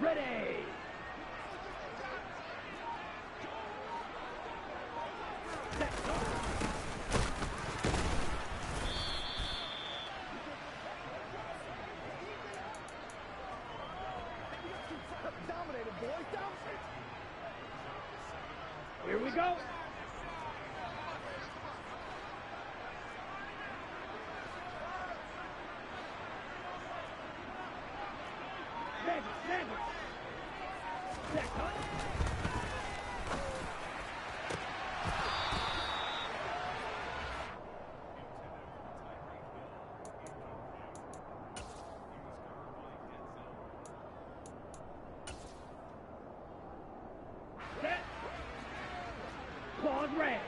Ready! Dominated, boys. Dominated. Here we go. Never. Set. Claws red.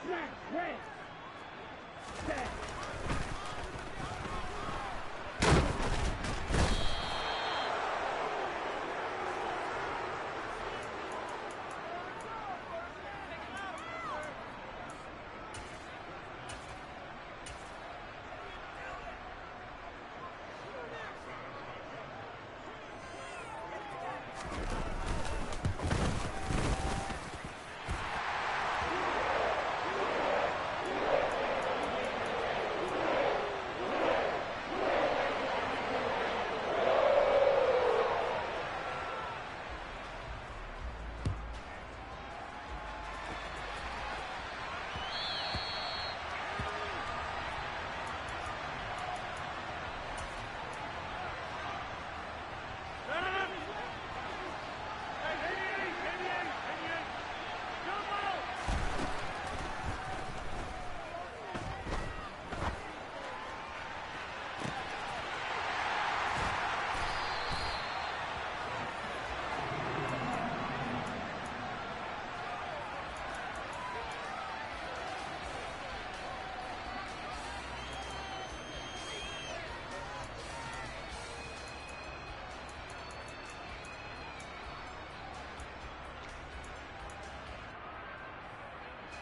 Snap red. Set.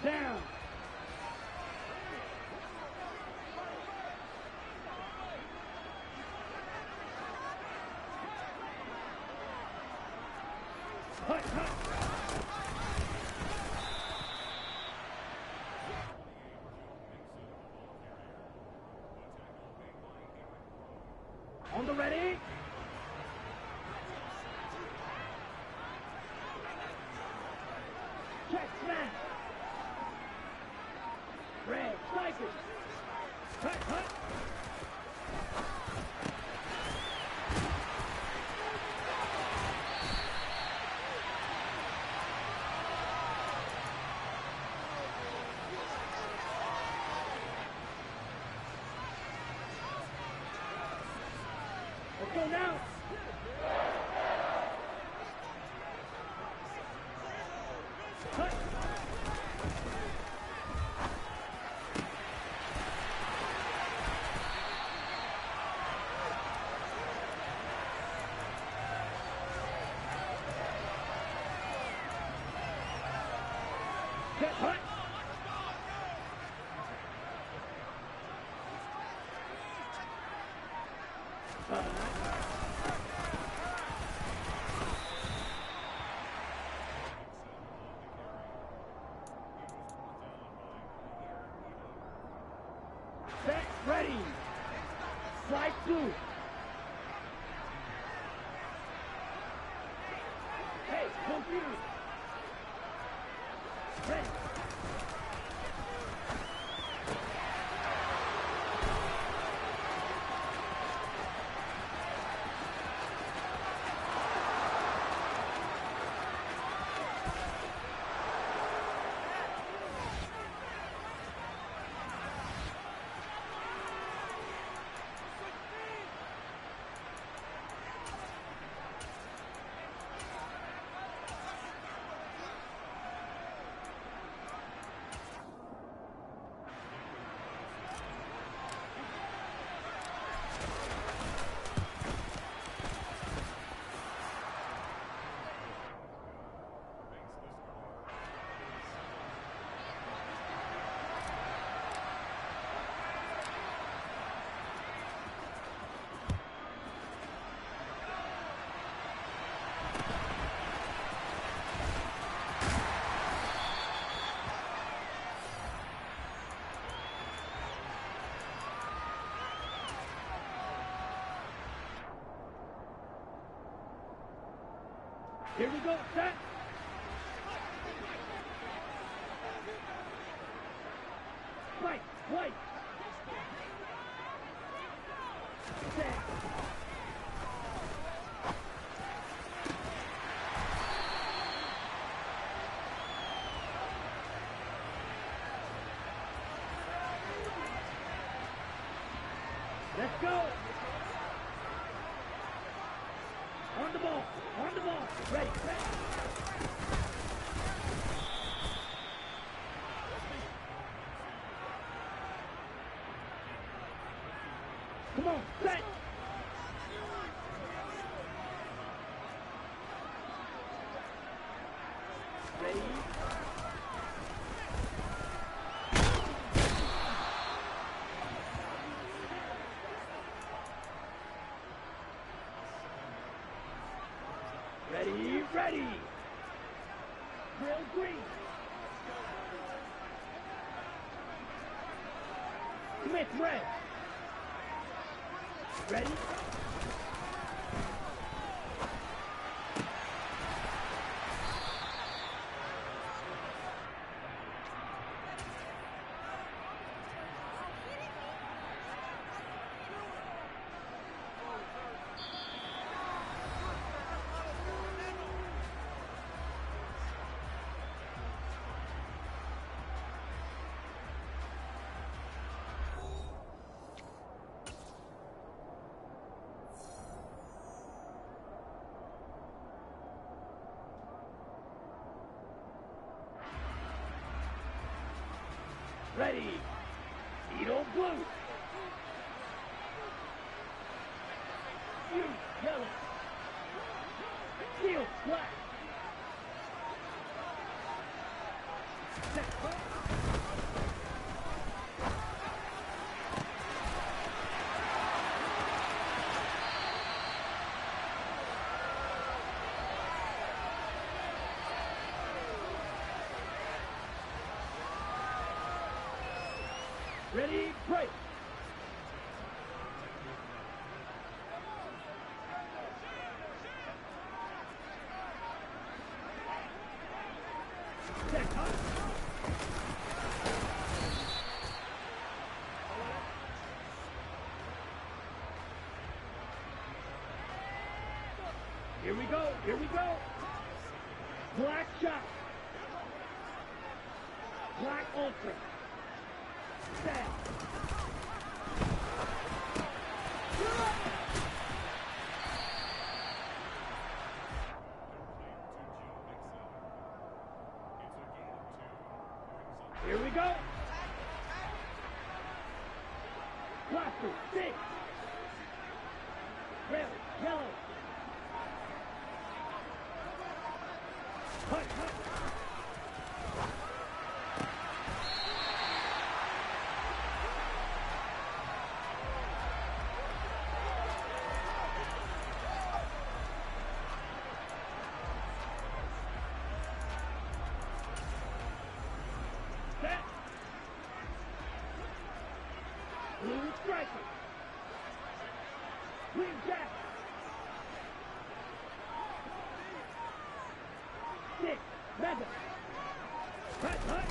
Down. Hut. On the ready. Check smash. Red, strikers. Hut. Let's go now. Hut. Hut. Set, ready. Slide through. Hey, confused. Ready. Here we go, set. Fight, white. Set. Let's go. On the ball, on the ball. Ready, set. Come on, set. Ready. Ready, ready. Grill green. Commit red. Ready? Ready. Edo blue. You yellow. Steel black. Set. Ready, break. Set, cut. Here we go, here we go. Black shot. Black ultra. Set. Here we go. Blaster, six. Red, yellow. Cut, cut. Set. Blue striker. Green jack. Six. Mega. Cut, cut.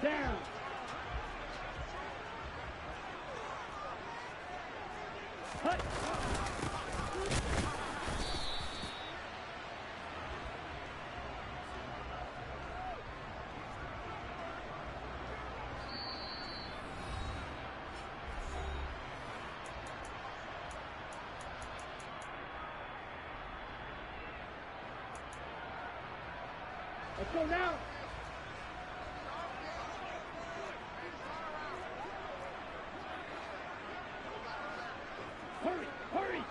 Down. Hut. Let's go now. Hurry, hurry.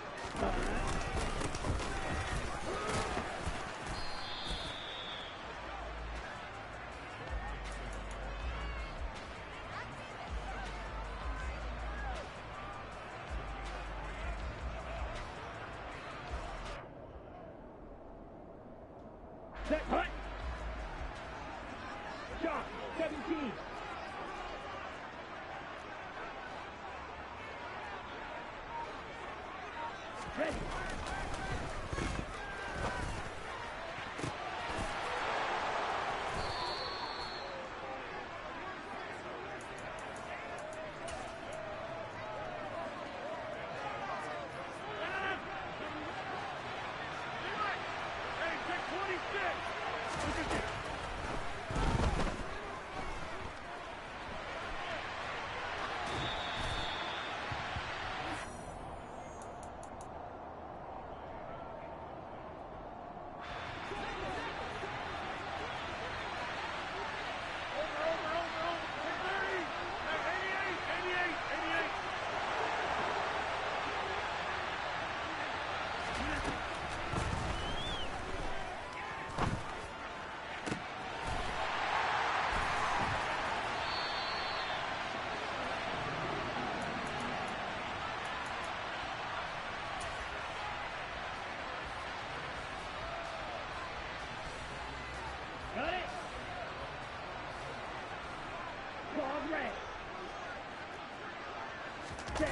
Set, hut. Shot, 17. Ready. Hey, pick 26. Look at this. Got it. Ball red. Set.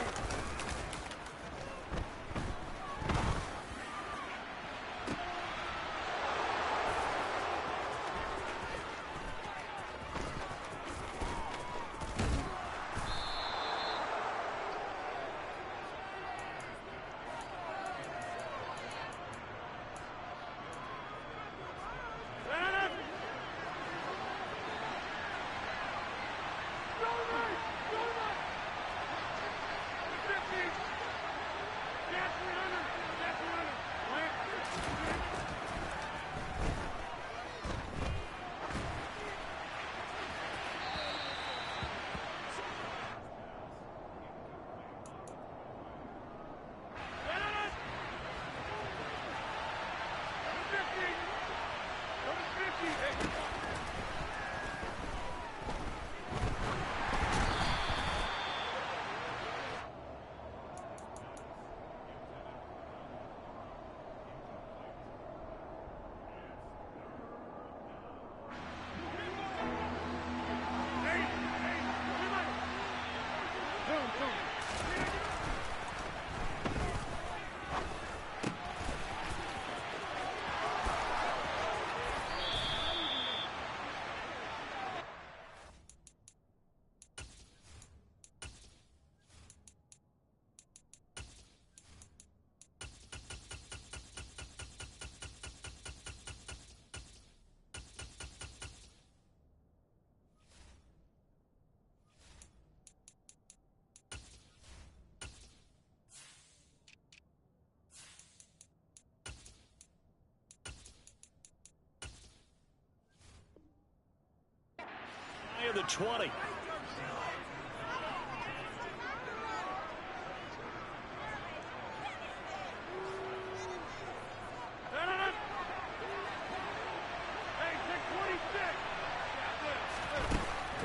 Of the 20.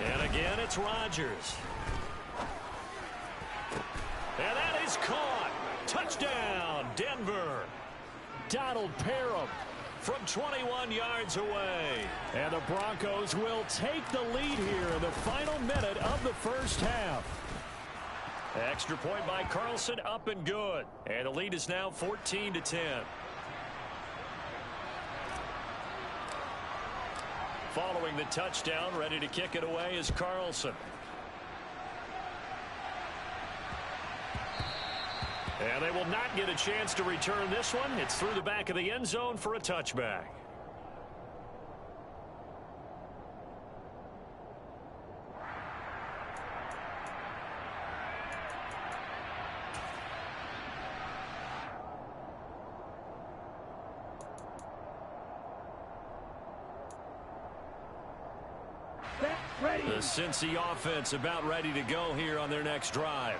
And again, it's Rodgers. And that is caught. Touchdown, Denver. Donald Parham from 21 yards away. And the Broncos will take the lead here in the final minute of the first half. Extra point by Carlson, up and good. And the lead is now 14-10. Following the touchdown, ready to kick it away is Carlson. And they will not get a chance to return this one. It's through the back of the end zone for a touchback. The Cincy offense about ready to go here on their next drive.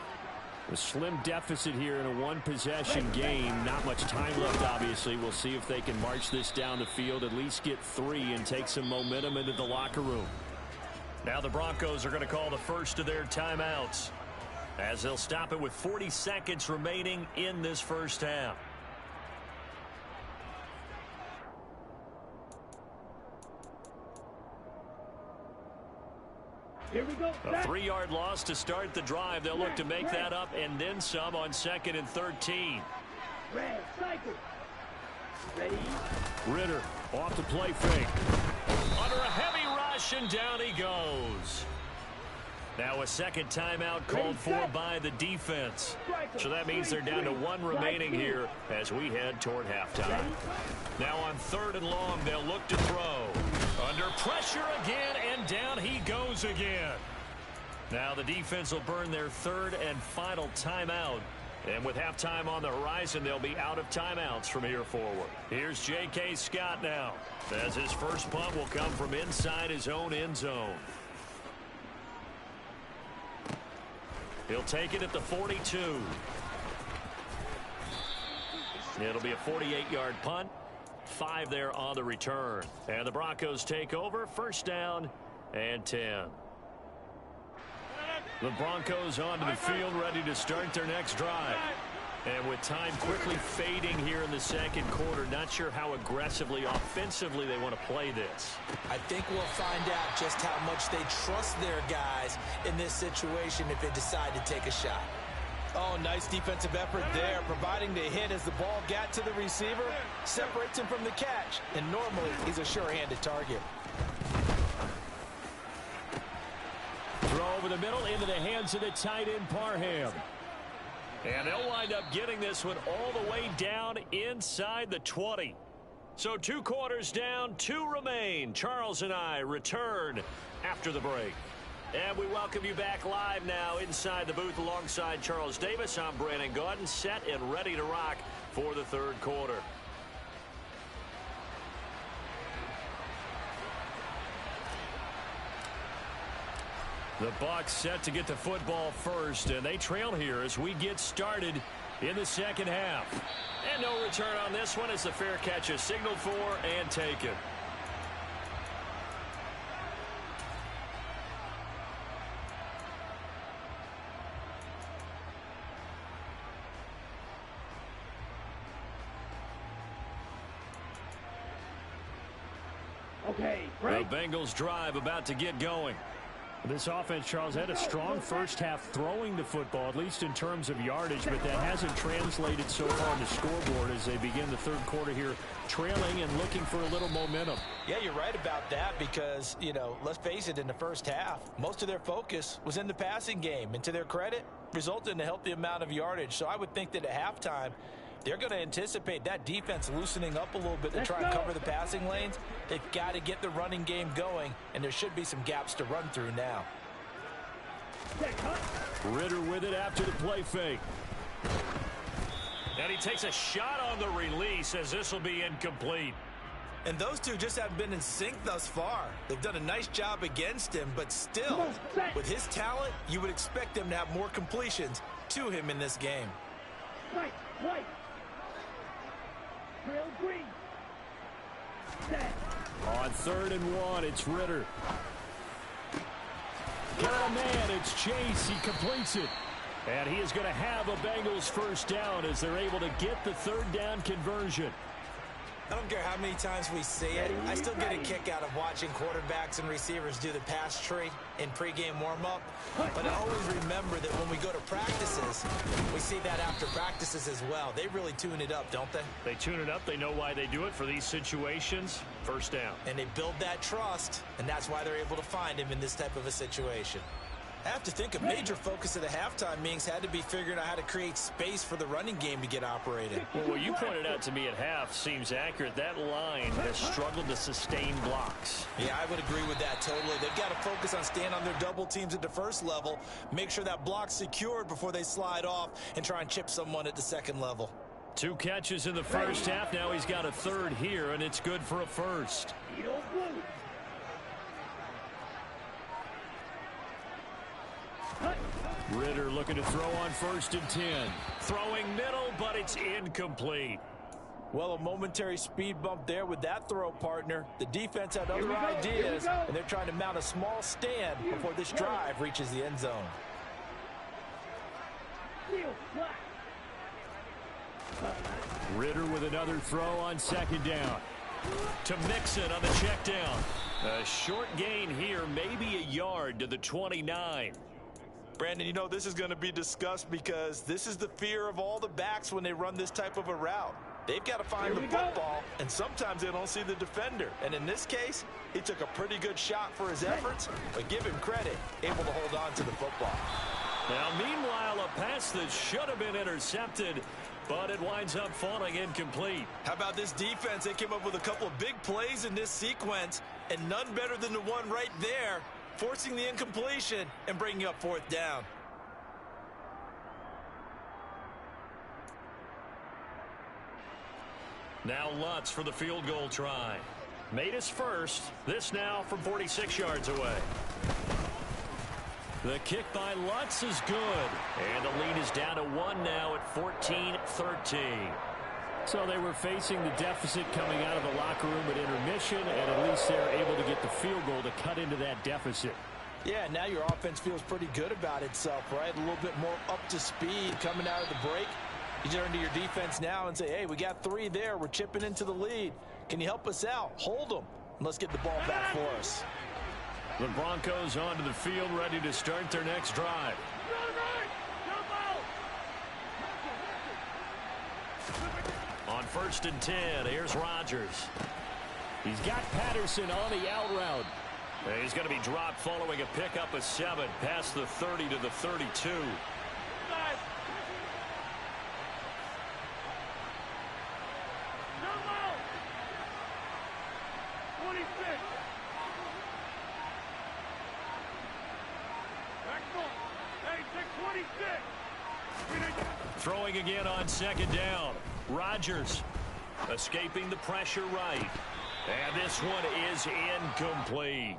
A slim deficit here in a one-possession game. Not much time left, obviously. We'll see if they can march this down the field, at least get 3 and take some momentum into the locker room. Now the Broncos are going to call the first of their timeouts, as they'll stop it with 40 seconds remaining in this first half. Here we go. A 3-yard loss to start the drive. They'll look to make that up and then some on 2nd and 13. Red, cycle. Ready? Ritter off the play fake. Under a heavy rush, and down he goes. Now a second timeout called for by the defense. So that means they're down to 1 remaining here as we head toward halftime. Now on 3rd and long, they'll look to throw. Under pressure again, and down he goes again. Now the defense will burn their 3rd and final timeout. And with halftime on the horizon, they'll be out of timeouts from here forward. Here's J.K. Scott now, as his first punt will come from inside his own end zone. He'll take it at the 42. It'll be a 48-yard punt. 5 there on the return. And the Broncos take over. 1st down and 10. The Broncos onto the field, ready to start their next drive. And with time quickly fading here in the 2nd quarter, not sure how aggressively, offensively they want to play this. I think we'll find out just how much they trust their guys in this situation if they decide to take a shot. Oh, nice defensive effort there, providing the hit as the ball got to the receiver, separates him from the catch, and normally he's a sure-handed target. Throw over the middle into the hands of the tight end, Parham. And they'll wind up getting this one all the way down inside the 20. So 2 quarters down, 2 remain. Charles and I return after the break. And we welcome you back live now inside the booth alongside Charles Davis. I'm Brandon Gaudin, set and ready to rock for the 3rd quarter. The Bucs set to get the football first, and they trail here as we get started in the 2nd half. And no return on this one as the fair catch is signaled for and taken. Okay, the Bengals drive about to get going. This offense, Charles, had a strong first half throwing the football, at least in terms of yardage, but that hasn't translated so far on the scoreboard as they begin the 3rd quarter here, trailing and looking for a little momentum. Yeah, you're right about that because, you know, let's face it, in the first half, most of their focus was in the passing game, and to their credit, resulted in a healthy amount of yardage. So I would think that at halftime, they're going to anticipate that defense loosening up a little bit to try and cover the passing lanes. They've got to get the running game going, and there should be some gaps to run through now. Ritter with it after the play fake. And he takes a shot on the release as this will be incomplete. And those two just haven't been in sync thus far. They've done a nice job against him, but still, with his talent, you would expect them to have more completions to him in this game. White. Trail green. Set. On 3rd and 1, it's Ritter. Got a man, it's Chase. He completes it. And he is going to have a Bengals 1st down as they're able to get the 3rd down conversion. I don't care how many times we see it. I still get a kick out of watching quarterbacks and receivers do the pass tree in pregame warm-up. But I always remember that when we go to practices, we see that after practices as well. They really tune it up, don't they? They tune it up. They know why they do it for these situations. First down. And they build that trust, and that's why they're able to find him in this type of a situation. I have to think a major focus of the halftime meetings had to be figuring out how to create space for the running game to get operated. Well, what you pointed out to me at half seems accurate. That line has struggled to sustain blocks. Yeah, I would agree with that totally. They've got to focus on staying on their double teams at the first level, make sure that block's secured before they slide off and try and chip someone at the second level. 2 catches in the first half. Now he's got a third here, and it's good for a first. Ridder looking to throw on 1st and 10. Throwing middle, but it's incomplete. Well, a momentary speed bump there with that throw, partner. The defense had other ideas, and they're trying to mount a small stand before this drive reaches the end zone. Ridder with another throw on 2nd down. To Mixon on the check down. A short gain here, maybe a yard to the 29. Brandon, you know, this is going to be discussed because this is the fear of all the backs when they run this type of a route. They've got to find the football, and sometimes they don't see the defender. And in this case, he took a pretty good shot for his efforts, but give him credit, able to hold on to the football. Now, meanwhile, a pass that should have been intercepted, but it winds up falling incomplete. How about this defense? They came up with a couple of big plays in this sequence, and none better than the one right there, forcing the incompletion and bringing up 4th down. Now Lutz for the field goal try. Made his first. This now from 46 yards away. The kick by Lutz is good. And the lead is down to 1 now at 14-13. So they were facing the deficit coming out of the locker room at intermission, and at least they're able to get the field goal to cut into that deficit. Yeah, now your offense feels pretty good about itself, right? A little bit more up to speed coming out of the break. You turn to your defense now and say, hey, we got 3 there. We're chipping into the lead. Can you help us out? Hold them. And let's get the ball back for us. The Broncos onto the field, ready to start their next drive. On 1st and 10, here's Rodgers. He's got Patterson on the out route. He's going to be dropped following a pickup of 7 past the 30 to the 32. Throwing again on 2nd down. Rodgers escaping the pressure right. And this one is incomplete.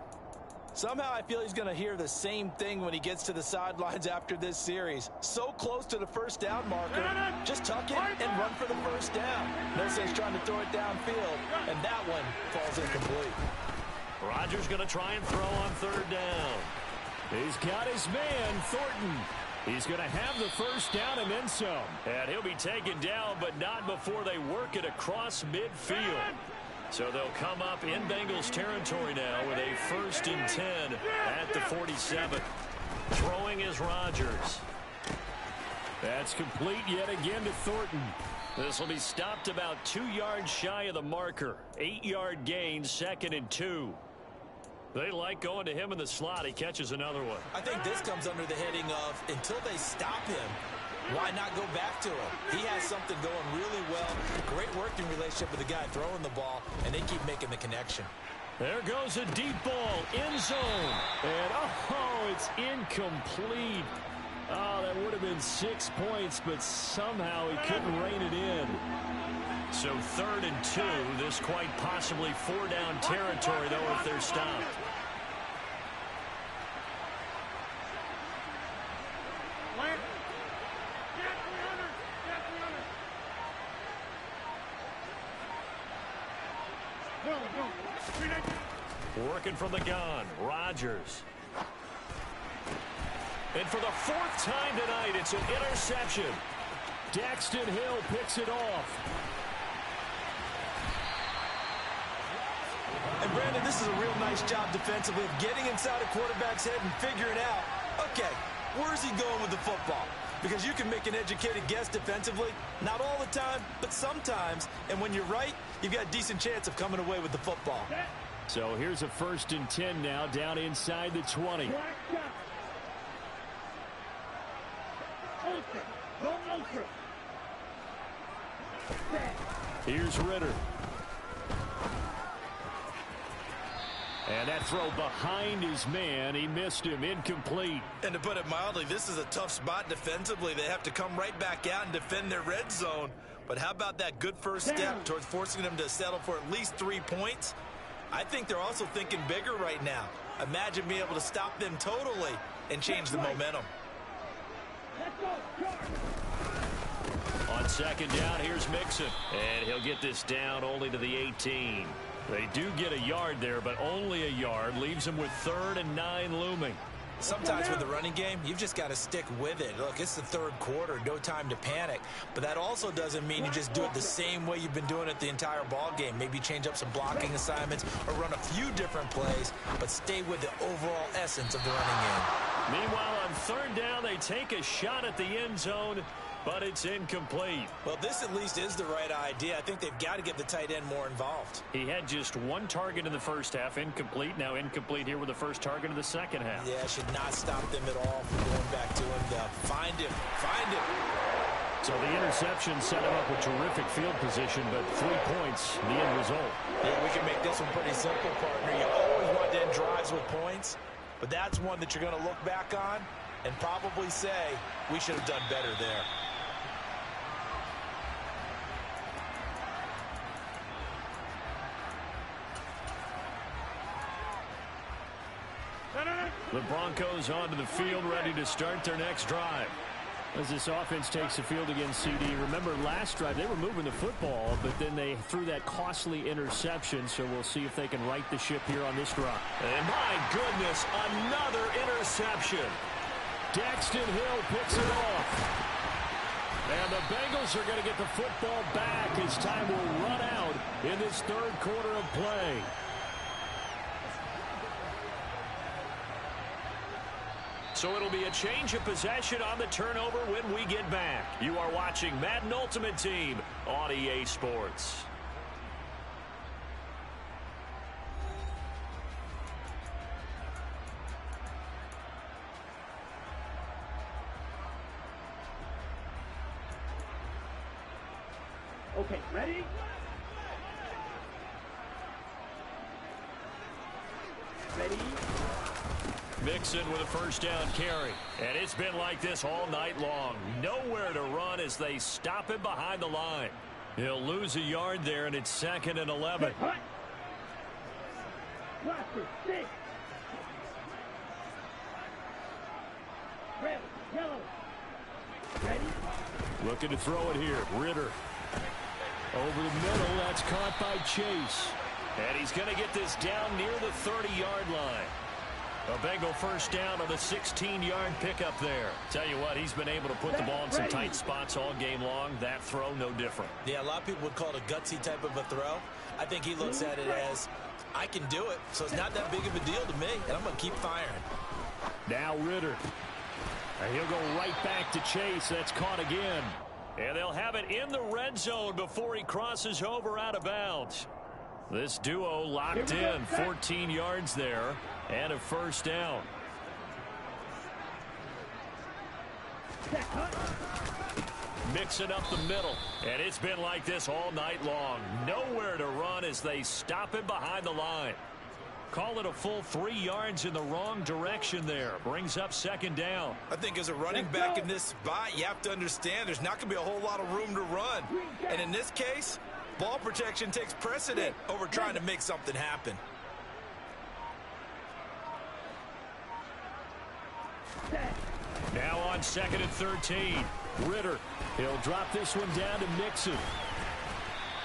Somehow I feel he's going to hear the same thing when he gets to the sidelines after this series. So close to the 1st down marker. Just tuck it and run for the 1st down. No sense trying to throw it downfield. And that one falls incomplete. Rodgers going to try and throw on 3rd down. He's got his man, Thornton. He's going to have the 1st down and then some. And he'll be taken down, but not before they work it across midfield. So they'll come up in Bengals territory now with a 1st and 10 at the 47. Throwing is Rodgers. That's complete yet again to Thornton. This will be stopped about 2 yards shy of the marker. 8-yard gain, 2nd and 2. They like going to him in the slot. He catches another one. I think this comes under the heading of until they stop him, why not go back to him? He has something going really well. Great working relationship with the guy throwing the ball, and they keep making the connection. There goes a deep ball, end zone. And, oh, it's incomplete. Oh, that would have been 6 points, but somehow he couldn't rein it in. So 3rd and 2. This quite possibly 4-down territory, though, if they're stopped. Working from the gun, Rodgers. And for the 4th time tonight, it's an interception. Daxton Hill picks it off. Brandon, this is a real nice job defensively of getting inside a quarterback's head and figuring out, okay, where's he going with the football? Because you can make an educated guess defensively, not all the time, but sometimes. And when you're right, you've got a decent chance of coming away with the football. So here's a 1st and 10 now, down inside the 20. Here's Ritter. And that throw behind his man. He missed him. Incomplete. And to put it mildly, this is a tough spot defensively. They have to come right back out and defend their red zone. But how about that good first step towards forcing them to settle for at least 3 points? I think they're also thinking bigger right now. Imagine being able to stop them totally and change the momentum. On 2nd down, here's Mixon. And he'll get this down only to the 18. They do get a yard there, but only a yard. Leaves them with 3rd and 9 looming. Sometimes with the running game, you've just got to stick with it. Look, it's the 3rd quarter, no time to panic. But that also doesn't mean you just do it the same way you've been doing it the entire ball game. Maybe change up some blocking assignments or run a few different plays, but stay with the overall essence of the running game. Meanwhile, on 3rd down, they take a shot at the end zone, but it's incomplete. Well, this at least is the right idea. I think they've got to get the tight end more involved. He had just 1 target in the first half, incomplete. Now incomplete here with the first target of the second half. Yeah, should not stop them at all from going back to him. Find him. Find him. So the interception set him up with terrific field position, but 3 points, the end result. Yeah, we can make this one pretty simple, partner. You always want to end drives with points, but that's one that you're going to look back on and probably say, we should have done better there. The Broncos onto the field, ready to start their next drive. As this offense takes the field against CD, remember last drive they were moving the football, but then they threw that costly interception, so we'll see if they can right the ship here on this drive. And my goodness, another interception. Daxton Hill picks it off. And the Bengals are going to get the football back as time will run out in this 3rd quarter of play. So it'll be a change of possession on the turnover when we get back. You are watching Madden Ultimate Team on EA Sports. Okay, ready? Ready? Mixon with a 1st down carry. And it's been like this all night long. Nowhere to run as they stop him behind the line. He'll lose a yard there, and it's 2nd and 11. Cut. Blaster, 6. Red, yellow. Ready? Looking to throw it here. Ritter. Over the middle, that's caught by Chase. And he's going to get this down near the 30-yard line. A Bengal 1st down on the 16-yard pickup there. Tell you what, he's been able to put the ball in some tight spots all game long. That throw, no different. Yeah, a lot of people would call it a gutsy type of a throw. I think he looks at it as, I can do it, so it's not that big of a deal to me, and I'm going to keep firing. Now Ritter. And he'll go right back to Chase. That's caught again. And they'll have it in the red zone before he crosses over out of bounds. This duo locked in, 14 yards there, and a 1st down. Mixing up the middle, and it's been like this all night long. Nowhere to run as they stop him behind the line. Call it a full 3 yards in the wrong direction there. Brings up 2nd down. I think as a running back in this spot, you have to understand there's not going to be a whole lot of room to run. And in this case, ball protection takes precedent over trying to make something happen. Now on 2nd and 13. Ritter. He'll drop this one down to Mixon.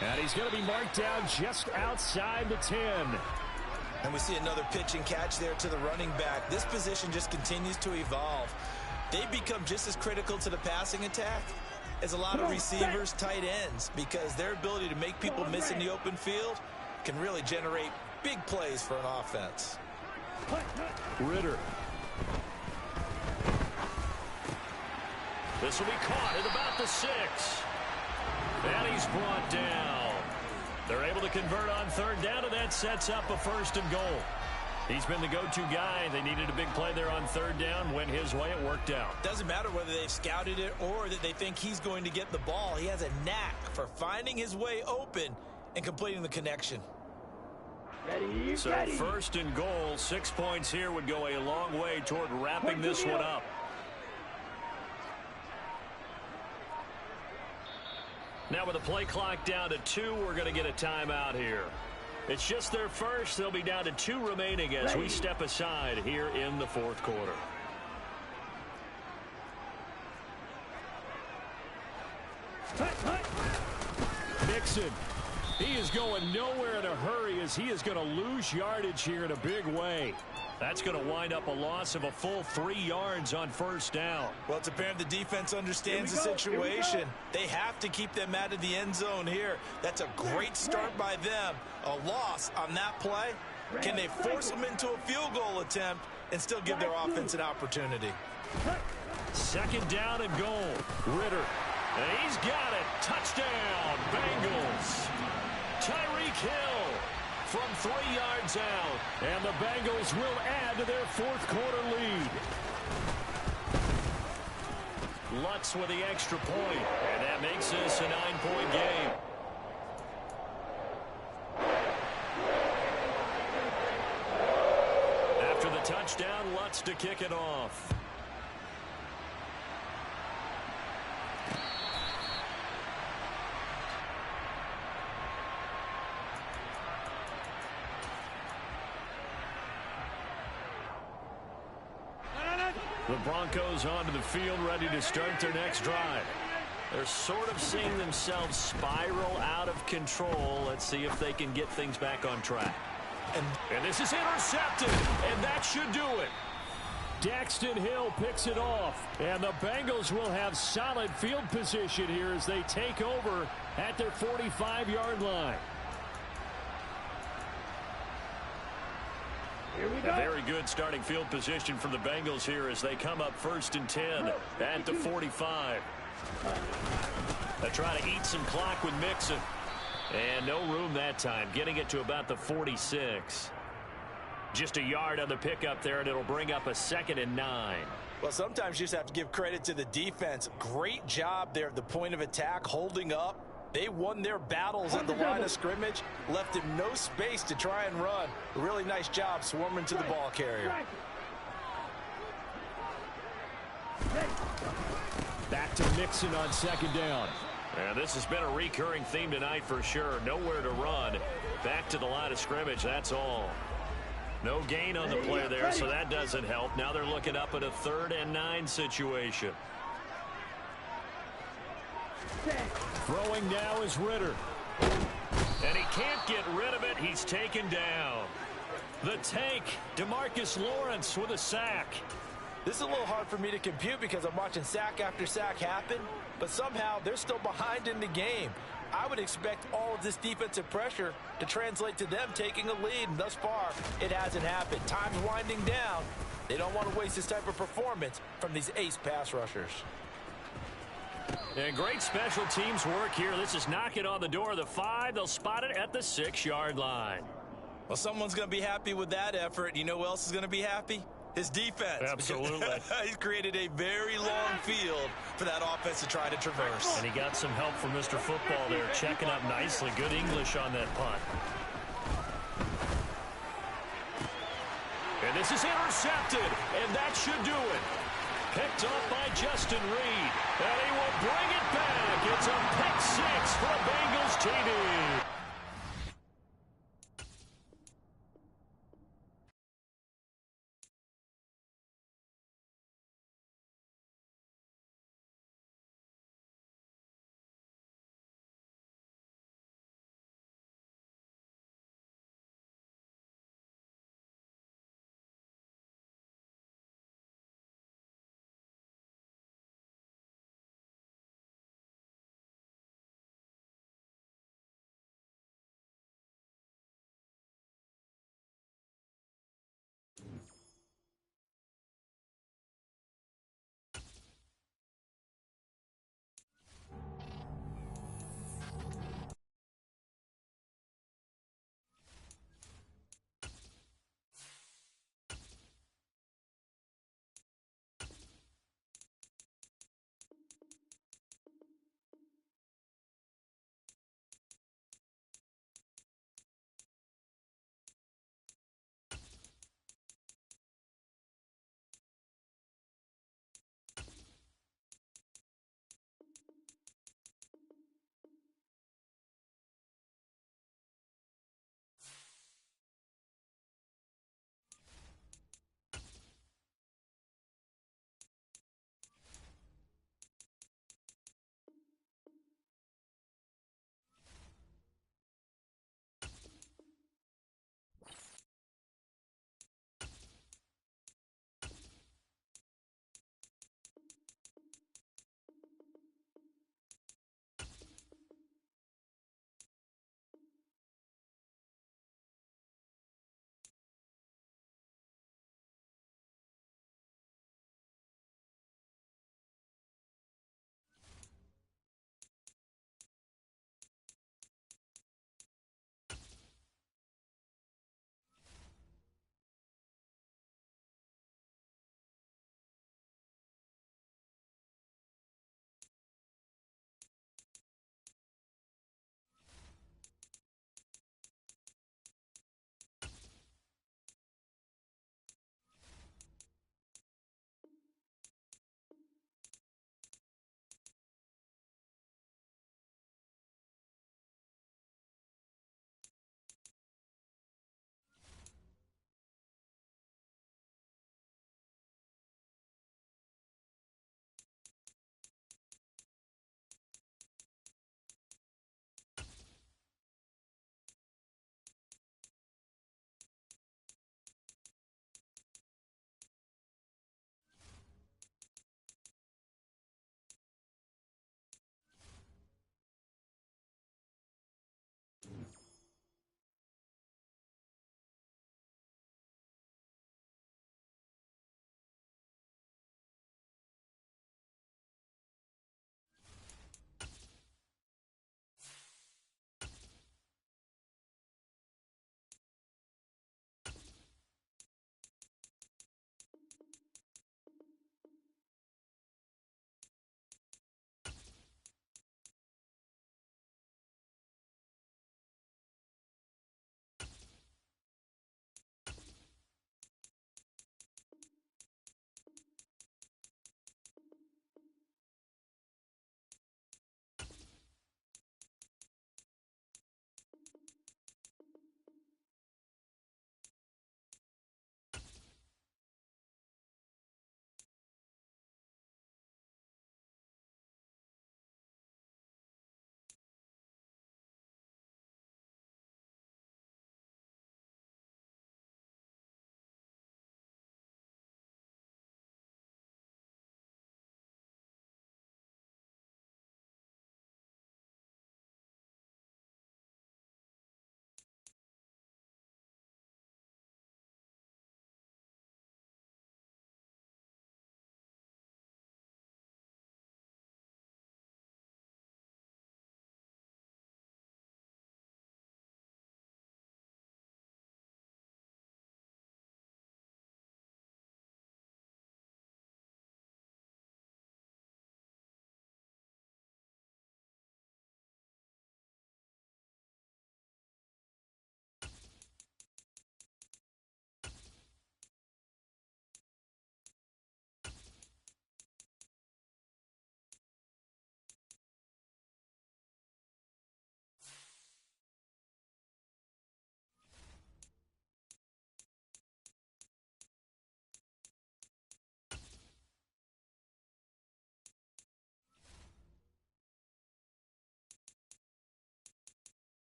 And he's going to be marked down just outside the 10. And we see another pitch and catch there to the running back. This position just continues to evolve. They become just as critical to the passing attack as a lot of receivers, tight ends, because their ability to make people miss in the open field can really generate big plays for an offense. Ritter. This will be caught at about the 6. And he's brought down. They're able to convert on third down, and that sets up a 1st and goal. He's been the go-to guy. They needed a big play there on third down. Went his way. It worked out. Doesn't matter whether they've scouted it or that they think he's going to get the ball. He has a knack for finding his way open and completing the connection. So 1st and goal, 6 points here would go a long way toward wrapping this one up. Now with the play clock down to 2, we're going to get a timeout here. It's just their first. They'll be down to 2 remaining as we step aside here in the 4th quarter. Mixon. He is going nowhere in a hurry as he is going to lose yardage here in a big way. That's going to wind up a loss of a full 3 yards on 1st down. Well, it's apparent the defense understands the situation. They have to keep them out of the end zone here. That's a great start by them. A loss on that play. Can they force them into a field goal attempt and still give their offense an opportunity? 2nd down and goal. Ritter. And he's got it. Touchdown, Bengals. Tyreek Hill from 3 yards out. And the Bengals will add to their 4th quarter lead. Lutz with the extra point, and that makes this a 9-point game. After the touchdown, Lutz to kick it off. The Broncos onto the field, ready to start their next drive. They're sort of seeing themselves spiral out of control. Let's see if they can get things back on track. And this is intercepted, and that should do it. Daxton Hill picks it off, and the Bengals will have solid field position here as they take over at their 45-yard line. A very good starting field position for the Bengals here as they come up 1st and 10 at the 45. They try to eat some clock with Mixon. And no room that time, getting it to about the 46. Just a yard on the pickup there, and it'll bring up a 2nd and 9. Well, sometimes you just have to give credit to the defense. Great job there at the point of attack, holding up. They won their battles at the line of scrimmage, left him no space to try and run. A really nice job swarming to the ball carrier. Back to Mixon on 2nd down. And this has been a recurring theme tonight for sure. Nowhere to run. Back to the line of scrimmage, that's all. No gain on the play there, so that doesn't help. Now they're looking up at a 3rd and 9 situation. Throwing now is Ritter. And he can't get rid of it. He's taken down. The tank, DeMarcus Lawrence with a sack. This is a little hard for me to compute because I'm watching sack after sack happen, but somehow they're still behind in the game. I would expect all of this defensive pressure to translate to them taking a lead, and thus far, it hasn't happened. Time's winding down. They don't want to waste this type of performance from these ace pass rushers. And great special teams work here. This is knocking on the door of the 5. They'll spot it at the 6-yard line. Well, someone's going to be happy with that effort. You know who else is going to be happy? His defense. Absolutely. He's created a very long field for that offense to try to traverse. And he got some help from Mr. Football there, checking up nicely. Good English on that punt. And this is intercepted, and that should do it. Picked off by Justin Reed, and he will bring it back. It's a pick 6 for the Bengals TD.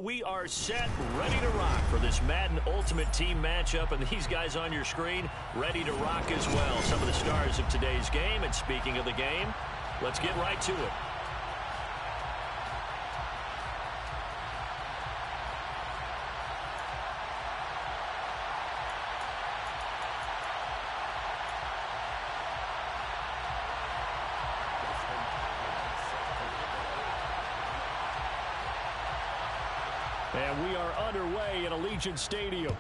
We are set, ready to rock for this Madden Ultimate Team matchup, and these guys on your screen ready to rock as well. Some of the stars of today's game, and speaking of the game, let's get right to it. And we are underway at Allegiant Stadium.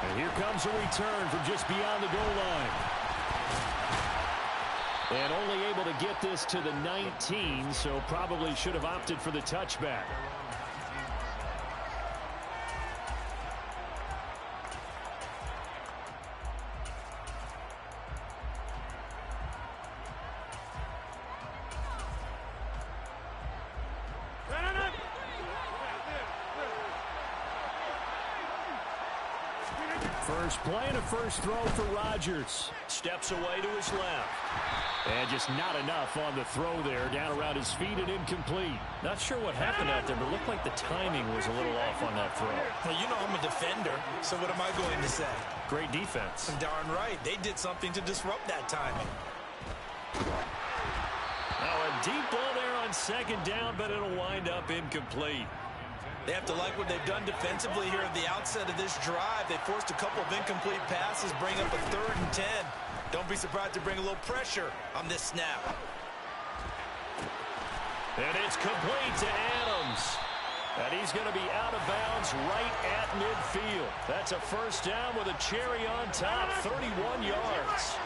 And here comes a return from just beyond the goal line. And only able to get this to the 19, so probably should have opted for the touchback. First play and a first throw for Rodgers. Steps away to his left. And just not enough on the throw there. Down around his feet and incomplete. Not sure what happened out there, but it looked like the timing was a little off on that throw. Well, you know I'm a defender, so what am I going to say? Great defense. Darn right. They did something to disrupt that timing. Now a deep ball there on second down, but it'll wind up incomplete. They have to like what they've done defensively here at the outset of this drive. They forced a couple of incomplete passes, bring up a 3rd and 10. Don't be surprised to bring a little pressure on this snap. And it's complete to Adams. And he's going to be out of bounds right at midfield. That's a first down with a cherry on top, 31 yards.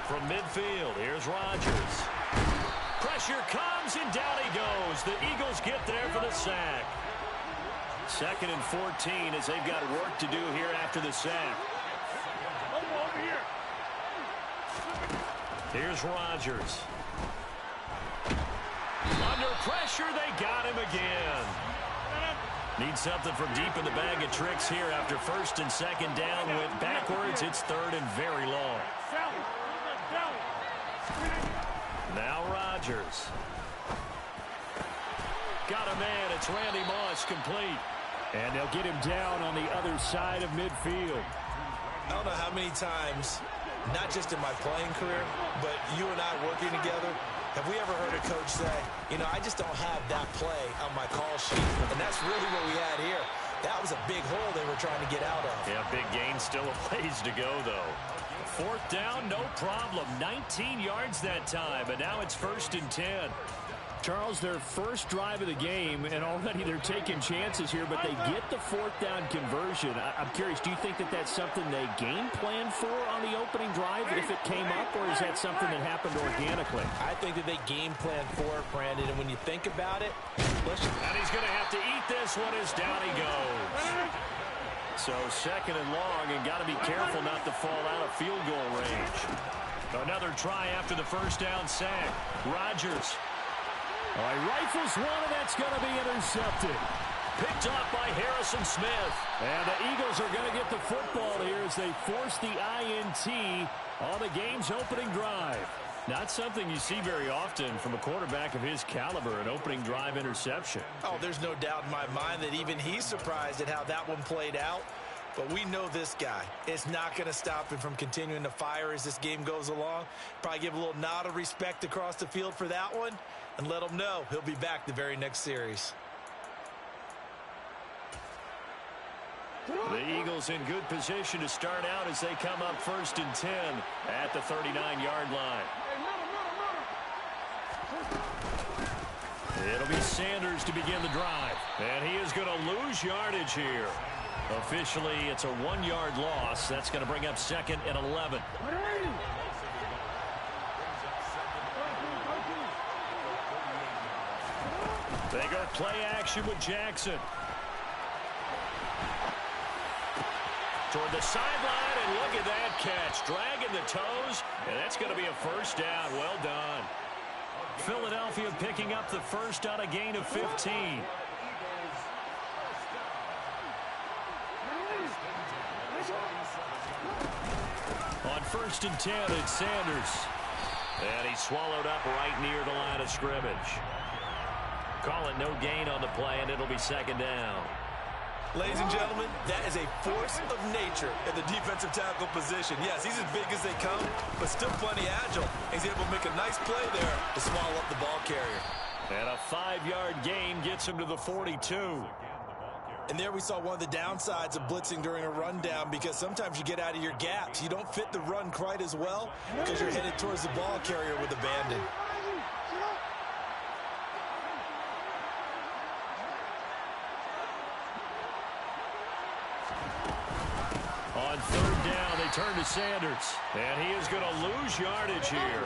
From midfield, here's Rodgers. Pressure comes, and down he goes. The Eagles get there for the sack. 2nd and 14 as they've got work to do here after the sack. Over here. Here's Rodgers. Under pressure, they got him again. Need something from deep in the bag of tricks here after 1st and 2nd down. Went backwards. It's 3rd and very long. Now Rodgers. Got a man. It's Randy Moss, complete. And they'll get him down on the other side of midfield. I don't know how many times, not just in my playing career, but you and I working together, have we ever heard a coach say, you know, I just don't have that play on my call sheet. And that's really what we had here. That was a big hole they were trying to get out of. Yeah, big gain, still a ways to go, though. 4th down, no problem. 19 yards that time, and now it's 1st and 10. Charles, their first drive of the game, and already they're taking chances here, but they get the 4th down conversion. I'm curious, do you think that that's something they game planned for on the opening drive if it came up, or is that something that happened organically? I think that they game planned for it, Brandon, and when you think about it, and he's going to have to eat this one as down he goes. So 2nd and long, and got to be careful not to fall out of field goal range. Another try after the first down sack. Rodgers. All right, rifles one, and that's going to be intercepted. Picked off by Harrison Smith. And the Eagles are going to get the football here as they force the INT on the game's opening drive. Not something you see very often from a quarterback of his caliber, an opening drive interception. Oh, there's no doubt in my mind that even he's surprised at how that one played out. But we know this guy is not going to stop him from continuing to fire as this game goes along. Probably give a little nod of respect across the field for that one and let him know he'll be back the very next series. The Eagles in good position to start out as they come up 1st and 10 at the 39-yard line. It'll be Sanders to begin the drive. And he is going to lose yardage here. Officially, it's a 1-yard loss. That's going to bring up 2nd and 11. They go play action with Jackson. Toward the sideline, and look at that catch. Dragging the toes, and that's going to be a first down. Well done. Philadelphia picking up the first on a gain of 15. On first and 10. It's Sanders. And he's swallowed up right near the line of scrimmage. Call it no gain on the play, and it'll be second down. Ladies and gentlemen, that is a force of nature in the defensive tackle position. Yes, he's as big as they come, but still plenty agile. He's able to make a nice play there to swallow up the ball carrier. And a 5-yard gain gets him to the 42. And there we saw one of the downsides of blitzing during a rundown, because sometimes you get out of your gaps. You don't fit the run quite as well because you're headed towards the ball carrier with abandon. On third down, they turn to Sanders. And he is going to lose yardage here.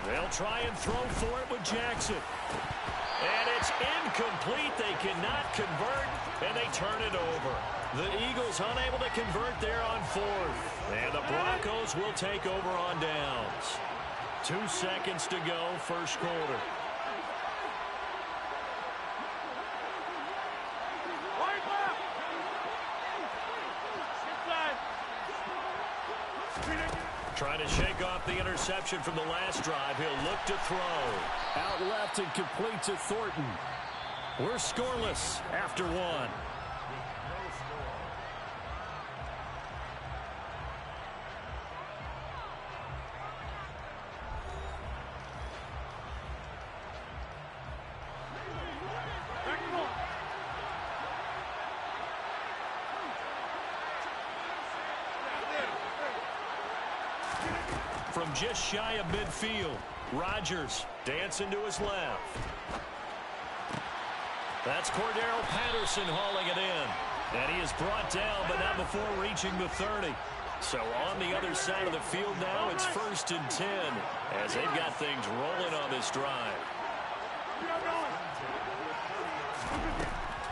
They'll try and throw for it with Jackson. And it's incomplete. They cannot convert, and they turn it over. The Eagles unable to convert there on fourth. And the Broncos will take over on downs. 2 seconds to go, first quarter. Trying to shake off the interception from the last drive. He'll look to throw. Out left and complete to Thornton. We're scoreless after one. From just shy of midfield, Rodgers dancing to his left. That's Cordero Patterson hauling it in. And he is brought down, but not before reaching the 30. So on the other side of the field now, it's first and 10 as they've got things rolling on this drive.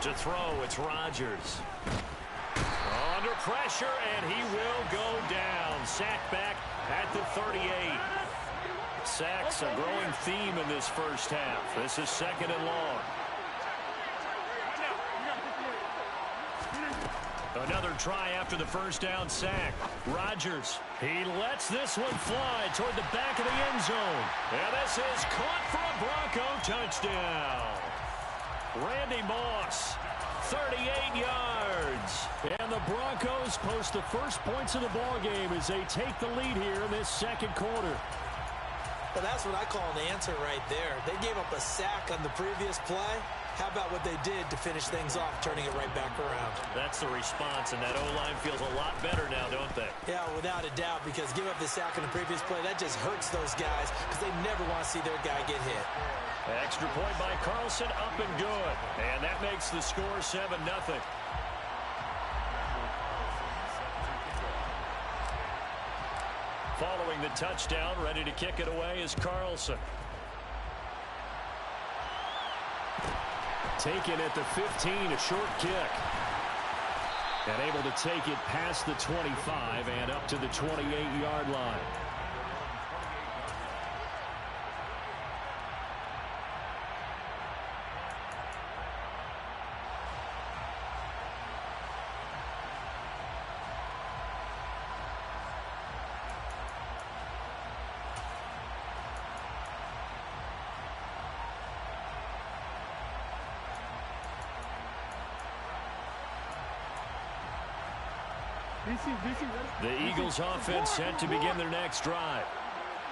To throw, it's Rodgers. Under pressure, and he will go down. Sacked back at the 38. Sacks a growing theme in this first half. This is second and long. Another try after the first down sack. Rodgers, he lets this one fly toward the back of the end zone. And this is caught for a Bronco touchdown. Randy Moss, 38 yards. And the Broncos post the first points of the ball game as they take the lead here in this second quarter. Well, that's what I call an answer right there. They gave up a sack on the previous play. How about what they did to finish things off, turning it right back around? That's the response, and that O-line feels a lot better now, don't they? Yeah, without a doubt, because give up the sack on the previous play, that just hurts those guys because they never want to see their guy get hit. Extra point by Carlson, up and good. And that makes the score 7-0. Following the touchdown, ready to kick it away is Carlson. Taken at the 15, a short kick. And able to take it past the 25 and up to the 28-yard line. The Eagles offense set to begin their next drive.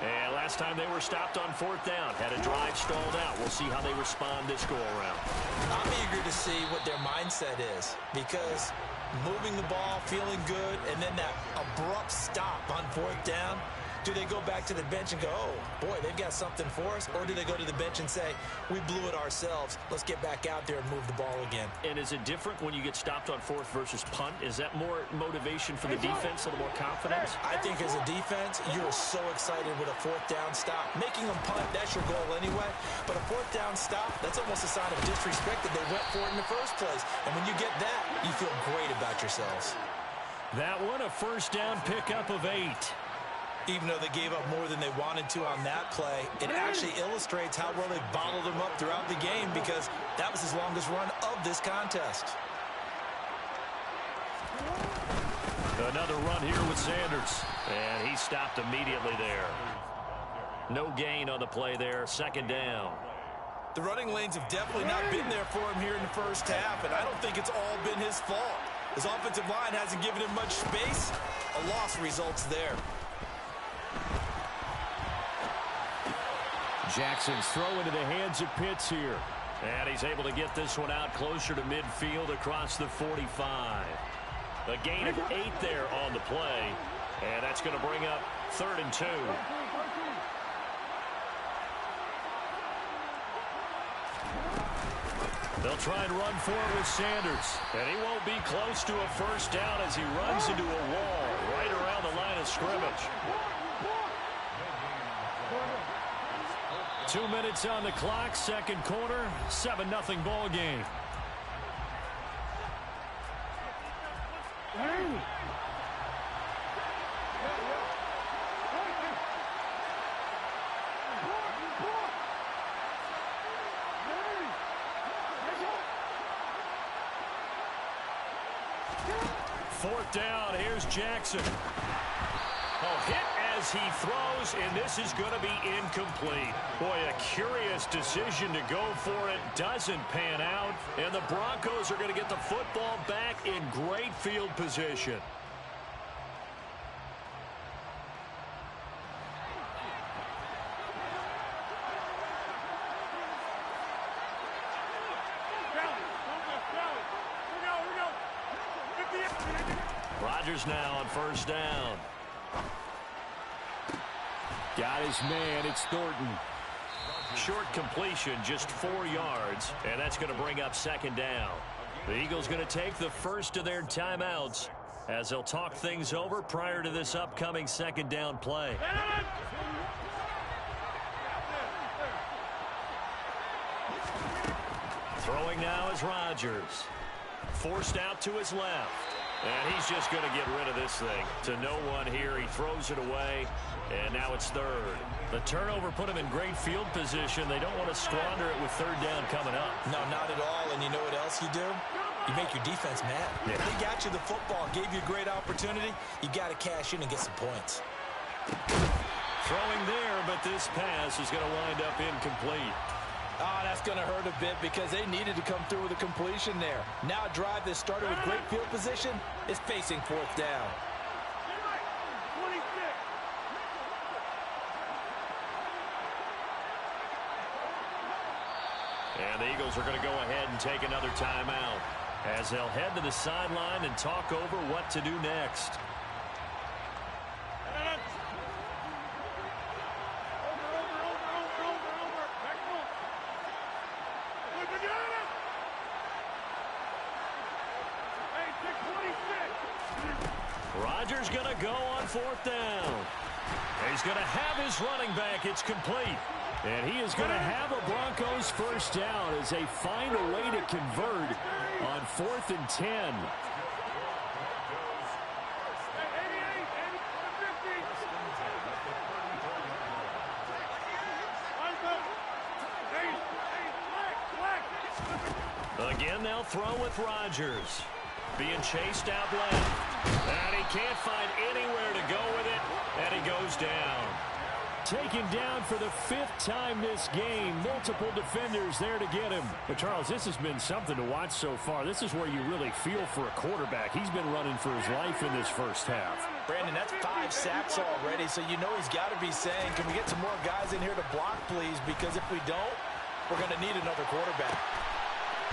And last time they were stopped on fourth down, had a drive stalled out. We'll see how they respond this go-around. I'm eager to see what their mindset is, because moving the ball, feeling good, and then that abrupt stop on fourth down, do they go back to the bench and go, oh, boy, they've got something for us? Or do they go to the bench and say, we blew it ourselves, let's get back out there and move the ball again? And is it different when you get stopped on fourth versus punt? Is that more motivation for the defense, a little more confidence? I think as a defense, you're so excited with a fourth down stop. Making them punt, that's your goal anyway. But a fourth down stop, that's almost a sign of disrespect that they went for it in the first place. And when you get that, you feel great about yourselves. That one, a first down pickup of 8. Even though they gave up more than they wanted to on that play, it actually illustrates how well they bottled them up throughout the game because that was his longest run of this contest. Another run here with Sanders. And he stopped immediately there. No gain on the play there. Second down. The running lanes have definitely not been there for him here in the first half, and I don't think it's all been his fault. His offensive line hasn't given him much space. A loss results there. Jackson's throw into the hands of Pitts here. And he's able to get this one out closer to midfield across the 45. A gain of 8 there on the play. And that's going to bring up 3rd and 2. They'll try and run for it with Sanders. And he won't be close to a first down as he runs into a wall right around the line of scrimmage. 2 minutes on the clock, second quarter, 7-0 ball game. Fourth down, here's Jackson. Hit as he throws, and this is going to be incomplete. Boy, a curious decision to go for it. Doesn't pan out, and the Broncos are going to get the football back in great field position. Rodgers now on first down. Got his man, it's Thornton. Short completion, just 4 yards, and that's going to bring up second down. The Eagles going to take the first of their timeouts as they'll talk things over prior to this upcoming second down play. Throwing now is Rodgers. Forced out to his left. And he's just going to get rid of this thing to no one here. He throws it away, and now it's third. The turnover put him in great field position. They don't want to squander it with third down coming up. No, not at all. And you know what else you do? You make your defense mad. Yeah. They got you the football, gave you a great opportunity. You got to cash in and get some points. Throwing there, but this pass is going to wind up incomplete. Oh, that's going to hurt a bit because they needed to come through with a completion there. Now a drive that started with great field position is facing fourth down. And the Eagles are going to go ahead and take another timeout as they'll head to the sideline and talk over what to do next. Rodgers going to go on fourth down. He's going to have his running back. It's complete. And he is going to have a Broncos first down as they find a way to convert on 4th and 10. Again, they'll throw with Rodgers. Being chased out left. And he can't find anywhere to go with it. And he goes down. Taken down for the 5th time this game. Multiple defenders there to get him. But, Charles, this has been something to watch so far. This is where you really feel for a quarterback. He's been running for his life in this first half. Brandon, that's 5 sacks already, so you know he's got to be saying, can we get some more guys in here to block, please? Because if we don't, we're going to need another quarterback.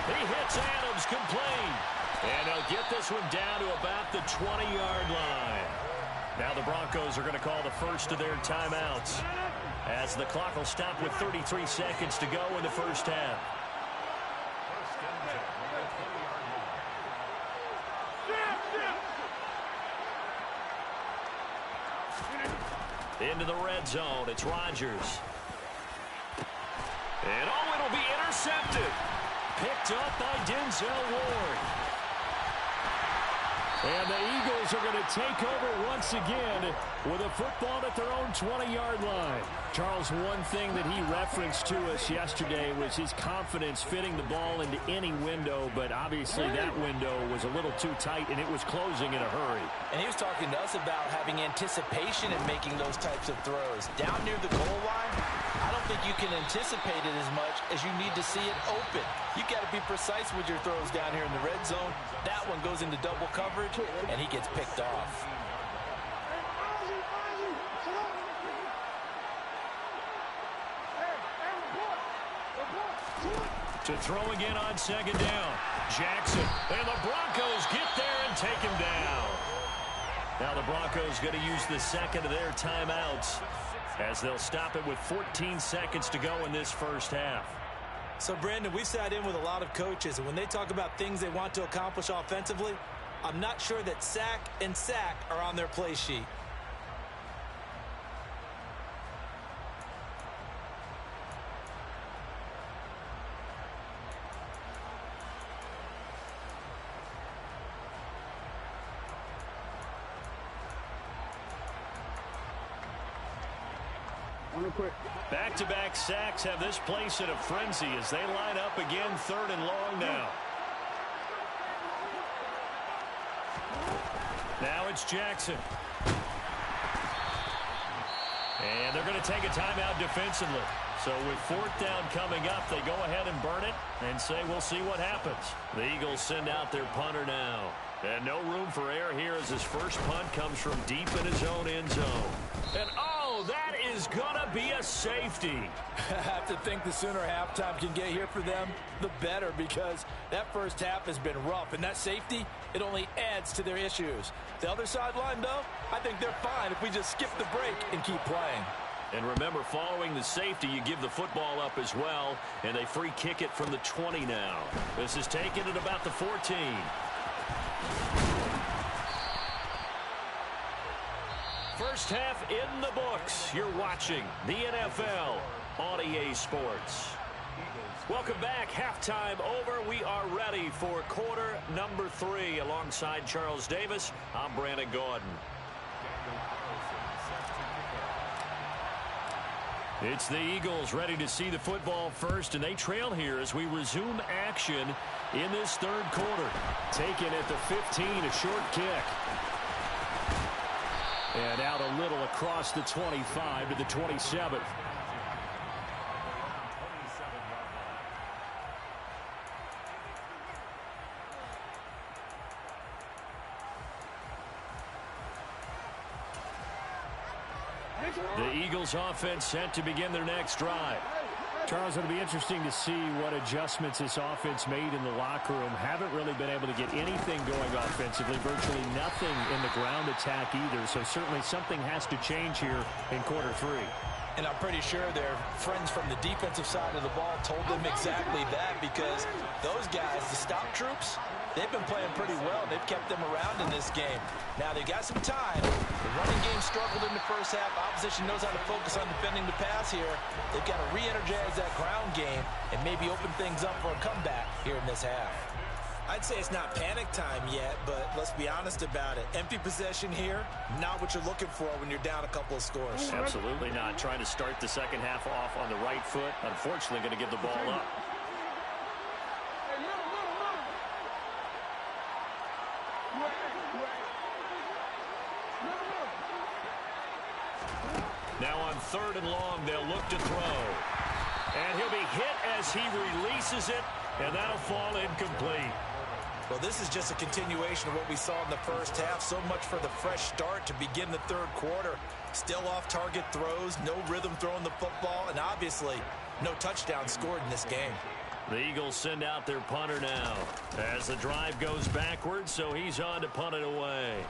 He hits Adams, complete. And they'll get this one down to about the 20-yard line. Now the Broncos are going to call the first of their timeouts as the clock will stop with 33 seconds to go in the first half. Into the red zone, it's Rodgers. And it'll be intercepted. Picked up by Denzel Ward. And the Eagles are going to take over once again with a football at their own 20-yard line. Charles, one thing that he referenced to us yesterday was his confidence fitting the ball into any window, but obviously that window was a little too tight, and it was closing in a hurry. And he was talking to us about having anticipation in making those types of throws. Down near the goal line, I don't think you can anticipate it as much as you need to see it open. You got to be precise with your throws down here in the red zone. That one goes into double coverage, and he gets picked off. To throw again on second down. Jackson, and the Broncos get there and take him down. Now the Broncos going to use the second of their timeouts as they'll stop it with 14 seconds to go in this first half. So, Brandon, we've sat in with a lot of coaches, and when they talk about things they want to accomplish offensively, I'm not sure that sack and sack are on their play sheet. Back-to-back sacks have this place in a frenzy as they line up again, 3rd and long now. Now it's Jackson. And they're going to take a timeout defensively. So with 4th down coming up, they go ahead and burn it and say we'll see what happens. The Eagles send out their punter now. And no room for error here as his first punt comes from deep in his own end zone. And oh, that is going to be a safety. I have to think the sooner halftime can get here for them, the better, because that first half has been rough. And that safety, it only adds to their issues. The other sideline, though, I think they're fine if we just skip the break and keep playing. And remember, following the safety, you give the football up as well, and they free kick it from the 20 now. This is taken at about the 14. First half in the books. You're watching the NFL on EA Sports. Welcome back. Halftime over. We are ready for quarter number 3. Alongside Charles Davis, I'm Brandon Gordon. It's the Eagles ready to see the football first, and they trail here as we resume action in this 3rd quarter. Taken at the 15, a short kick. And out a little across the 25 to the 27. The Eagles offense set to begin their next drive. Charles, it'll be interesting to see what adjustments this offense made in the locker room. Haven't really been able to get anything going offensively, virtually nothing in the ground attack either. So certainly something has to change here in quarter 3. And I'm pretty sure their friends from the defensive side of the ball told them exactly that, because those guys, the stop troops, they've been playing pretty well. They've kept them around in this game. Now, they got some time. The running game struggled in the first half. Opposition knows how to focus on defending the pass here. They've got to re-energize that ground game and maybe open things up for a comeback here in this half. I'd say it's not panic time yet, but let's be honest about it. Empty possession here, not what you're looking for when you're down a couple of scores. Absolutely not. Trying to start the second half off on the right foot. Unfortunately, going to give the ball up. Now on 3rd and long, they'll look to throw. And he'll be hit as he releases it, and that'll fall incomplete. Well, this is just a continuation of what we saw in the first half. So much for the fresh start to begin the 3rd quarter. Still off-target throws, no rhythm throwing the football, and obviously no touchdown scored in this game. The Eagles send out their punter now as the drive goes backwards, so he's on to punt it away.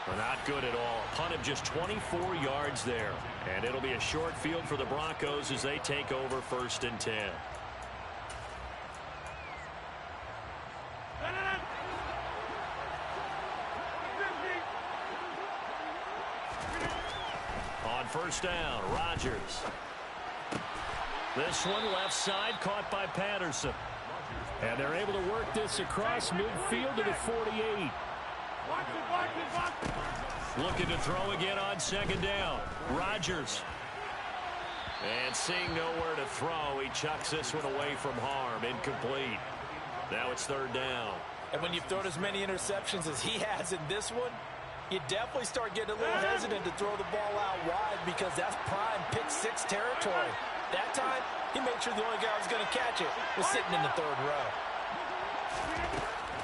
Well, not good at all. A punt of just 24 yards there. And it'll be a short field for the Broncos as they take over 1st and 10. On 1st down, Rodgers. This one left side caught by Patterson. And they're able to work this across midfield to the 48. Looking to throw again on second down. Rodgers. And seeing nowhere to throw, he chucks this one away from harm. Incomplete. Now it's third down. And when you've thrown as many interceptions as he has in this one, you definitely start getting a little hesitant to throw the ball out wide because that's prime pick six territory. That time, he made sure the only guy who was going to catch it was sitting in the third row.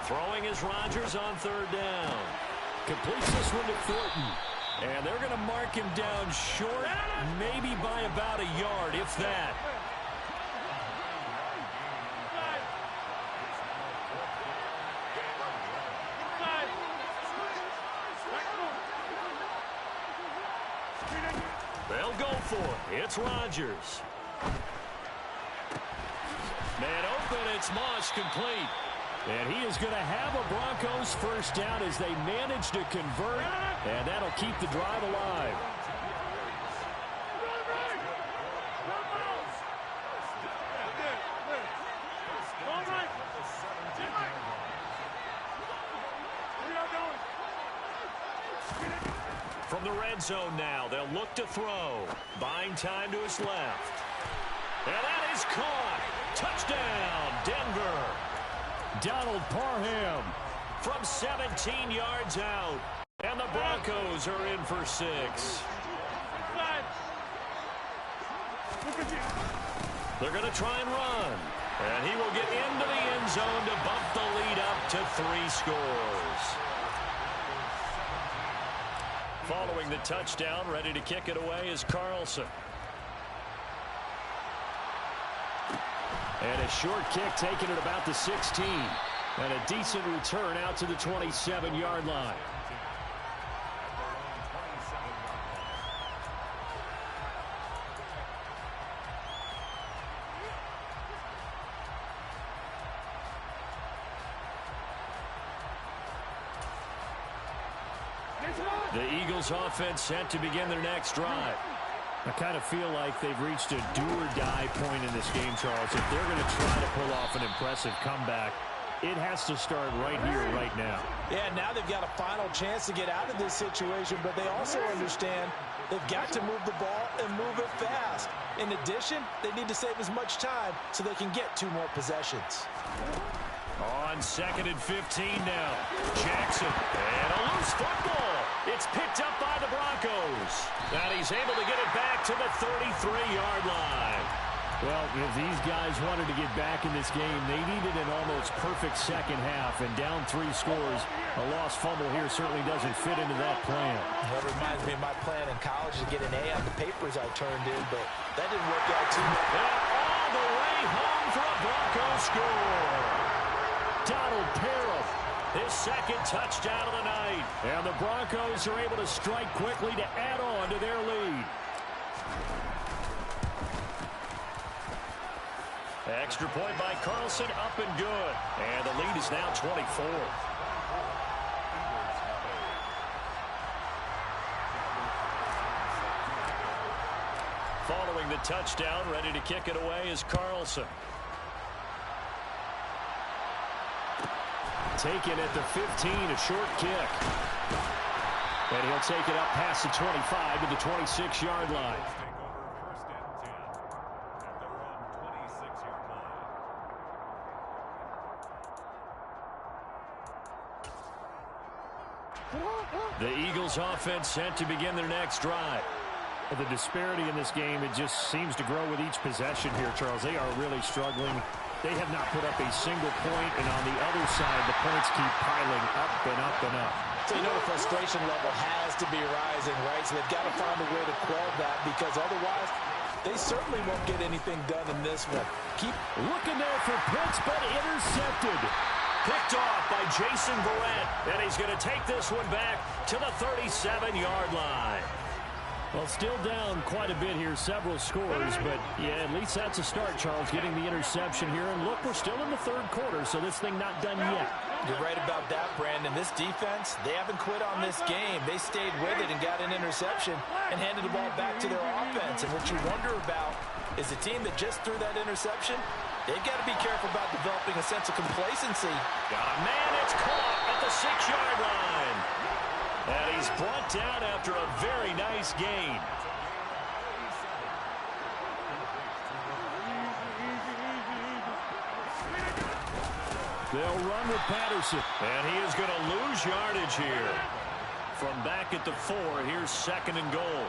Throwing is Rodgers on third down. Completes this one to Thornton. And they're going to mark him down short, maybe by about a yard, if that. They'll go for it. It's Rodgers. Man open, it's Moss, complete. And he is going to have a Broncos first down as they manage to convert, and that'll keep the drive alive. From the red zone now, they'll look to throw. Buying time to his left. And that is caught. Touchdown, Denver. Donald Parham from 17 yards out. And the Broncos are in for 6. They're going to try and run. And he will get into the end zone to bump the lead up to 3 scores. Following the touchdown, ready to kick it away is Carlson. And a short kick taken at about the 16. And a decent return out to the 27-yard line. The Eagles offense set to begin their next drive. I kind of feel like they've reached a do-or-die point in this game, Charles. If they're going to try to pull off an impressive comeback, it has to start right here, right now. Yeah, now they've got a final chance to get out of this situation, but they also understand they've got to move the ball and move it fast. In addition, they need to save as much time so they can get 2 more possessions. On 2nd and 15 now. Jackson. And a loose football. It's picked up by the Broncos. And he's able to get it back to the 33-yard line. Well, if these guys wanted to get back in this game, they needed an almost perfect second half. And down 3 scores, a lost fumble here certainly doesn't fit into that plan. That reminds me of my plan in college to get an A on the papers I turned in, but that didn't work out too much. And all the way home for a Broncos score. Donald Parham, his 2nd touchdown of the night. And the Broncos are able to strike quickly to add on to their lead. Extra point by Carlson, up and good. And the lead is now 24. Following the touchdown, ready to kick it away is Carlson. Taken at the 15, a short kick. And he'll take it up past the 25 to the 26-yard line. The Eagles offense set to begin their next drive. The disparity in this game, it just seems to grow with each possession here, Charles. They are really struggling. They have not put up a single point, and on the other side, the points keep piling up and up and up. So you know the frustration level has to be rising, right? So they've got to find a way to quell that because otherwise they certainly won't get anything done in this one. Keep looking there for Pitts, but intercepted. Picked off by Jason Verrett, and he's going to take this one back to the 37-yard line. Well, still down quite a bit here, several scores, but yeah, at least that's a start, Charles, getting the interception here. And look, we're still in the 3rd quarter, so this thing not done yet. You're right about that, Brandon. This defense, they haven't quit on this game. They stayed with it and got an interception and handed the ball back to their offense. And what you wonder about is the team that just threw that interception, They've got to be careful about developing a sense of complacency. Got a man, it's caught at the 6-yard line. And he's brought down after a very nice gain. They'll run with Patterson. And he is going to lose yardage here. From back at the 4, here's 2nd and goal.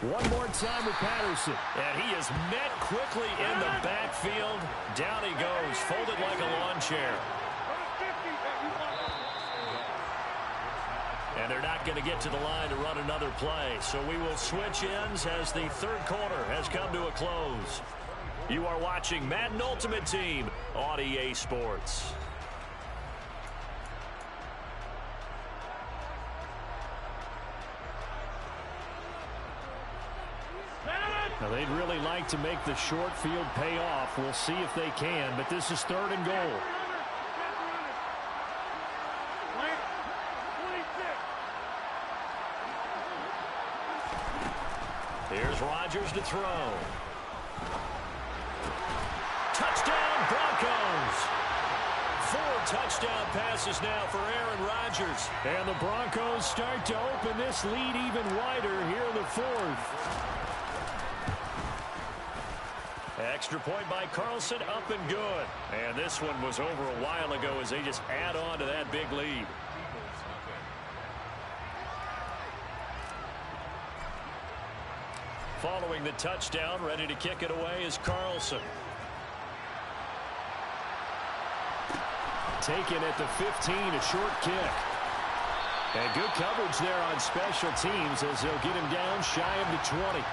One more time with Patterson. And he is met quickly in the backfield. Down he goes, folded like a lawn chair. And they're not going to get to the line to run another play. So we will switch ends as the 3rd quarter has come to a close. You are watching Madden Ultimate Team on EA Sports. Now, they'd really like to make the short field pay off. We'll see if they can, but this is 3rd and goal. Here's Rodgers to throw. Touchdown, Broncos. 4 touchdown passes now for Aaron Rodgers. And the Broncos start to open this lead even wider here in the 4th. Extra point by Carlson, up and good. And this one was over a while ago as they just add on to that big lead. Following the touchdown, ready to kick it away is Carlson. Taken at the 15, a short kick. And good coverage there on special teams as they'll get him down shy of the 20.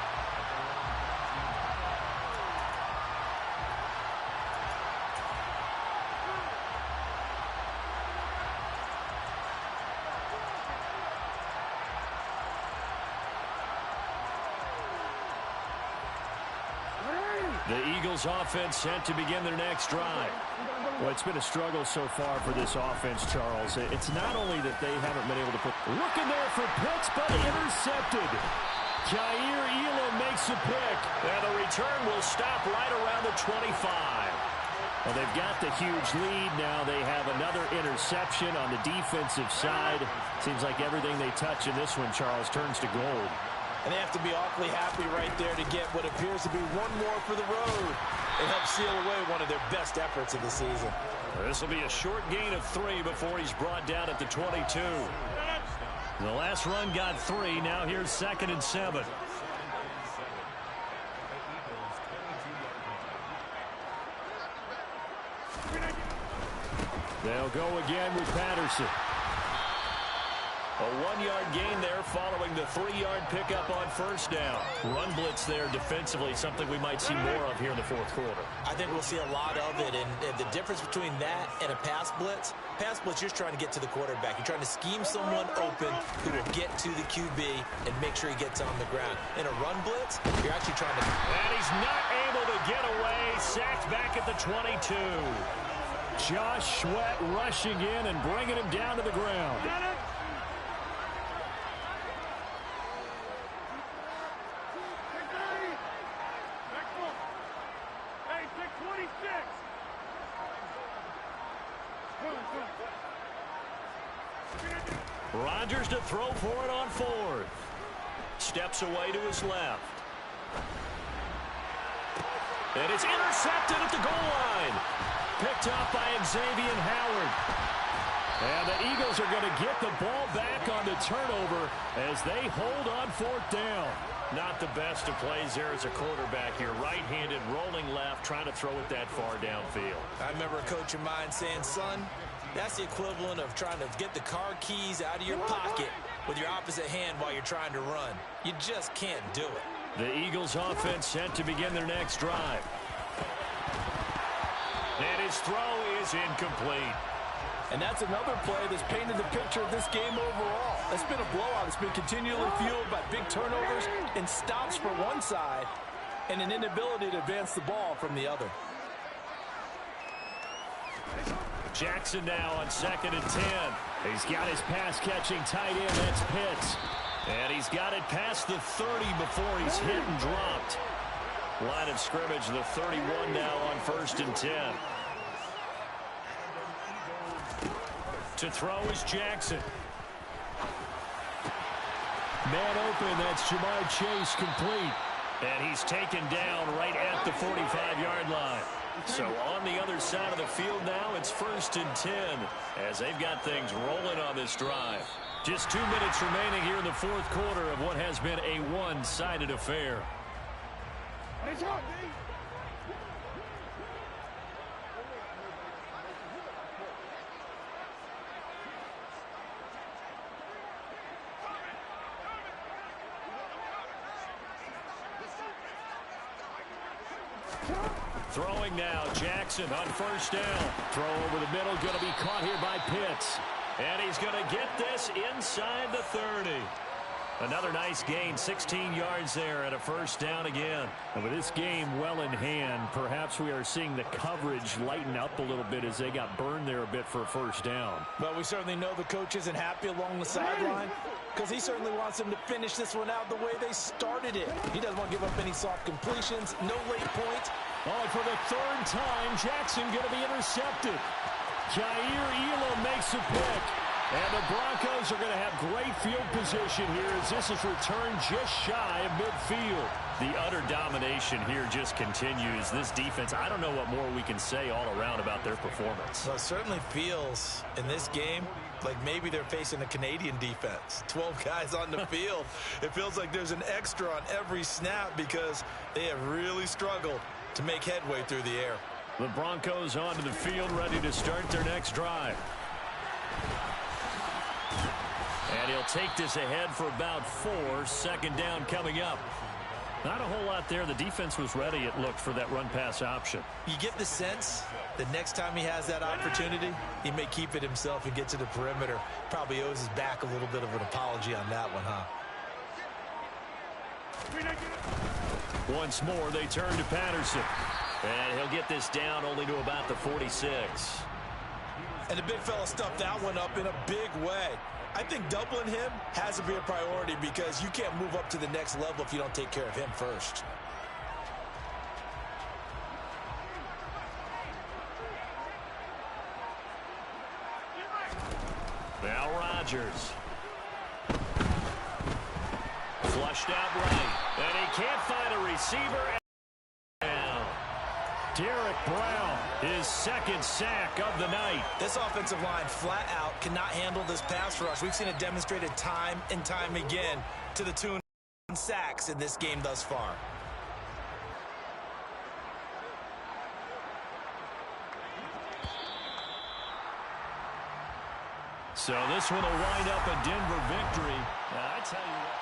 The Eagles offense set to begin their next drive. Well, it's been a struggle so far for this offense, Charles. It's not only that they haven't been able to put... Looking there for Pitts, but intercepted. Jair Elam makes a pick. And the return will stop right around the 25. Well, they've got the huge lead. Now they have another interception on the defensive side. Seems like everything they touch in this one, Charles, turns to gold. And they have to be awfully happy right there to get what appears to be one more for the road. It helps seal away one of their best efforts of the season. This will be a short gain of 3 before he's brought down at the 22. The last run got 3. Now here's 2nd and 7. They'll go again with Patterson. A 1-yard gain there following the 3-yard pickup on 1st down. Run blitz there defensively, something we might see more of here in the 4th quarter. I think we'll see a lot of it, and the difference between that and a pass blitz, you're just trying to get to the quarterback. You're trying to scheme someone open who will get to the QB and make sure he gets on the ground. In a run blitz, you're actually trying to... And he's not able to get away. Sacked back at the 22. Josh Sweat rushing in and bringing him down to the ground. Rodgers to throw for it on 4th. Steps away to his left. And it's intercepted at the goal line. Picked up by Xavier Howard. And the Eagles are going to get the ball back on the turnover as they hold on 4th down. Not the best of plays there as a quarterback here. Right-handed, rolling left, trying to throw it that far downfield. I remember a coach of mine saying, son, that's the equivalent of trying to get the car keys out of your pocket with your opposite hand while you're trying to run. You just can't do it. The Eagles offense set to begin their next drive. And his throw is incomplete. And that's another play that's painted the picture of this game overall. It's been a blowout. It's been continually fueled by big turnovers and stops for one side and an inability to advance the ball from the other. Jackson now on 2nd and 10. He's got his pass-catching tight end. That's Pitts. And he's got it past the 30 before he's hit and dropped. Line of scrimmage, the 31 now on 1st and 10. To throw is Jackson. Man open, that's Ja'Marr Chase, complete. And he's taken down right at the 45-yard line. So on the other side of the field now, it's 1st and 10 as they've got things rolling on this drive. Just 2 minutes remaining here in the 4th quarter of what has been a one-sided affair. Throwing now, Jackson on 1st down. Throw over the middle, going to be caught here by Pitts. And he's going to get this inside the 30. Another nice gain, 16 yards there and a 1st down again. And with this game well in hand, perhaps we are seeing the coverage lighten up a little bit as they got burned there a bit for a 1st down. Well, we certainly know the coach isn't happy along the sideline because he certainly wants them to finish this one out the way they started it. He doesn't want to give up any soft completions, no late points. Oh, for the 3rd time, Jackson going to be intercepted. Jair Elam makes a pick. And the Broncos are going to have great field position here as this is returned just shy of midfield. The utter domination here just continues. This defense, I don't know what more we can say all around about their performance. Well, it certainly feels in this game like maybe they're facing a Canadian defense. 12 guys on the field. It feels like there's an extra on every snap because they have really struggled to make headway through the air. The Broncos onto the field ready to start their next drive. And he'll take this ahead for about 4. 2nd down coming up. Not a whole lot there. The defense was ready, it looked, for that run-pass option. You get the sense that next time he has that opportunity, he may keep it himself and get to the perimeter. Probably owes his back a little bit of an apology on that one, huh? Once more, they turn to Patterson. And he'll get this down only to about the 46. And the big fella stuffed that one up in a big way. I think doubling him has to be a priority because you can't move up to the next level if you don't take care of him first. Now Rodgers. Flushed out right. And he can't find a receiver. Derek Brown, his 2nd sack of the night. This offensive line flat out cannot handle this pass rush. We've seen it demonstrated time and time again to the tune of sacks in this game thus far. So this one will wind up a Denver victory. I tell you what.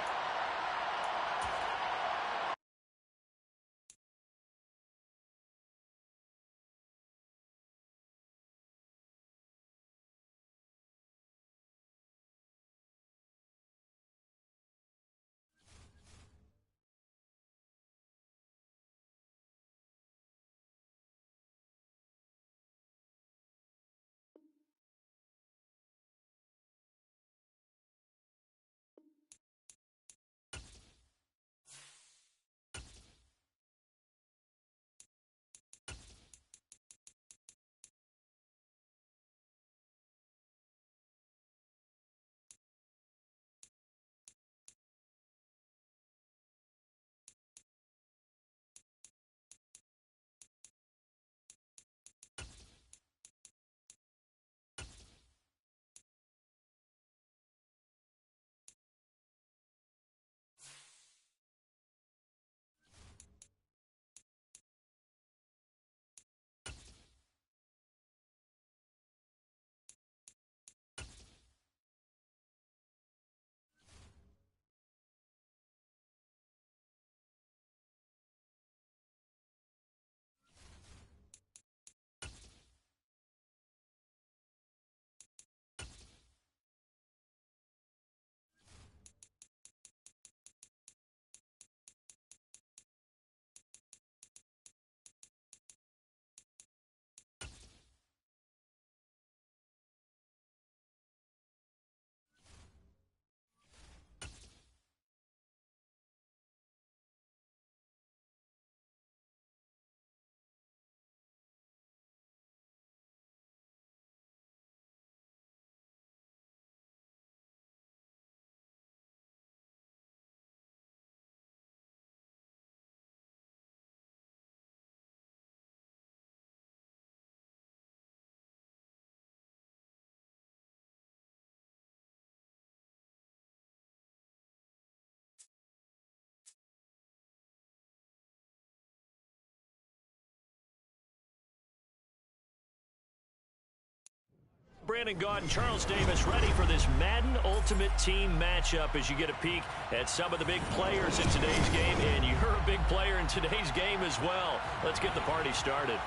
Brandon Gaudin, Charles Davis ready for this Madden Ultimate Team matchup as you get a peek at some of the big players in today's game. And you're a big player in today's game as well. Let's get the party started.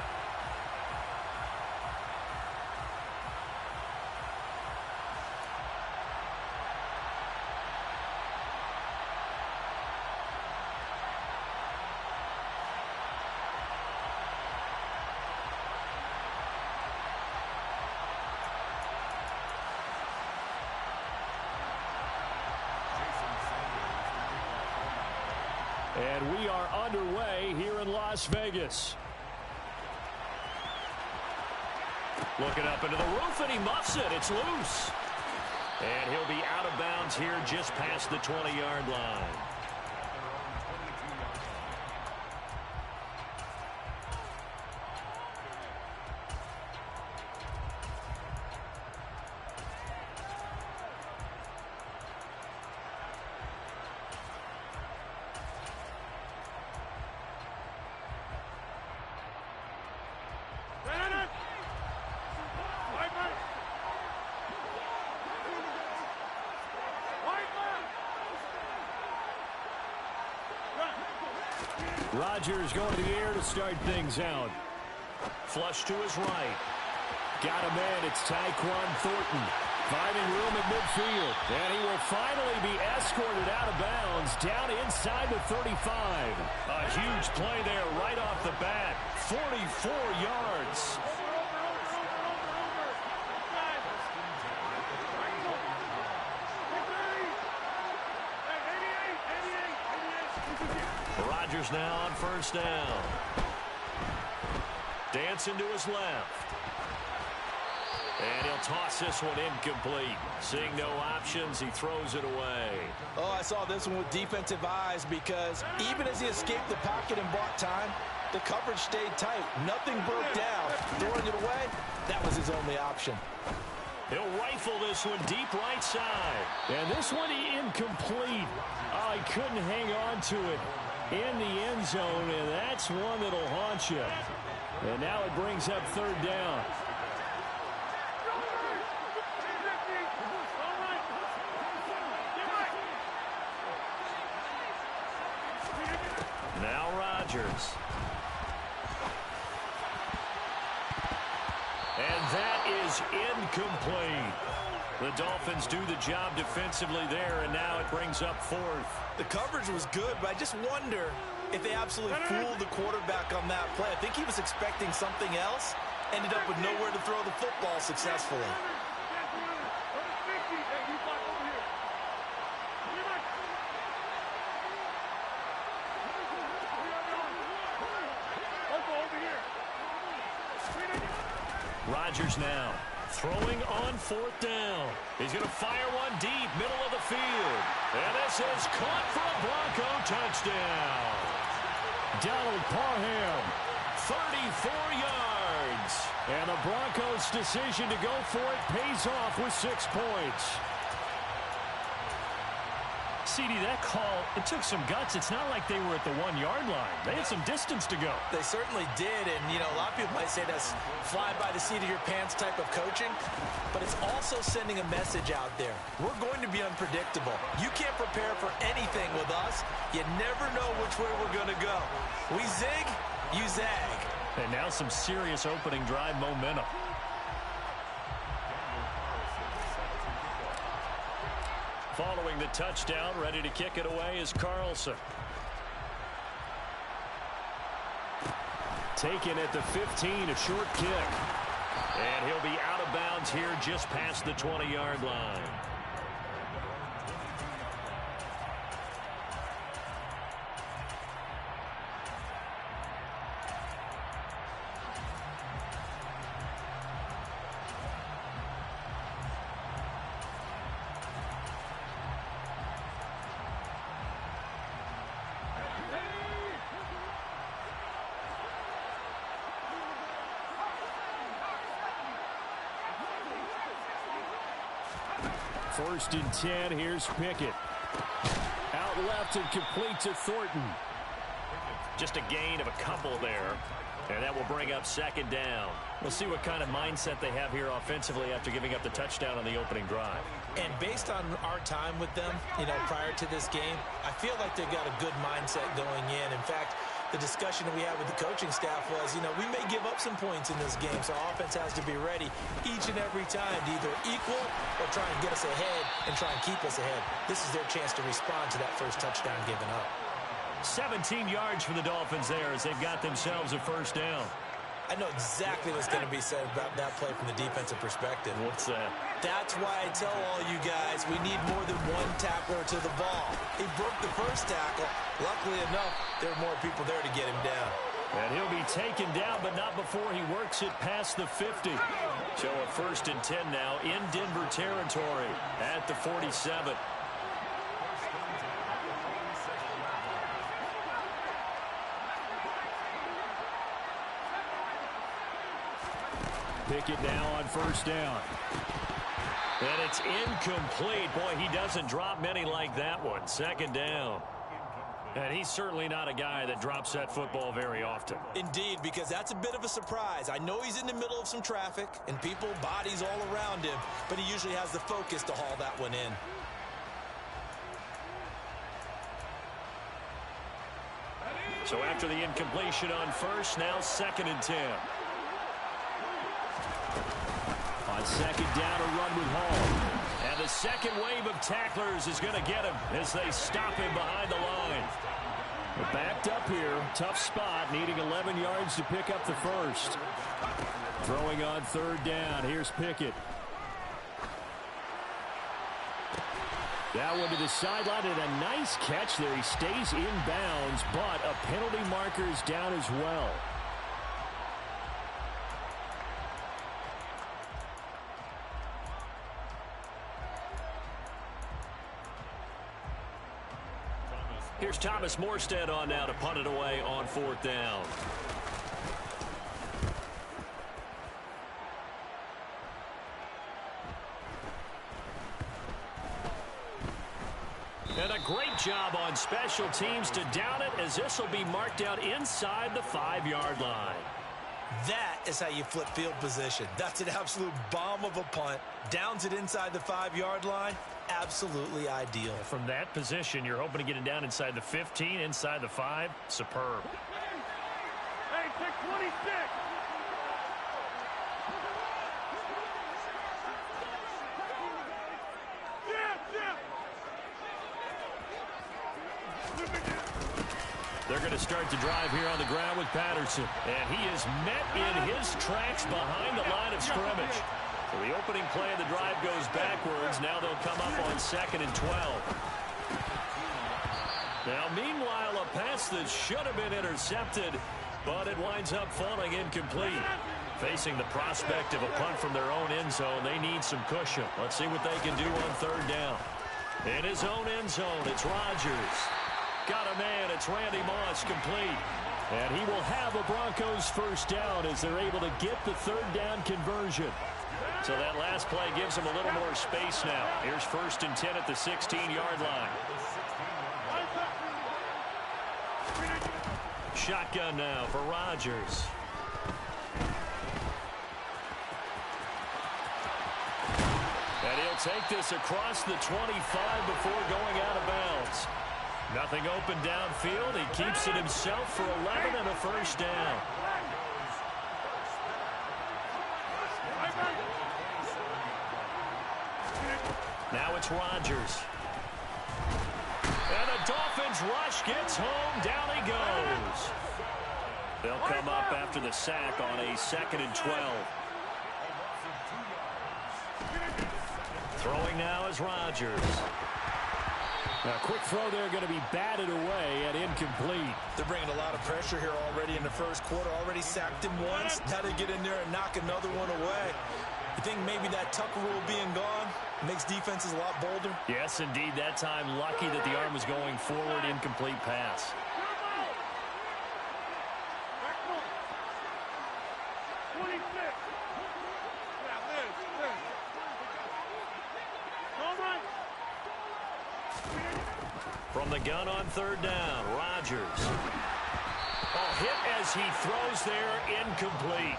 And we are underway here in Las Vegas. Looking up into the roof, and he muffs it. It's loose. And he'll be out of bounds here just past the 20-yard line. Rodgers going to the air to start things out. Flush to his right. Got a man. It's Tyquan Thornton. Finding room at midfield. And he will finally be escorted out of bounds down inside the 35. A huge play there right off the bat. 44 yards. Rodgers now on first down. Dancing to his left. And he'll toss this one incomplete. Seeing no options, he throws it away. Oh, I saw this one with defensive eyes because even as he escaped the pocket and bought time, the coverage stayed tight. Nothing broke down. Throwing it away, that was his only option. He'll rifle this one deep right side. And this one incomplete. Oh, he couldn't hang on to it in the end zone, and that's one that'll haunt you. And now it brings up third down. Now Rodgers. And that is incomplete. The Dolphins do the job defensively there, and now it brings up fourth. The coverage was good, but I just wonder if they absolutely fooled the quarterback on that play. I think he was expecting something else, ended up with nowhere to throw the football successfully. Rodgers now throwing on fourth down. He's going to fire one deep, middle of the field. And this is caught for a Bronco touchdown. Donald Parham, 34 yards. And the Broncos' decision to go for it pays off with 6 points. CD, that call, it took some guts. It's not like they were at the 1-yard line. They had some distance to go. They certainly did, and, you know, a lot of people might say that's fly by the seat of your pants type of coaching, but it's also sending a message out there. We're going to be unpredictable. You can't prepare for anything with us. You never know which way we're going to go. We zig, you zag. And now some serious opening drive momentum. Following the touchdown, ready to kick it away is Carlson. Taken at the 15, a short kick. And he'll be out of bounds here just past the 20-yard line. First and 10, here's Pickett. Out left and complete to Thornton. Just a gain of a couple there. And that will bring up second down. We'll see what kind of mindset they have here offensively after giving up the touchdown on the opening drive. And based on our time with them, prior to this game, I feel like they've got a good mindset going in. In fact, the discussion that we had with the coaching staff was, we may give up some points in this game, so offense has to be ready each and every time to either equal or try and get us ahead and try and keep us ahead. This is their chance to respond to that first touchdown given up. 17 yards for the Dolphins there as they've got themselves a first down. I know exactly what's going to be said about that play from the defensive perspective. What's that? That's why I tell all you guys we need more than one tackler to the ball. He broke the first tackle. Luckily enough, there were more people there to get him down. And he'll be taken down, but not before he works it past the 50. So a 1st and 10 now in Denver territory at the 47. Pickett now on first down. And it's incomplete. Boy, he doesn't drop many like that one. Second down. And he's certainly not a guy that drops that football very often. Indeed, because that's a bit of a surprise. I know he's in the middle of some traffic and people, bodies all around him, but he usually has the focus to haul that one in. So after the incompletion on first, now 2nd and 10. On second down, a run with Hall. And the second wave of tacklers is going to get him as they stop him behind the line. We're backed up here. Tough spot, needing 11 yards to pick up the first. Throwing on third down. Here's Pickett. That one to the sideline, and a nice catch there. He stays in bounds, but a penalty marker is down as well. Here's Thomas Morstead on now to punt it away on 4th down. And a great job on special teams to down it, as this will be marked out inside the 5-yard line. That is how you flip field position. That's an absolute bomb of a punt. Downs it inside the 5-yard line. Absolutely ideal. From that position, you're hoping to get it down inside the 15, inside the 5. Superb. Hey, pick 26. They're going to start the drive here on the ground with Patterson. And he is met in his tracks behind the line of scrimmage. So the opening play of the drive goes backwards. Now they'll come up on 2nd and 12. Now, meanwhile, a pass that should have been intercepted, but it winds up falling incomplete. Facing the prospect of a punt from their own end zone, they need some cushion. Let's see what they can do on 3rd down. In his own end zone, it's Rodgers. Got a man, it's Randy Moss, complete. And he will have a Broncos first down as they're able to get the 3rd down conversion. So that last play gives them a little more space now. Here's 1st and 10 at the 16-yard line. Shotgun now for Rodgers. And he'll take this across the 25 before going out of bounds. Nothing open downfield. He keeps it himself for 11 and a first down. Now it's Rodgers. And the Dolphins rush gets home. Down he goes. They'll come up after the sack on a 2nd and 12. Throwing now is Rodgers. A quick throw there going to be batted away and incomplete. They're bringing a lot of pressure here already in the first quarter. Already sacked him once. Now they get in there and knock another one away. I think maybe that Tucker rule being gone makes defenses a lot bolder. Yes, indeed. That time, lucky that the arm was going forward. Incomplete pass. From the gun on 3rd down, Rodgers. Oh, hit as he throws there, incomplete.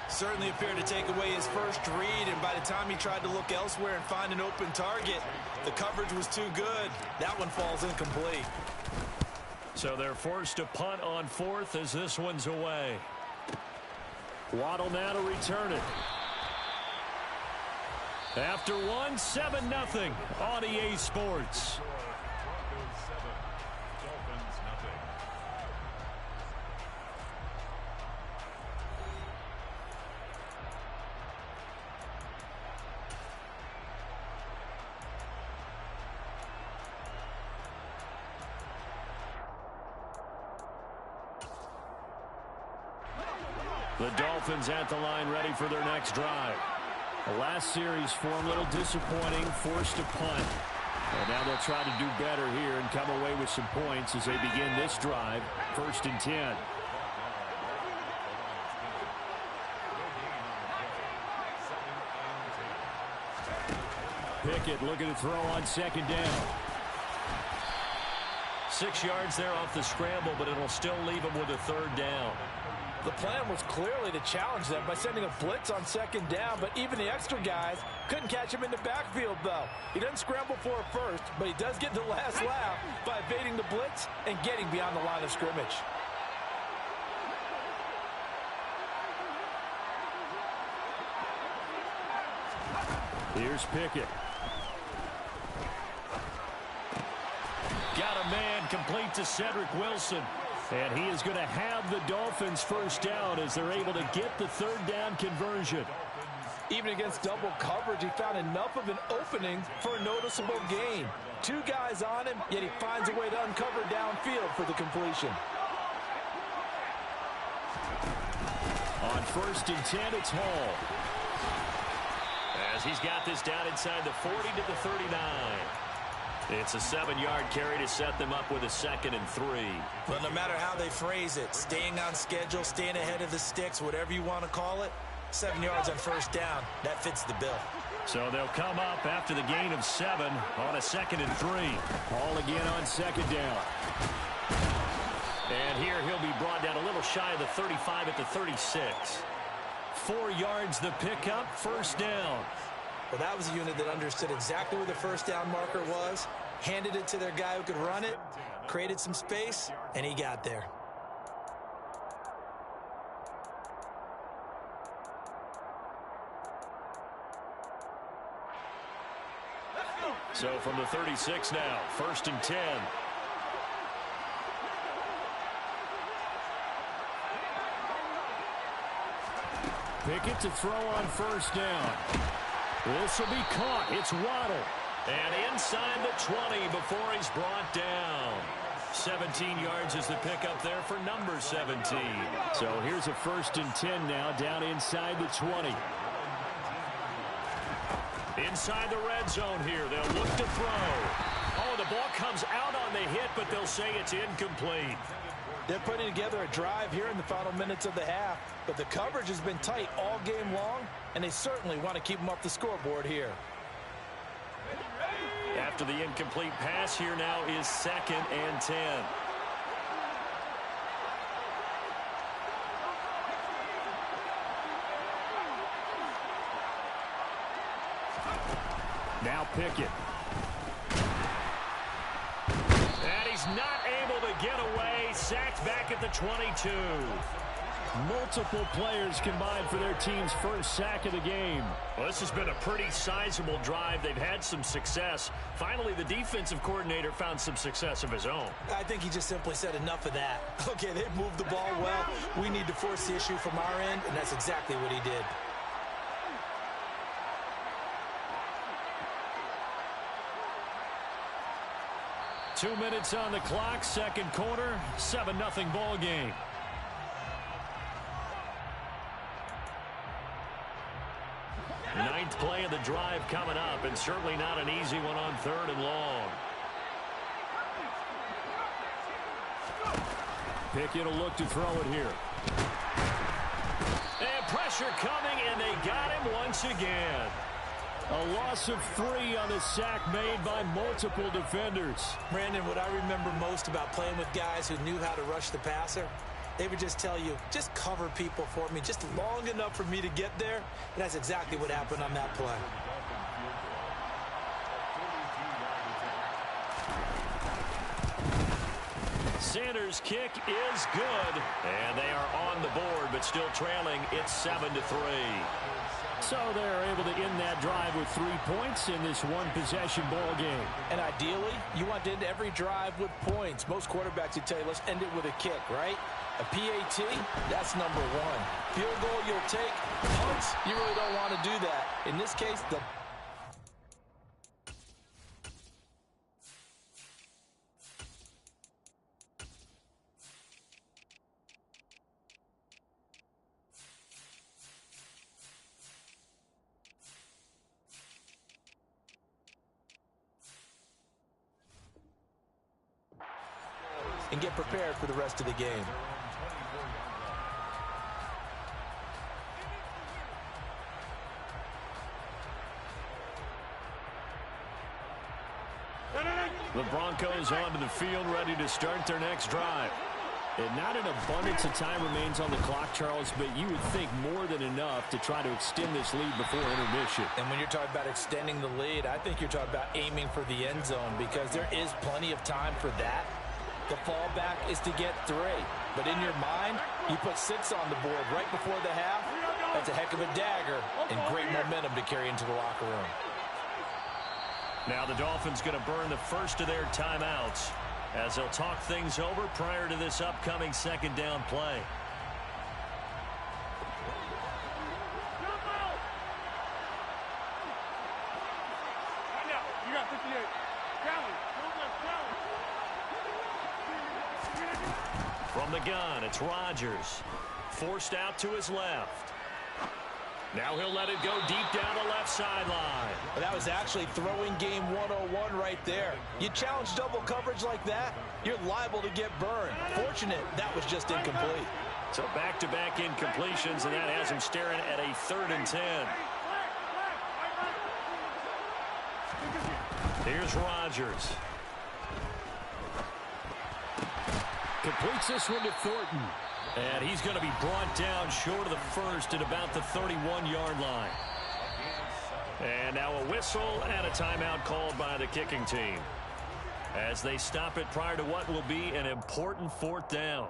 Certainly appeared to take away his first read, and by the time he tried to look elsewhere and find an open target, the coverage was too good. That one falls incomplete. So they're forced to punt on fourth as this one's away. Waddle now to return it. After one, 7-0 on EA Sports. The Dolphins at the line, ready for their next drive. The last series form a little disappointing, forced to punt. And now they'll try to do better here and come away with some points as they begin this drive, 1st and 10. Pickett looking to throw on 2nd down. 6 yards there off the scramble, but it'll still leave him with a 3rd down. The plan was clearly to challenge them by sending a blitz on 2nd down, but even the extra guys couldn't catch him in the backfield, though. He doesn't scramble for it first, but he does get the last laugh by evading the blitz and getting beyond the line of scrimmage. Here's Pickett. Got a man complete to Cedric Wilson. And he is going to have the Dolphins 1st down as they're able to get the 3rd down conversion. Even against double coverage, he found enough of an opening for a noticeable gain. 2 guys on him, yet he finds a way to uncover downfield for the completion. On 1st and 10, it's Hall. As he's got this down inside the 40 to the 39. It's a 7-yard carry to set them up with a 2nd and 3. Well, no matter how they phrase it, staying on schedule, staying ahead of the sticks, whatever you want to call it, 7 yards on 1st down, that fits the bill. So they'll come up after the gain of 7 on a 2nd and 3. Hall again on 2nd down. And here he'll be brought down a little shy of the 35 at the 36. 4 yards the pickup, 1st down. Well, that was a unit that understood exactly where the 1st down marker was, handed it to their guy who could run it, created some space, and he got there. So from the 36 now, 1st and 10. Pickett to throw on 1st down. This will be caught. It's Waddle. And inside the 20 before he's brought down. 17 yards is the pickup there for number 17. So here's a 1st and 10 now down inside the 20. Inside the red zone here. They'll look to throw. Oh, the ball comes out on the hit, but they'll say it's incomplete. They're putting together a drive here in the final minutes of the half, but the coverage has been tight all game long, and they certainly want to keep them off the scoreboard here. After the incomplete pass, here now is 2nd and 10. Now Pickett. And he's not able to get away. Sacked back at the 22. Multiple players combined for their team's first sack of the game. Well, this has been a pretty sizable drive. They've had some success. Finally, the defensive coordinator found some success of his own. I think he just simply said enough of that. Okay, they've moved the ball well. We need to force the issue from our end, and that's exactly what he did. Two minutes on the clock, 2nd quarter, 7-0 ball game. Ninth play of the drive coming up, and certainly not an easy one on 3rd and long. Pickett will look to throw it here. And pressure coming, and they got him once again. A loss of 3 on the sack made by multiple defenders. Brandon, what I remember most about playing with guys who knew how to rush the passer, they would just tell you, just cover people for me, just long enough for me to get there. And that's exactly what happened on that play. Sanders' kick is good, and they are on the board, but still trailing. It's 7-3. So they're able to end that drive with 3 points in this one-possession ball game. And ideally, you want to end every drive with points. Most quarterbacks would tell you, let's end it with a kick, right? A PAT, that's number one. Field goal you'll take. Punts, you really don't want to do that. In this case, the and get prepared for the rest of the game. The Broncos onto the field, ready to start their next drive. And not an abundance of time remains on the clock, Charles, but you would think more than enough to try to extend this lead before intermission. And when you're talking about extending the lead, I think you're talking about aiming for the end zone because there is plenty of time for that. The fallback is to get 3. But in your mind, you put 6 on the board right before the half. That's a heck of a dagger and great momentum to carry into the locker room. Now the Dolphins going to burn the first of their timeouts as they'll talk things over prior to this upcoming second down play. You got 58. Challenge. From the gun, it's Rodgers. Forced out to his left. Now he'll let it go deep down the left sideline. Well, that was actually throwing game 101 right there. You challenge double coverage like that, you're liable to get burned. Fortunate, that was just incomplete. So back-to-back incompletions, and that has him staring at a 3rd and 10. Here's Rodgers. Completes this one to Thornton. And he's going to be brought down short of the first at about the 31-yard line. And now a whistle and a timeout called by the kicking team as they stop it prior to what will be an important 4th down.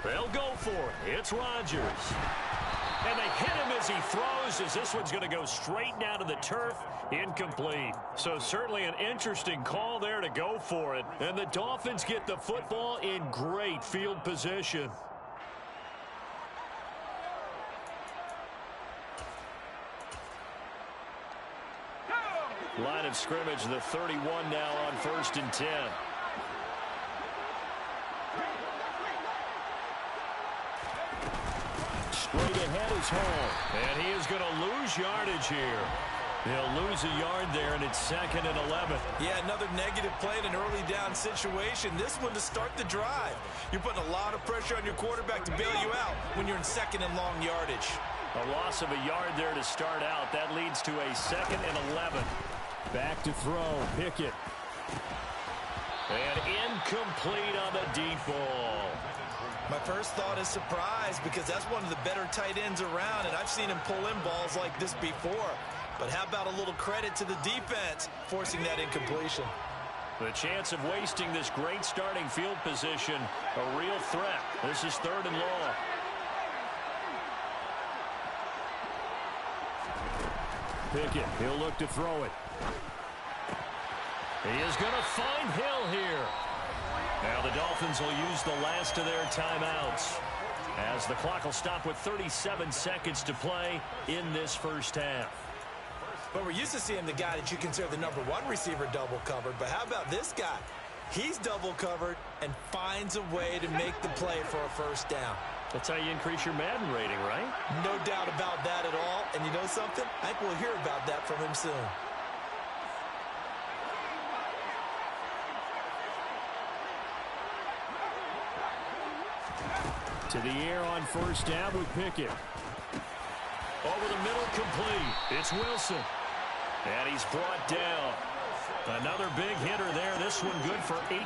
They'll go for it. It's Rodgers. And they hit him as he throws, as this one's going to go straight down to the turf. Incomplete. So certainly an interesting call there to go for it. And the Dolphins get the football in great field position. Line of scrimmage, the 31 now on 1st and 10. Straight ahead is Hall. And he is going to lose yardage here. He'll lose a yard there, and it's 2nd and 11. Yeah, another negative play in an early down situation. This one to start the drive. You're putting a lot of pressure on your quarterback to bail you out when you're in 2nd and long yardage. A loss of a yard there to start out. That leads to a 2nd and 11. Back to throw. Pickett. And incomplete on the deep ball. My first thought is surprise because that's one of the better tight ends around, and I've seen him pull in balls like this before. But how about a little credit to the defense forcing that incompletion? The chance of wasting this great starting field position, a real threat. This is 3rd and long. Pickett, he'll look to throw it. He is going to find Hill here. Now the Dolphins will use the last of their timeouts as the clock will stop with 37 seconds to play in this first half. But we're used to seeing the guy that you consider the #1 receiver double covered. But how about this guy? He's double covered and finds a way to make the play for a first down. That's how you increase your Madden rating, right? No doubt about that at all. And you know something? I think we'll hear about that from him soon. To the air on first down with Pickett. Over the middle, complete. It's Wilson. And he's brought down. Another big hitter there. This one good for 18.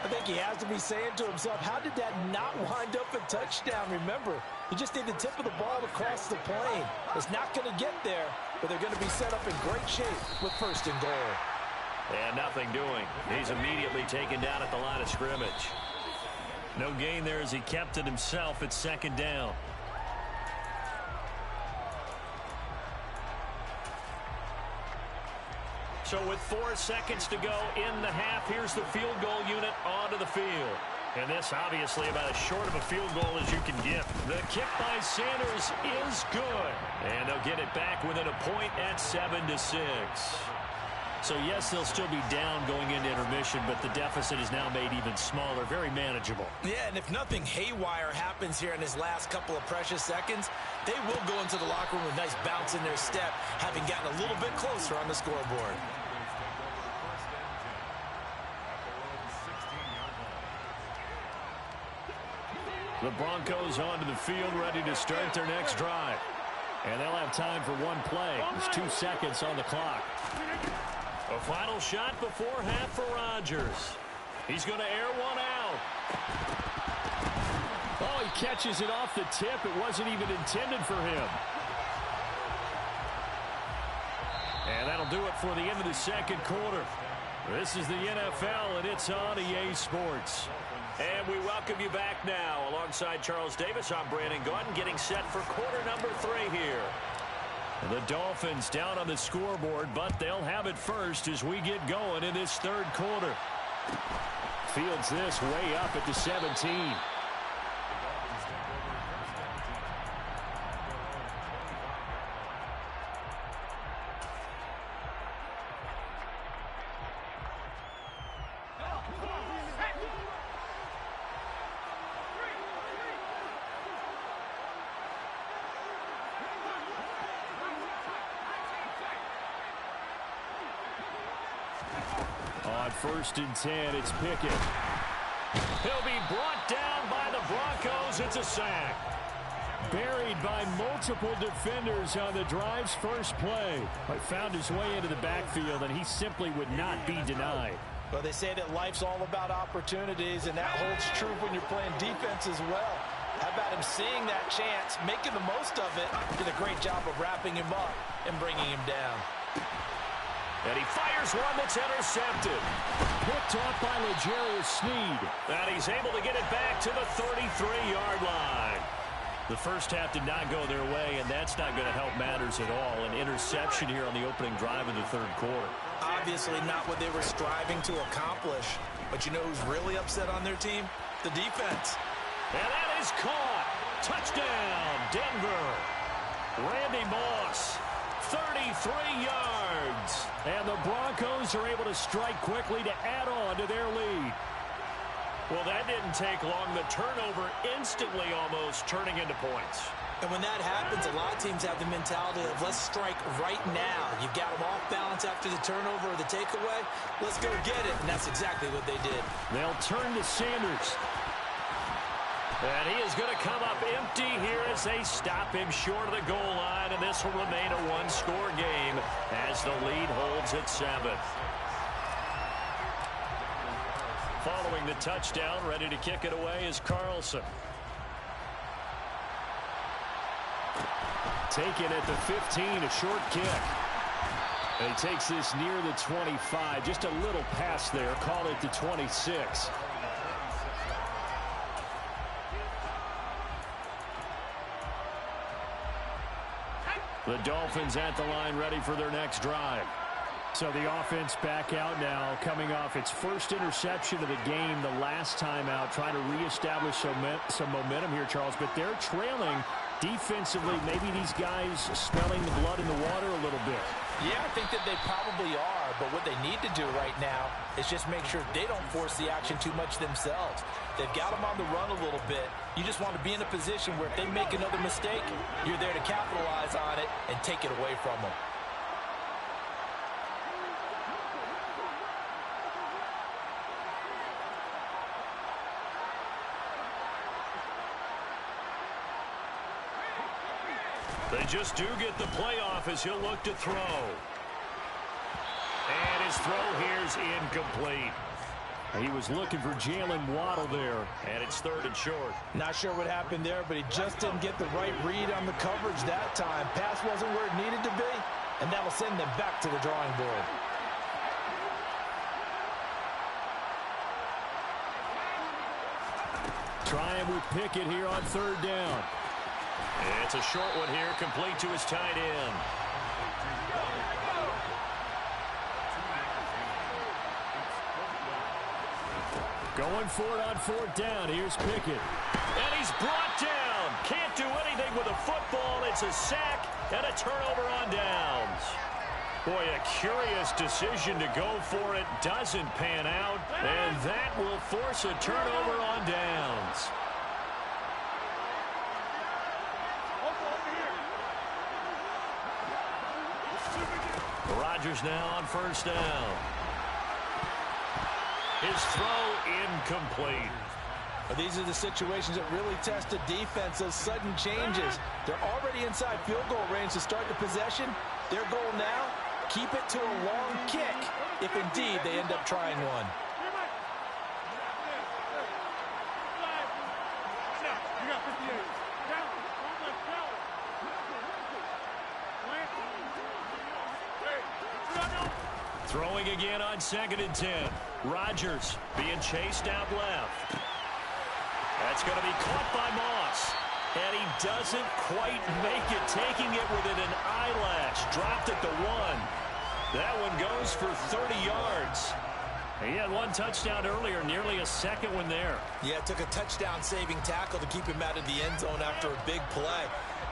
I think he has to be saying to himself, how did that not wind up a touchdown? Remember, you just need the tip of the ball to cross the plane. It's not going to get there, but they're going to be set up in great shape with first and goal. And nothing doing. He's immediately taken down at the line of scrimmage. No gain there as he kept it himself at second down. So with 4 seconds to go in the half, here's the field goal unit onto the field. And this obviously about as short of a field goal as you can get. The kick by Sanders is good. And they'll get it back within a point at 7-6. So yes, they'll still be down going into intermission, but the deficit is now made even smaller, very manageable. Yeah, and if nothing haywire happens here in his last couple of precious seconds, they will go into the locker room with a nice bounce in their step, having gotten a little bit closer on the scoreboard. The Broncos onto the field, ready to start their next drive. And they'll have time for one play. There's 2 seconds on the clock. A final shot before half for Rodgers. He's going to air one out. Oh, he catches it off the tip. It wasn't even intended for him. And that'll do it for the end of the second quarter. This is the NFL, and it's on EA Sports. And we welcome you back now. Alongside Charles Davis, I'm Brandon Gaudin, getting set for quarter number 3 here. The Dolphins down on the scoreboard, but they'll have it first as we get going in this third quarter. Fields this way up at the 17. On 1st and 10, it's Pickett. He'll be brought down by the Broncos. It's a sack. Buried by multiple defenders on the drive's first play. But found his way into the backfield, and he simply would not be denied. Well, they say that life's all about opportunities, and that holds true when you're playing defense as well. How about him seeing that chance, making the most of it, did a great job of wrapping him up and bringing him down. And he fires one that's intercepted. Picked off by L'Jarius Sneed. And he's able to get it back to the 33-yard line. The first half did not go their way, and that's not going to help matters at all. An interception here on the opening drive of the third quarter. Obviously not what they were striving to accomplish. But you know who's really upset on their team? The defense. And that is caught. Touchdown, Denver. Randy Moss, 33 yards. And the Broncos are able to strike quickly to add on to their lead. Well, that didn't take long. The turnover instantly almost turning into points. And when that happens, a lot of teams have the mentality of let's strike right now. You've got them off balance after the turnover or the takeaway. Let's go get it. And that's exactly what they did. They'll turn to Sanders. And he is going to come up empty here as they stop him short of the goal line. And this will remain a one-score game as the lead holds at 7. Following the touchdown, ready to kick it away is Carlson. Taken at the 15, a short kick. And he takes this near the 25. Just a little pass there. Call it the 26. The Dolphins at the line, ready for their next drive. So the offense back out now, coming off its first interception of the game the last time out, trying to reestablish some momentum here, Charles. But they're trailing defensively. Maybe these guys smelling the blood in the water a little bit. Yeah, I think that they probably are, but what they need to do right now is just make sure they don't force the action too much themselves. They've got them on the run a little bit. You just want to be in a position where if they make another mistake, you're there to capitalize on it and take it away from them. They just do get the playoff as he'll look to throw. And his throw here's incomplete. He was looking for Jalen Waddle there. And it's 3rd and short. Not sure what happened there, but he just didn't get the right read on the coverage that time. Pass wasn't where it needed to be, and that'll send them back to the drawing board. Trying with Pickett here on 3rd down. It's a short one here, complete to his tight end. Going for it on 4th down. Here's Pickett. And he's brought down. Can't do anything with a football. It's a sack and a turnover on downs. Boy, a curious decision to go for it. Doesn't pan out. And that will force a turnover on downs. Rodgers now on 1st down. His throw incomplete. These are the situations that really test a defense, those sudden changes. They're already inside field goal range to start the possession. Their goal now, keep it to a long kick, if indeed they end up trying one. Throwing again on 2nd and 10. Rodgers being chased out left. That's going to be caught by Moss. And he doesn't quite make it, taking it within an eyelash. Dropped at the 1. That one goes for 30 yards. He had 1 touchdown earlier, nearly a 2nd one there. Yeah, it took a touchdown-saving tackle to keep him out of the end zone after a big play.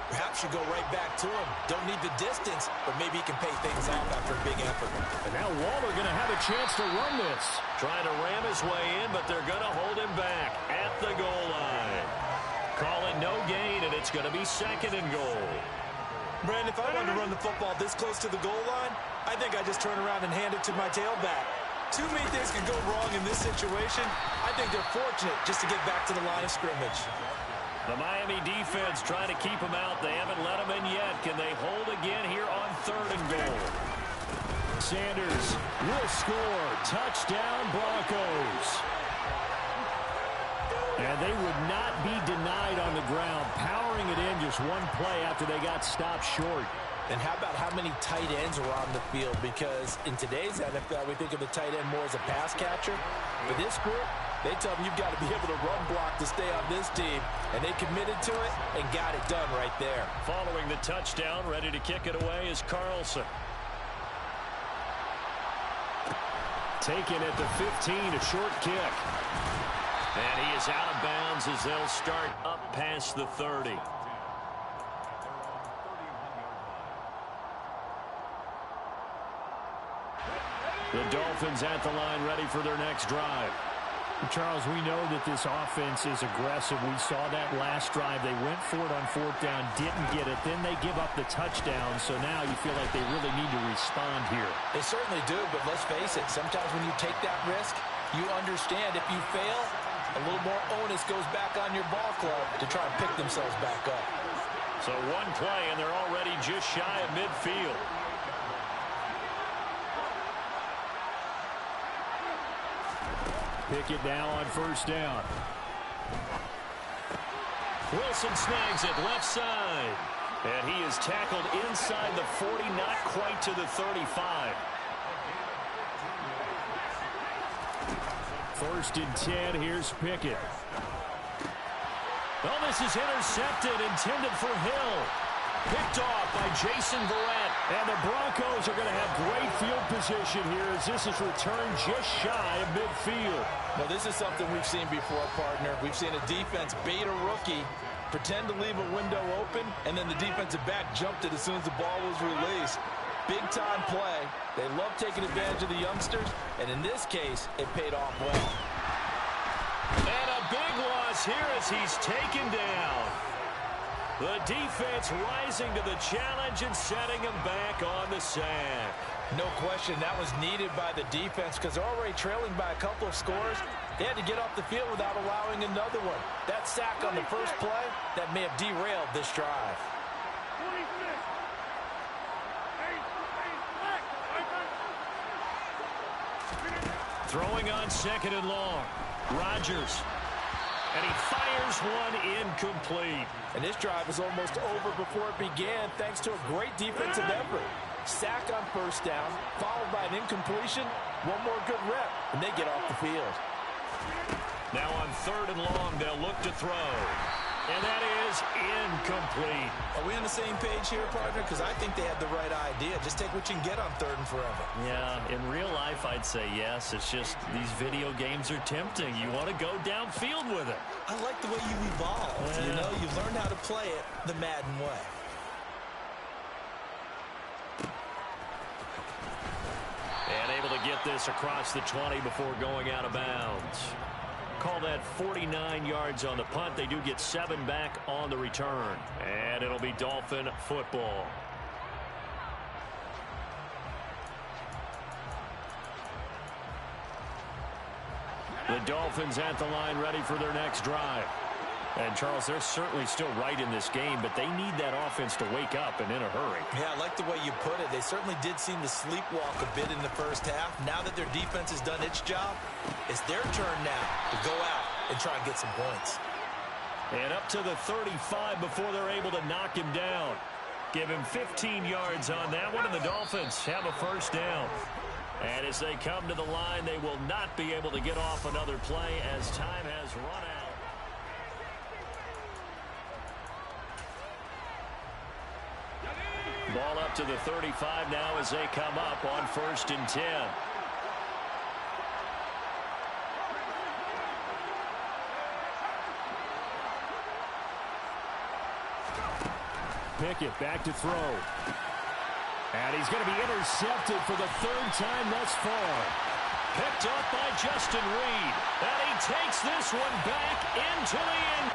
Perhaps you go right back to him. Don't need the distance, but maybe he can pay things off after a big effort. And now Waller going to have a chance to run this. Trying to ram his way in, but they're going to hold him back at the goal line. Calling no gain, and it's going to be 2nd and goal. Brandon, if I wanted to run the football this close to the goal line, I think I just turn around and hand it to my tailback. Too many things can go wrong in this situation. I think they're fortunate just to get back to the line of scrimmage. The Miami defense trying to keep him out. They haven't let him in yet. Can they hold again here on 3rd and goal? Sanders will score. Touchdown, Broncos. And they would not be denied on the ground, powering it in just 1 play after they got stopped short. And how about how many tight ends were on the field? Because in today's NFL, we think of the tight end more as a pass catcher. For this group, they tell them you've got to be able to run block to stay on this team. And they committed to it and got it done right there. Following the touchdown, ready to kick it away is Carlson. Taken at the 15, a short kick. And he is out of bounds as they'll start up past the 30. The Dolphins at the line, ready for their next drive. Charles, we know that this offense is aggressive. We saw that last drive. They went for it on 4th down, didn't get it. Then they give up the touchdown, so now you feel like they really need to respond here. They certainly do, but let's face it, sometimes when you take that risk, you understand if you fail, a little more onus goes back on your ball club to try and pick themselves back up. So 1 play, and they're already just shy of midfield. Pickett now on 1st down. Wilson snags it left side. And he is tackled inside the 40, not quite to the 35. 1st and 10, here's Pickett. Oh, this is intercepted, intended for Hill. Picked off by Jason Verrett. And the Broncos are going to have great field position here as this is returned just shy of midfield. Now, this is something we've seen before, partner. We've seen a defense bait a rookie, pretend to leave a window open, and then the defensive back jumped it as soon as the ball was released. big-time play. They love taking advantage of the youngsters, and in this case, it paid off well. And a big loss here as he's taken down. The defense rising to the challenge and setting him back on the sack. No question, that was needed by the defense because they're already trailing by a couple of scores. They had to get off the field without allowing another one. That sack on the first play, that may have derailed this drive. Throwing on second and long. Rodgers. And he fires one incomplete. And this drive was almost over before it began thanks to a great defensive effort. Sack on first down, followed by an incompletion. One more good rep, and they get off the field. Now on third and long, they'll look to throw. And that is incomplete. Are we on the same page here, partner? Because I think they had the right idea. Just take what you can get on third and forever. Yeah, in real life, I'd say yes. It's just these video games are tempting. You want to go downfield with it. I like the way you evolved. Yeah. You know, you learned how to play it the Madden way. And able to get this across the 20 before going out of bounds. Call that 49 yards on the punt. They do get 7 back on the return. And it'll be Dolphin football. The Dolphins at the line ready for their next drive. And, Charles, they're certainly still right in this game, but they need that offense to wake up and in a hurry. Yeah, I like the way you put it. They certainly did seem to sleepwalk a bit in the first half. Now that their defense has done its job, it's their turn now to go out and try and get some points. And up to the 35 before they're able to knock him down. Give him 15 yards on that one, and the Dolphins have a first down. And as they come to the line, they will not be able to get off another play as time has run out. Ball up to the 35 now as they come up on 1st and 10. Pickett back to throw. And he's going to be intercepted for the 3rd time thus far. Picked up by Justin Reed. And he takes this one back into the end.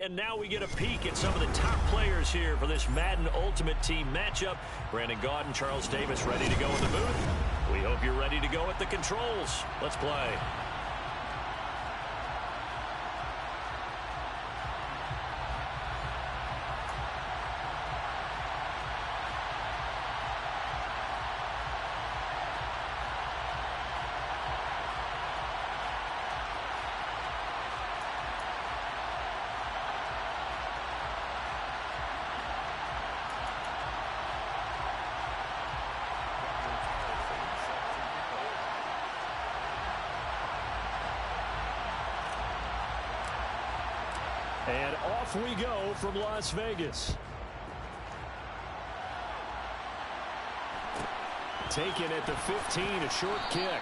And now we get a peek at some of the top players here for this Madden Ultimate Team matchup. Brandon Gaudin, Charles Davis ready to go in the booth. We hope you're ready to go at the controls. Let's play. And off we go from Las Vegas. Taken at the 15, a short kick.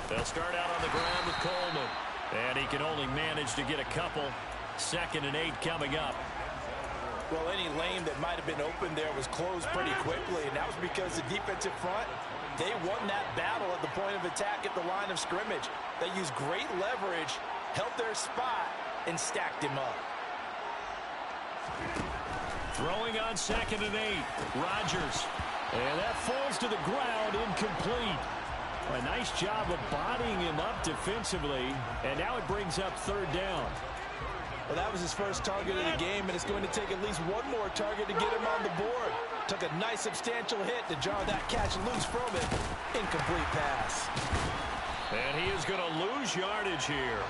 They'll start out on the ground with Coleman. And he can only manage to get a couple. 2nd and 8 coming up. Well, any lane that might have been open there was closed pretty quickly, and that was because the defensive front, they won that battle at the point of attack at the line of scrimmage. They used great leverage, held their spot, and stacked him up. Throwing on 2nd and 8. Rodgers. And that falls to the ground, incomplete. A nice job of bodying him up defensively, and now it brings up 3rd down. Well, that was his first target of the game, and it's going to take at least one more target to get him on the board. Took a nice substantial hit to jar that catch loose from it. Incomplete pass. And he is going to lose yardage here.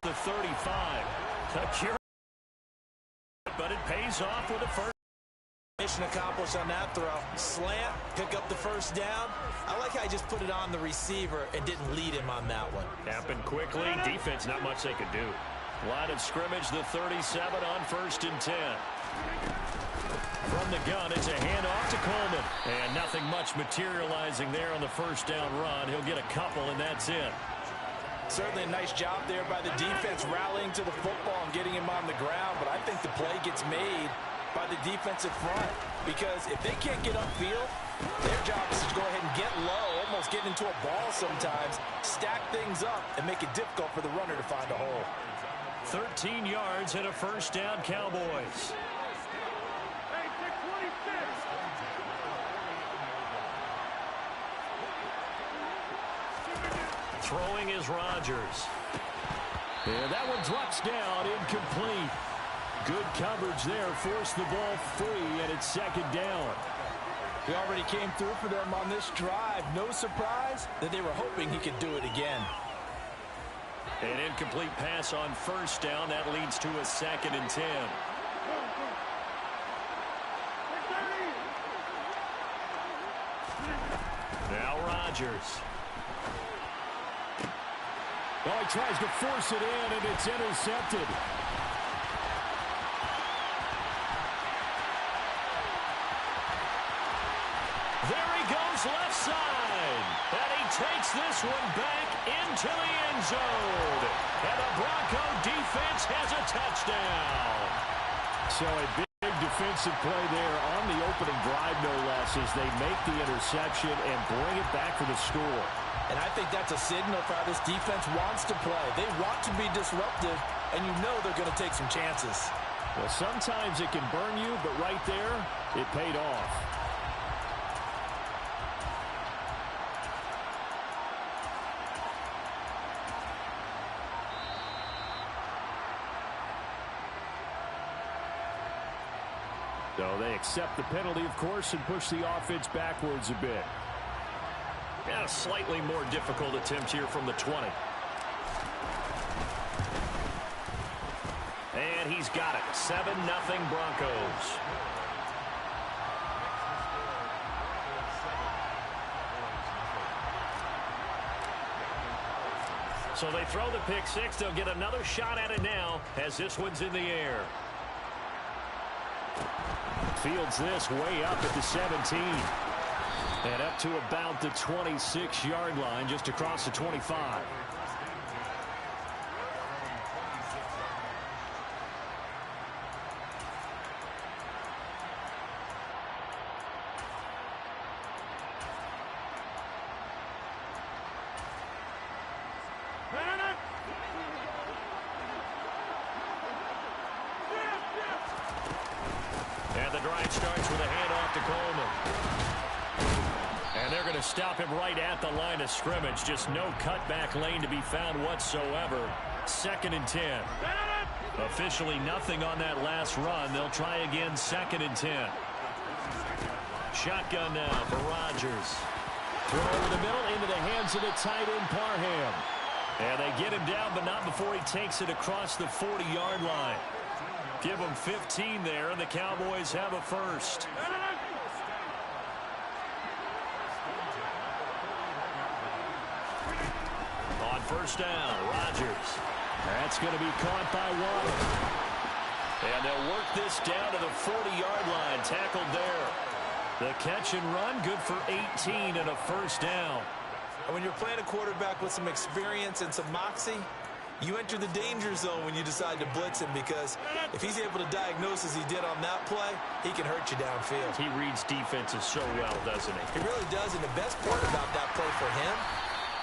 The 35. But it pays off with a first. Mission accomplished on that throw. Slant, pick up the first down. I like how he just put it on the receiver and didn't lead him on that one. Happened quickly. Defense, not much they could do. Line of scrimmage, the 37 on 1st and 10. From the gun, it's a handoff to Coleman. And nothing much materializing there on the 1st down run. He'll get a couple, and that's it. Certainly a nice job there by the defense rallying to the football and getting him on the ground, but I think the play gets made by the defensive front, because if they can't get upfield, their job is to go ahead and get low, almost get into a ball sometimes, stack things up, and make it difficult for the runner to find a hole. 13 yards and a 1st down, Cowboys. Throwing is Rodgers. And that one drops down, incomplete. Good coverage there, forced the ball free, and it's 2nd down. He already came through for them on this drive. No surprise that they were hoping he could do it again. An incomplete pass on 1st down. That leads to a 2nd and 10. Now Rodgers. Oh, he tries to force it in, and it's intercepted. There he goes left side. And he takes this one back into the end zone. And the Bronco defense has a touchdown. So a big defensive play there on the opening drive, no less, as they make the interception and bring it back for the score. And I think that's a signal for how this defense wants to play. They want to be disruptive, and you know they're going to take some chances. Well, sometimes it can burn you, but right there, it paid off. So they accept the penalty, of course, and push the offense backwards a bit. Yeah, a slightly more difficult attempt here from the 20. And he's got it. 7-0 Broncos. So they throw the pick six. They'll get another shot at it now as this one's in the air. Fields this way up at the 17. And up to about the 26-yard line, just across the 25. And the drive starts with a handoff to Coleman. And they're going to stop him right at the line of scrimmage. Just no cutback lane to be found whatsoever. 2nd and 10. Officially nothing on that last run. They'll try again 2nd and 10. Shotgun now for Rodgers. Throw over the middle into the hands of the tight end Parham. And they get him down, but not before he takes it across the 40-yard line. Give them 15 there, and the Cowboys have a first. On first down, Rodgers. That's going to be caught by Waddle. And they'll work this down to the 40-yard line. Tackled there. The catch and run, good for 18 and a first down. And when you're playing a quarterback with some experience and some moxie, you enter the danger zone when you decide to blitz him, because if he's able to diagnose as he did on that play, he can hurt you downfield. He reads defenses so well, doesn't he? He really does, and the best part about that play for him,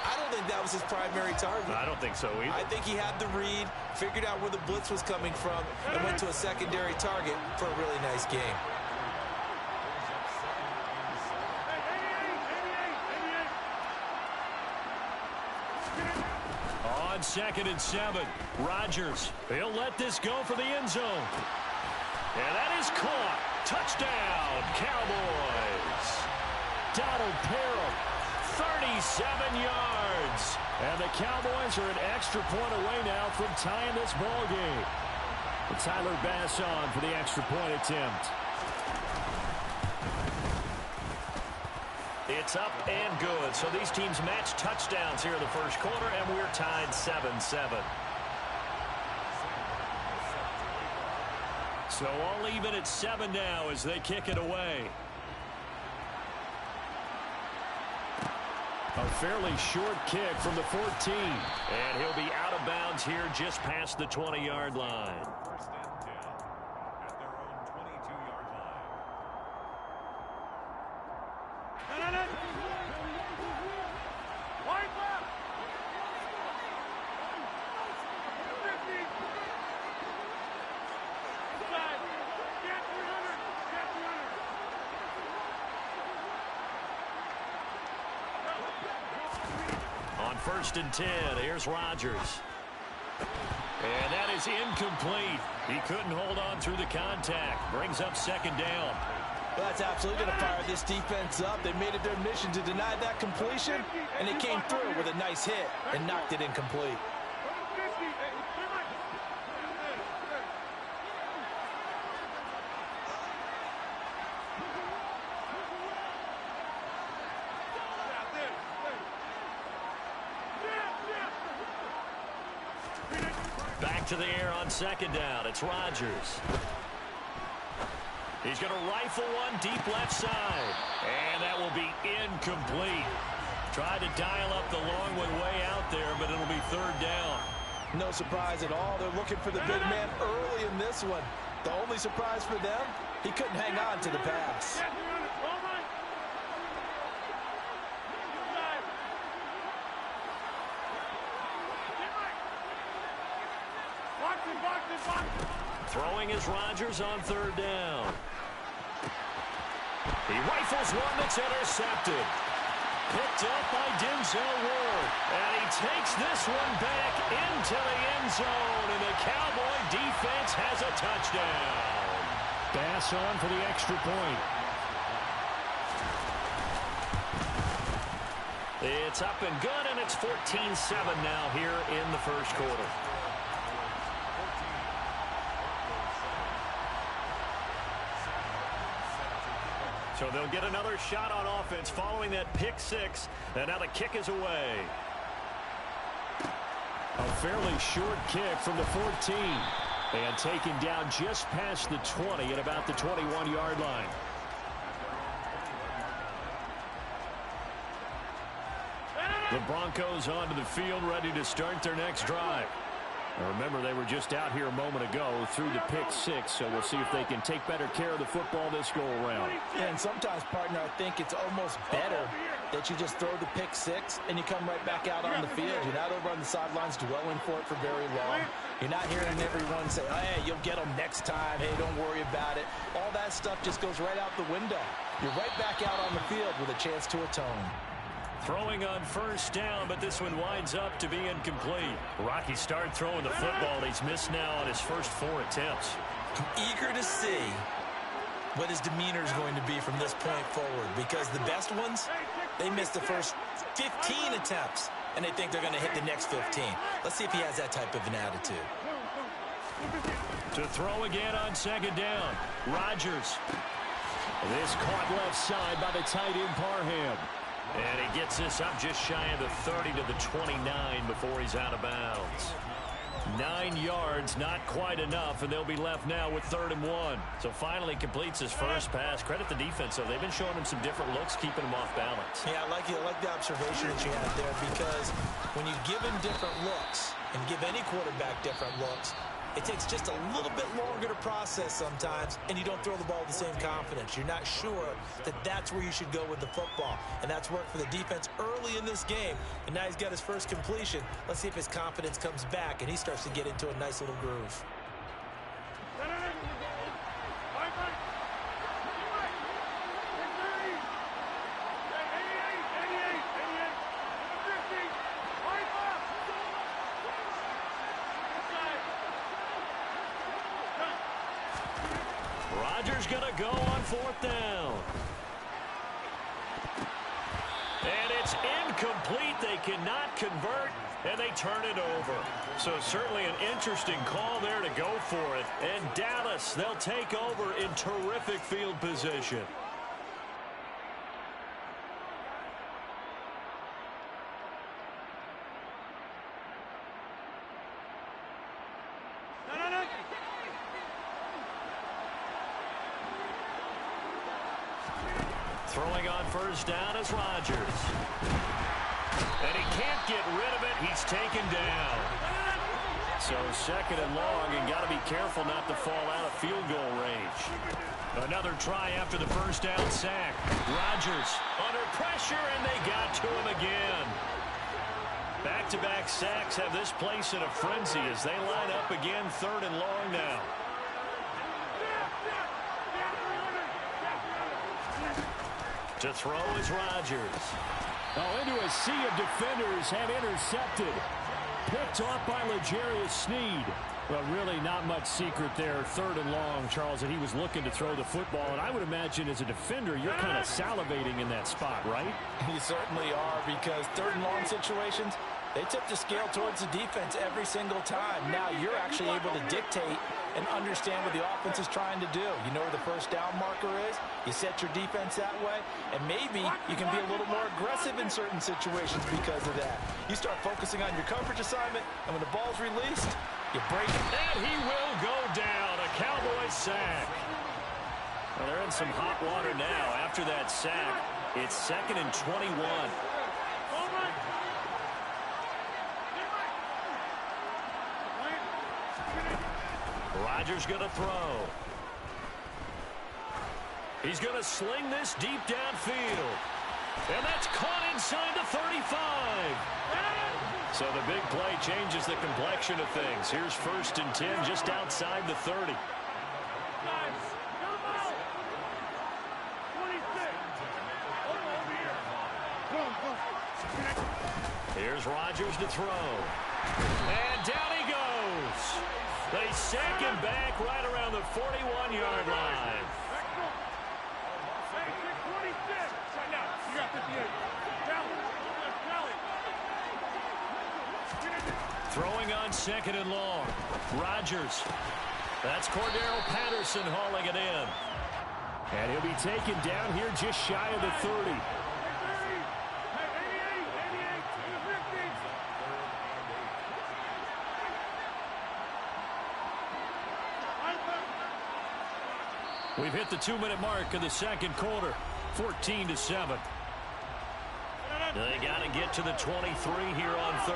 I don't think that was his primary target. I don't think so either. I think he had the read, figured out where the blitz was coming from, and went to a secondary target for a really nice game. On 2nd and 7, Rodgers. He'll let this go for the end zone. And that is caught. Touchdown, Cowboys. Donald Parham, 37 yards. and the Cowboys are an extra point away now from tying this ball game. And Tyler Bass on for the extra point attempt. It's up and good. So these teams match touchdowns here in the first quarter, and we're tied 7-7. So all even at 7 now as they kick it away. A fairly short kick from the 14. And he'll be out of bounds here just past the 20-yard line. First and 10 at their own 22-yard line. On first and 10, here's Rodgers. And that is incomplete. He couldn't hold on through the contact. Brings up second down. Well, that's absolutely going to fire this defense up. They made it their mission to deny that completion, and they came through with a nice hit and knocked it incomplete. Back to the air on second down. It's Rodgers. He's going to rifle one deep left side. And that will be incomplete. Tried to dial up the long one way out there, but it'll be third down. No surprise at all. They're looking for the big man early in this one. The only surprise for them, he couldn't hang on to the pass. Throwing is Rodgers on third down. He rifles one that's intercepted. Picked up by Denzel Ward. And he takes this one back into the end zone. And the Cowboy defense has a touchdown. Bass on for the extra point. It's up and good, and it's 14-7 now here in the first quarter. So they'll get another shot on offense following that pick six. And now the kick is away. A fairly short kick from the 14. And taken down just past the 20 at about the 21-yard line. The Broncos onto the field, ready to start their next drive. Now remember, they were just out here a moment ago through the pick six, so we'll see if they can take better care of the football this go-around. Yeah, and sometimes, partner, I think it's almost better that you just throw the pick six and you come right back out on the field. You're not over on the sidelines dwelling for it for very long. You're not hearing everyone say, oh, hey, you'll get them next time. Hey, don't worry about it. All that stuff just goes right out the window. You're right back out on the field with a chance to atone. Throwing on first down, but this one winds up to be incomplete. Rocky started throwing the football. He's missed now on his first 4 attempts. I'm eager to see what his demeanor is going to be from this point forward, because the best ones, they missed the first 15 attempts, and they think they're going to hit the next 15. Let's see if he has that type of an attitude. To throw again on second down. Rodgers. This caught left side by the tight end Parham. And he gets this up just shy of the 30 to the 29 before he's out of bounds. 9 yards, not quite enough, and they'll be left now with 3rd and 1. So finally completes his first pass. Credit the defense, though. They've been showing him some different looks, keeping him off balance. Yeah, I like the observation that you had there, because when you give him different looks and give any quarterback different looks, it takes just a little bit longer to process sometimes, and you don't throw the ball with the same confidence. You're not sure that that's where you should go with the football, and that's worked for the defense early in this game, and now he's got his first completion. Let's see if his confidence comes back and he starts to get into a nice little groove. Rodgers going to go on 4th down. And it's incomplete. They cannot convert, and they turn it over. So certainly an interesting call there to go for it. And Dallas, they'll take over in terrific field position. Throwing on first down is Rodgers. And he can't get rid of it. He's taken down. So 2nd and long, and got to be careful not to fall out of field goal range. Another try after the first down sack. Rodgers under pressure, and they got to him again. Back-to-back sacks have this place in a frenzy as they line up again 3rd and long now. To throw is Rodgers. Oh, into a sea of defenders and intercepted. Picked off by L'Jarius Sneed. Well, really not much secret there. 3rd and long, Charles, that he was looking to throw the football. And I would imagine as a defender, you're kind of salivating in that spot, right? You certainly are, because 3rd and long situations, they tip the scale towards the defense every single time. Now you're actually able to dictate and understand what the offense is trying to do. You know where the first down marker is. You set your defense that way, and maybe you can be a little more aggressive in certain situations because of that. You start focusing on your coverage assignment, and when the ball's released, you break it. And he will go down. A Cowboys sack. Well, they're in some hot water now. After that sack, it's 2nd and 21. Rodgers going to throw. He's going to sling this deep downfield. And that's caught inside the 35. So the big play changes the complexion of things. Here's 1st and 10 just outside the 30. Here's Rodgers to throw. And down he goes. They sack him back right around the 41-yard line. Throwing on 2nd and long. Rodgers. That's Cordero Patterson hauling it in. And he'll be taken down here just shy of the 30. We've hit the 2-minute mark of the second quarter, 14-7. They got to get to the 23 here on third.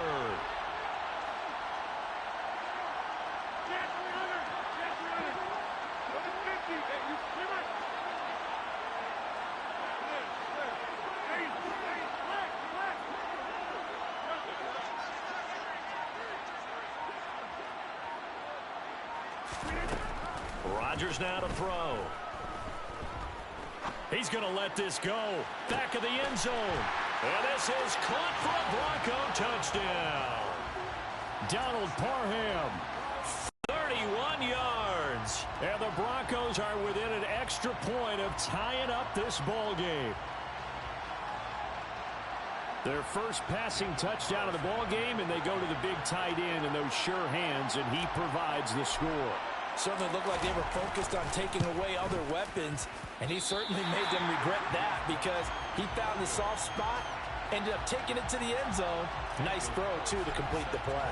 Rodgers now to throw. He's going to let this go. Back of the end zone. And this is caught for a Bronco touchdown. Donald Parham. 31 yards. And the Broncos are within an extra point of tying up this ball game. Their first passing touchdown of the ball game, and they go to the big tight end in those sure hands, and he provides the score. Certainly looked like they were focused on taking away other weapons, and he certainly made them regret that because he found the soft spot, ended up taking it to the end zone. Nice throw, too, to complete the play.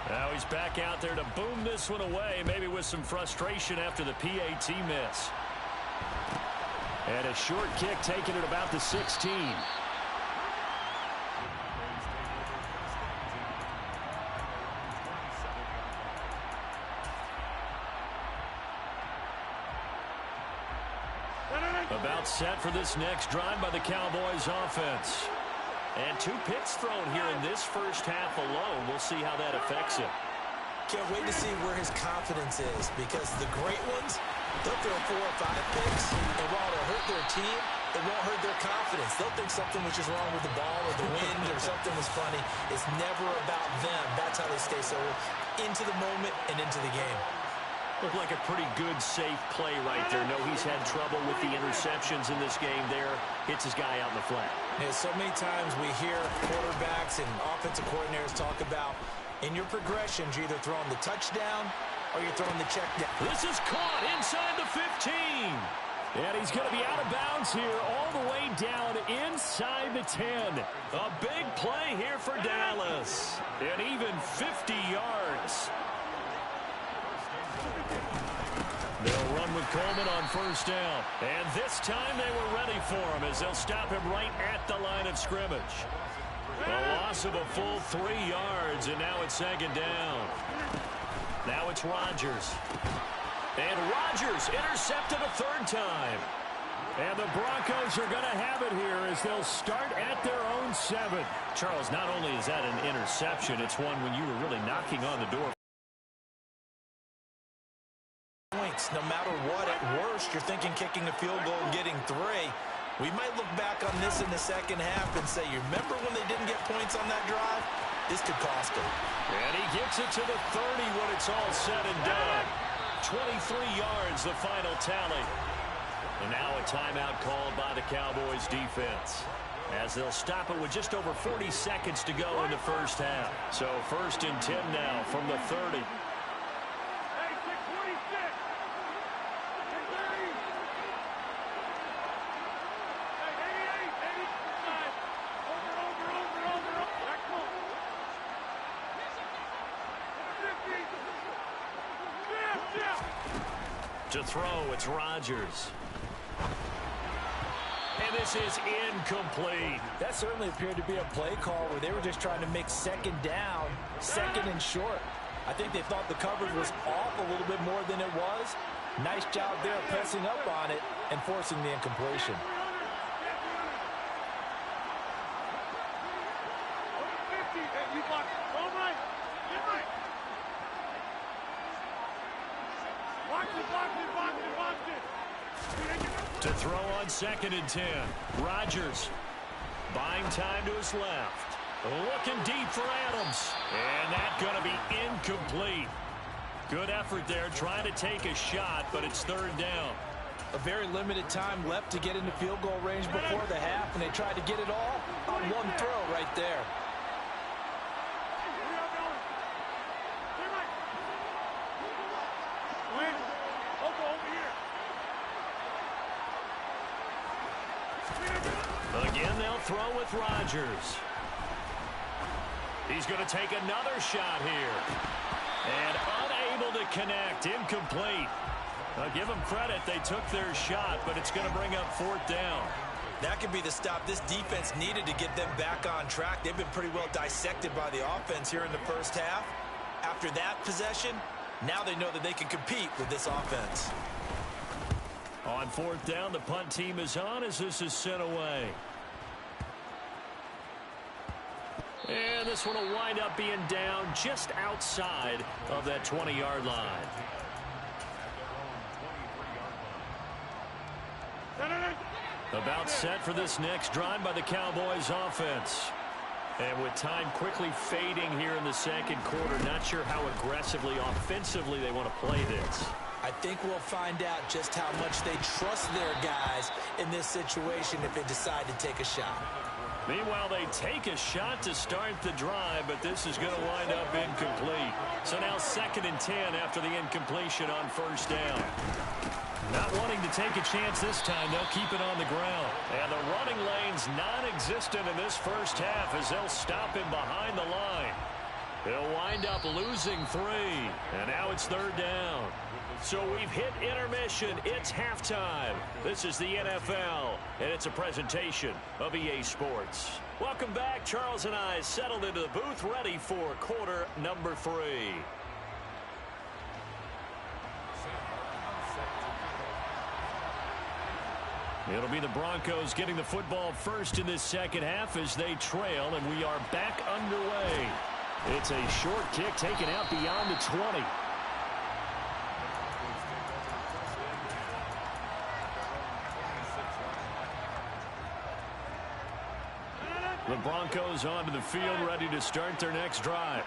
Now he's back out there to boom this one away, maybe with some frustration after the PAT miss. And a short kick taken at about the 16. About set for this next drive by the Cowboys offense. And 2 picks thrown here in this first half alone. We'll see how that affects him. Can't wait to see where his confidence is, because the great ones, they'll throw 4 or 5 picks, and while it'll hurt their team, it won't hurt their confidence. They'll think something was just wrong with the ball or the wind or something was funny. It's never about them. That's how they stay so into the moment and into the game. Looked like a pretty good, safe play right there. No, he's had trouble with the interceptions in this game there. Hits his guy out in the flat. Yeah, so many times we hear quarterbacks and offensive coordinators talk about, in your progressions, you're either throwing the touchdown or you're throwing the check down. This is caught inside the 15. And he's going to be out of bounds here all the way down inside the 10. A big play here for Dallas. And even 50 yards. They'll run with Coleman on first down. And this time they were ready for him as they'll stop him right at the line of scrimmage. A loss of a full 3 yards, and now it's second down. Now it's Rodgers. And Rodgers intercepted a 3rd time. And the Broncos are going to have it here as they'll start at their own 7. Charles, not only is that an interception, it's one when you were really knocking on the door. No matter what, at worst, you're thinking kicking a field goal and getting 3. We might look back on this in the second half and say, you remember when they didn't get points on that drive? This could cost them. And he gets it to the 30 when it's all said and done. 23 yards, the final tally. And now a timeout called by the Cowboys defense, as they'll stop it with just over 40 seconds to go in the first half. So 1st and 10 now from the 30. To throw, it's Rodgers. And this is incomplete. That certainly appeared to be a play call where they were just trying to make second down, 2nd and short. I think they thought the coverage was off a little bit more than it was. Nice job there pressing up on it and forcing the incompletion. To throw on 2nd and 10. Rodgers buying time to his left. Looking deep for Adams. And that's going to be incomplete. Good effort there trying to take a shot, but it's 3rd down. A very limited time left to get into field goal range before the half, and they tried to get it all on one throw right there. with Rodgers. He's going to take another shot here. And unable to connect. Incomplete. I'll give them credit. They took their shot, but it's going to bring up 4th down. That could be the stop this defense needed to get them back on track. They've been pretty well dissected by the offense here in the first half. After that possession, now they know that they can compete with this offense. On 4th down, the punt team is on as this is sent away. And this one will wind up being down just outside of that 20-yard line. About set for this next drive by the Cowboys offense. And with time quickly fading here in the second quarter, not sure how aggressively, offensively they want to play this. I think we'll find out just how much they trust their guys in this situation if they decide to take a shot. Meanwhile, they take a shot to start the drive, but this is going to wind up incomplete. So now 2nd and 10 after the incompletion on 1st down. Not wanting to take a chance this time, they'll keep it on the ground. And the running lane's non-existent in this first half as they'll stop him behind the line. He'll wind up losing 3. And now it's 3rd down. So we've hit intermission. It's halftime. This is the NFL, and it's a presentation of EA Sports. Welcome back. Charles and I settled into the booth, ready for quarter number 3. It'll be the Broncos getting the football first in this second half as they trail, and we are back underway. It's a short kick taken out beyond the 20. The Broncos onto the field, ready to start their next drive.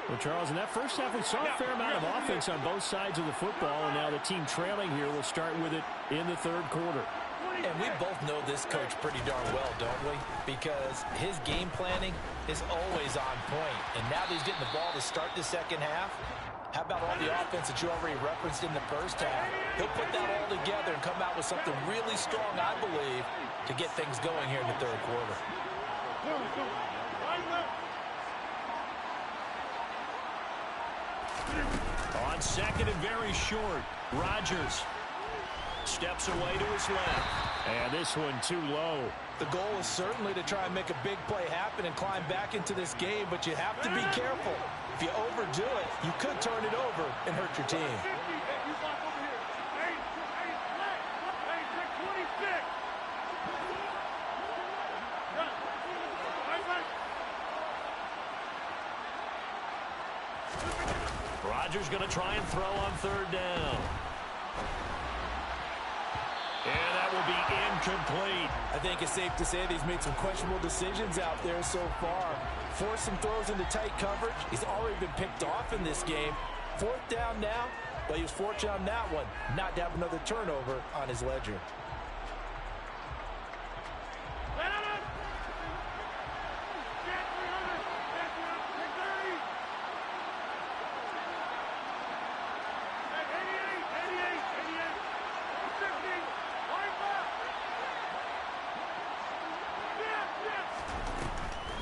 Well, Charles, in that first half, we saw a fair amount of offense on both sides of the football, and now the team trailing here will start with it in the 3rd quarter. And we both know this coach pretty darn well, don't we? Because his game planning is always on point. And now that he's getting the ball to start the second half, how about all the offense that you already referenced in the first half? He'll put that all together and come out with something really strong, I believe, to get things going here in the 3rd quarter. On 2nd and very short, Rodgers steps away to his left. And this one too low. The goal is certainly to try and make a big play happen and climb back into this game, but you have to be careful. If you overdo it, you could turn it over and hurt your team. Rodgers going to try and throw on 3rd down. And that will be incomplete. I think it's safe to say that he's made some questionable decisions out there so far. Forced some throws into tight coverage. He's already been picked off in this game. 4th down now, but he was fortunate on that one, not to have another turnover on his ledger.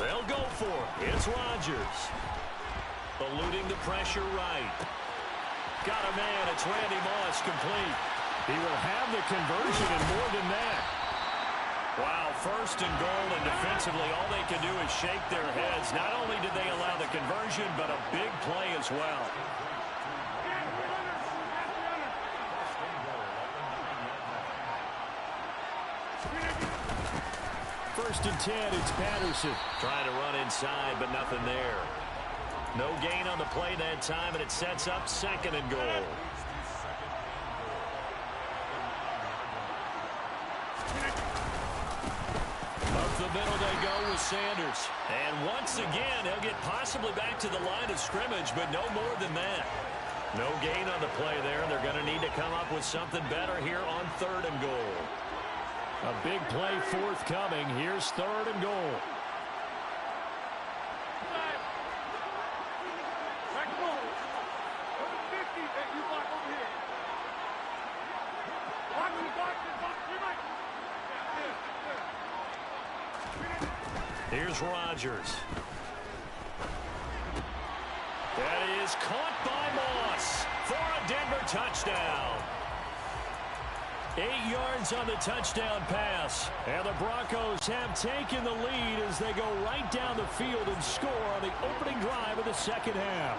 They'll go for it. It's Rodgers. Eluding the pressure right. Got a man. It's Randy Moss, complete. He will have the conversion and more than that. Wow, 1st and goal, and defensively all they can do is shake their heads. Not only did they allow the conversion, but a big play as well. 1st and 10, it's Patterson. Trying to run inside, but nothing there. No gain on the play that time, and it sets up 2nd and goal. Up the middle they go with Sanders. And once again, he'll get possibly back to the line of scrimmage, but no more than that. No gain on the play there. They're going to need to come up with something better here on 3rd and goal. A big play forthcoming. Here's 3rd and goal. here's Rodgers. That is caught by Moss for a Denver touchdown. 8 yards on the touchdown pass. And the Broncos have taken the lead as they go right down the field and score on the opening drive of the second half.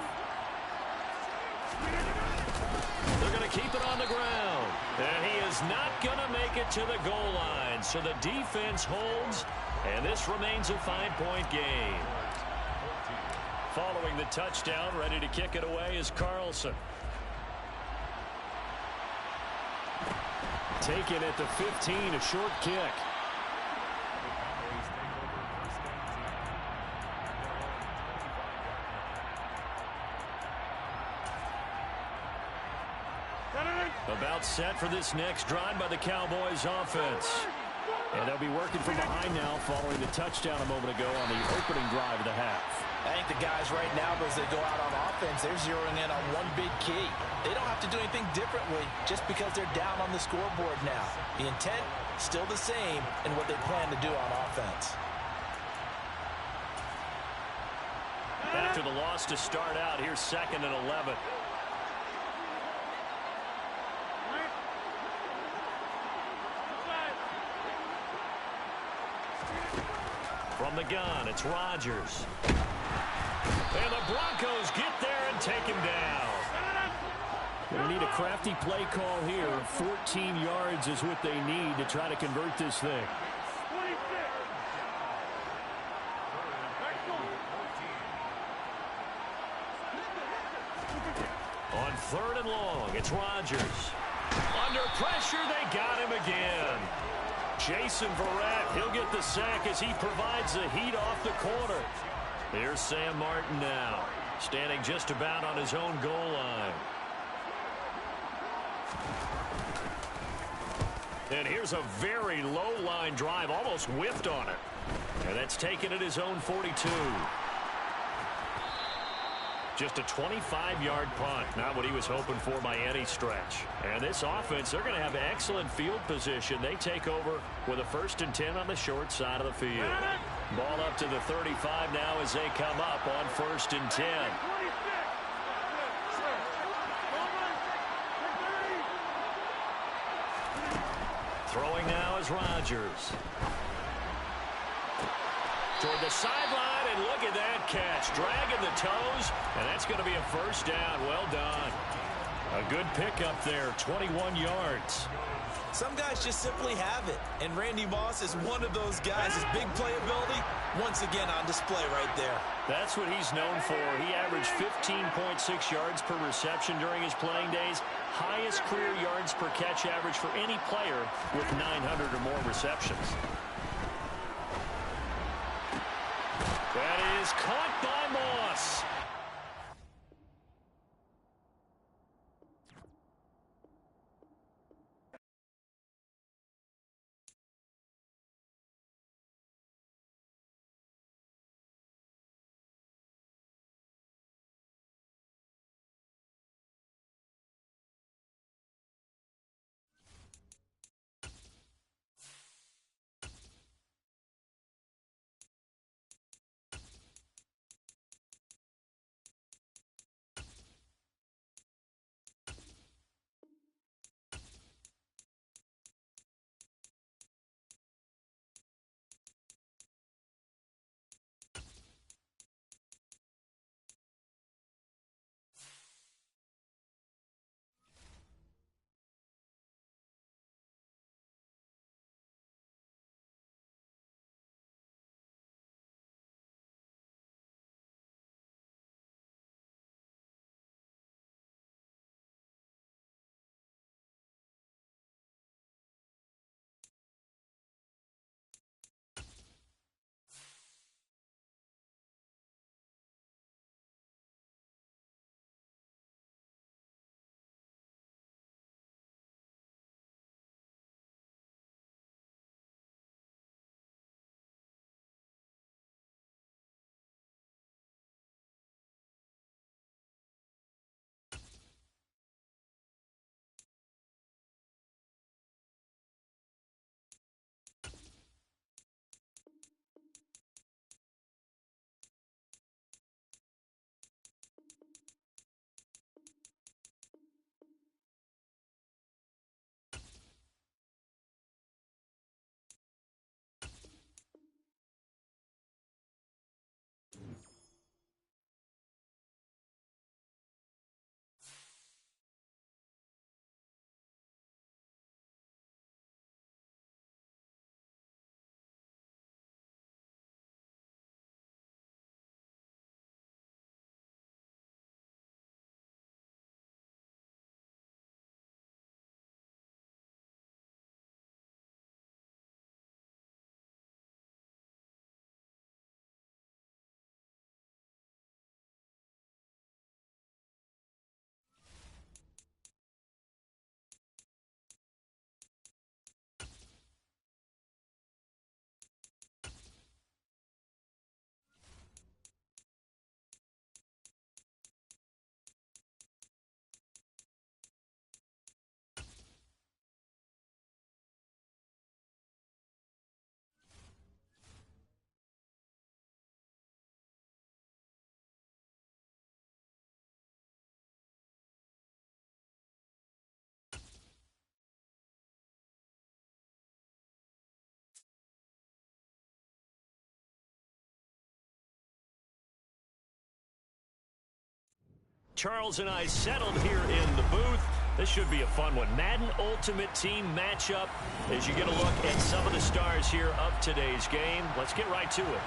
They're going to keep it on the ground. And he is not going to make it to the goal line. So the defense holds, and this remains a 5-point game. Following the touchdown, ready to kick it away is Carlson. Taken at the 15, a short kick. About set for this next drive by the Cowboys offense. And they'll be working from behind now following the touchdown a moment ago on the opening drive of the half. I think the guys right now, as they go out on offense, they're zeroing in on one big key. They don't have to do anything differently just because they're down on the scoreboard now. The intent, still the same in what they plan to do on offense. After the loss to start out, here's 2nd and 11. From the gun, it's Rodgers. And the Broncos get there and take him down. They need a crafty play call here. 14 yards is what they need to try to convert this thing. On 3rd and long, it's Rodgers. Under pressure, they got him again. Jason Verrett, he'll get the sack as he provides the heat off the corner. Here's Sam Martin now, standing just about on his own goal line. And here's a very low line drive, almost whiffed on it. And that's taken at his own 42. Just a 25-yard punt, not what he was hoping for by any stretch. And this offense, they're going to have excellent field position. They take over with a 1st and 10 on the short side of the field. Ball up to the 35 now as they come up on 1st and 10. Throwing now is Rodgers. Toward the sideline, and look at that catch. Dragging the toes, and that's going to be a 1st down. Well done. A good pickup there, 21 yards. Some guys just simply have it, and Randy Moss is one of those guys. His big playability, once again on display right there. That's what he's known for. He averaged 15.6 yards per reception during his playing days. Highest career yards per catch average for any player with 900 or more receptions. That is caught by Moss. Charles and I settled here in the booth. This should be a fun one. Madden Ultimate Team matchup as you get a look at some of the stars here of today's game. Let's get right to it.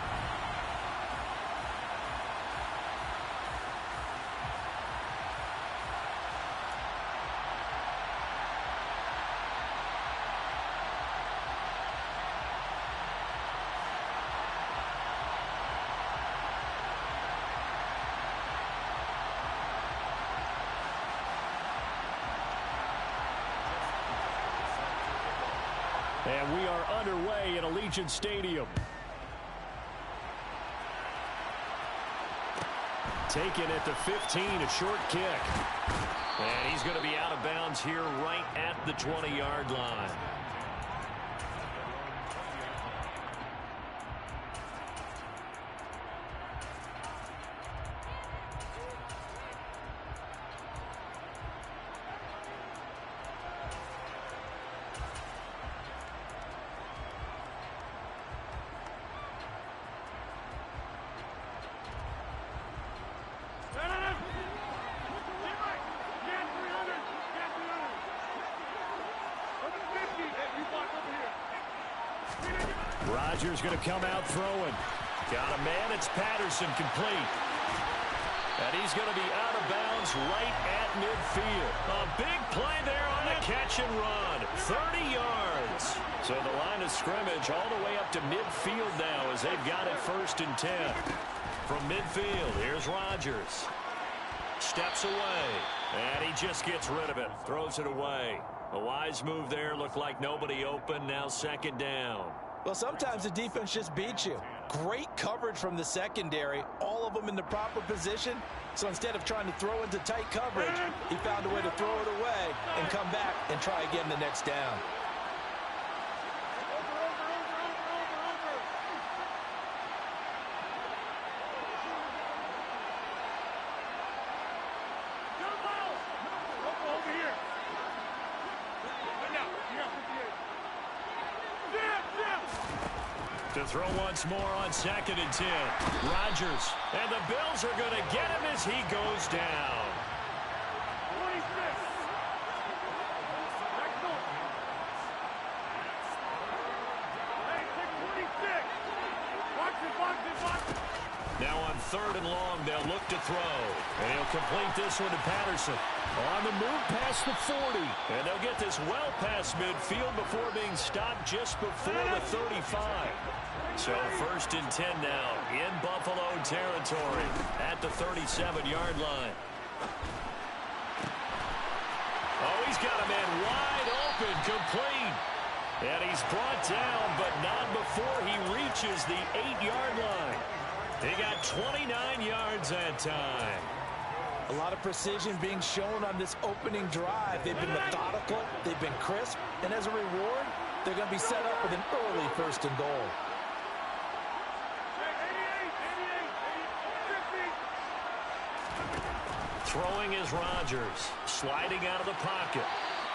And we are underway at Allegiant Stadium. Taken at the 15, a short kick. And he's going to be out of bounds here right at the 20-yard line. Rodgers going to come out throwing. Got a man. It's Patterson, complete. And he's going to be out of bounds right at midfield. A big play there on a catch and run. 30 yards. So the line of scrimmage all the way up to midfield now as they've got it 1st and 10. From midfield, here's Rodgers. Steps away. And he just gets rid of it. Throws it away. A wise move there. Looked like nobody open. Now 2nd down. Well, sometimes the defense just beats you. Great coverage from the secondary, all of them in the proper position. So instead of trying to throw into tight coverage, he found a way to throw it away and come back and try again the next down. To throw once more on 2nd and 10. Rodgers. And the Bills are going to get him as he goes down. 26. Now on 3rd and long, they'll look to throw. And he'll complete this one to Patterson. On the move past the 40. And they'll get this well past midfield before being stopped just before the 35. So 1st and 10 now in Buffalo territory at the 37-yard line. Oh, he's got a man wide open, complete. And he's brought down, but not before he reaches the 8-yard line. They got 29 yards that time. A lot of precision being shown on this opening drive. They've been methodical, they've been crisp, and as a reward, they're going to be set up with an early 1st and goal. Throwing is Rodgers, sliding out of the pocket,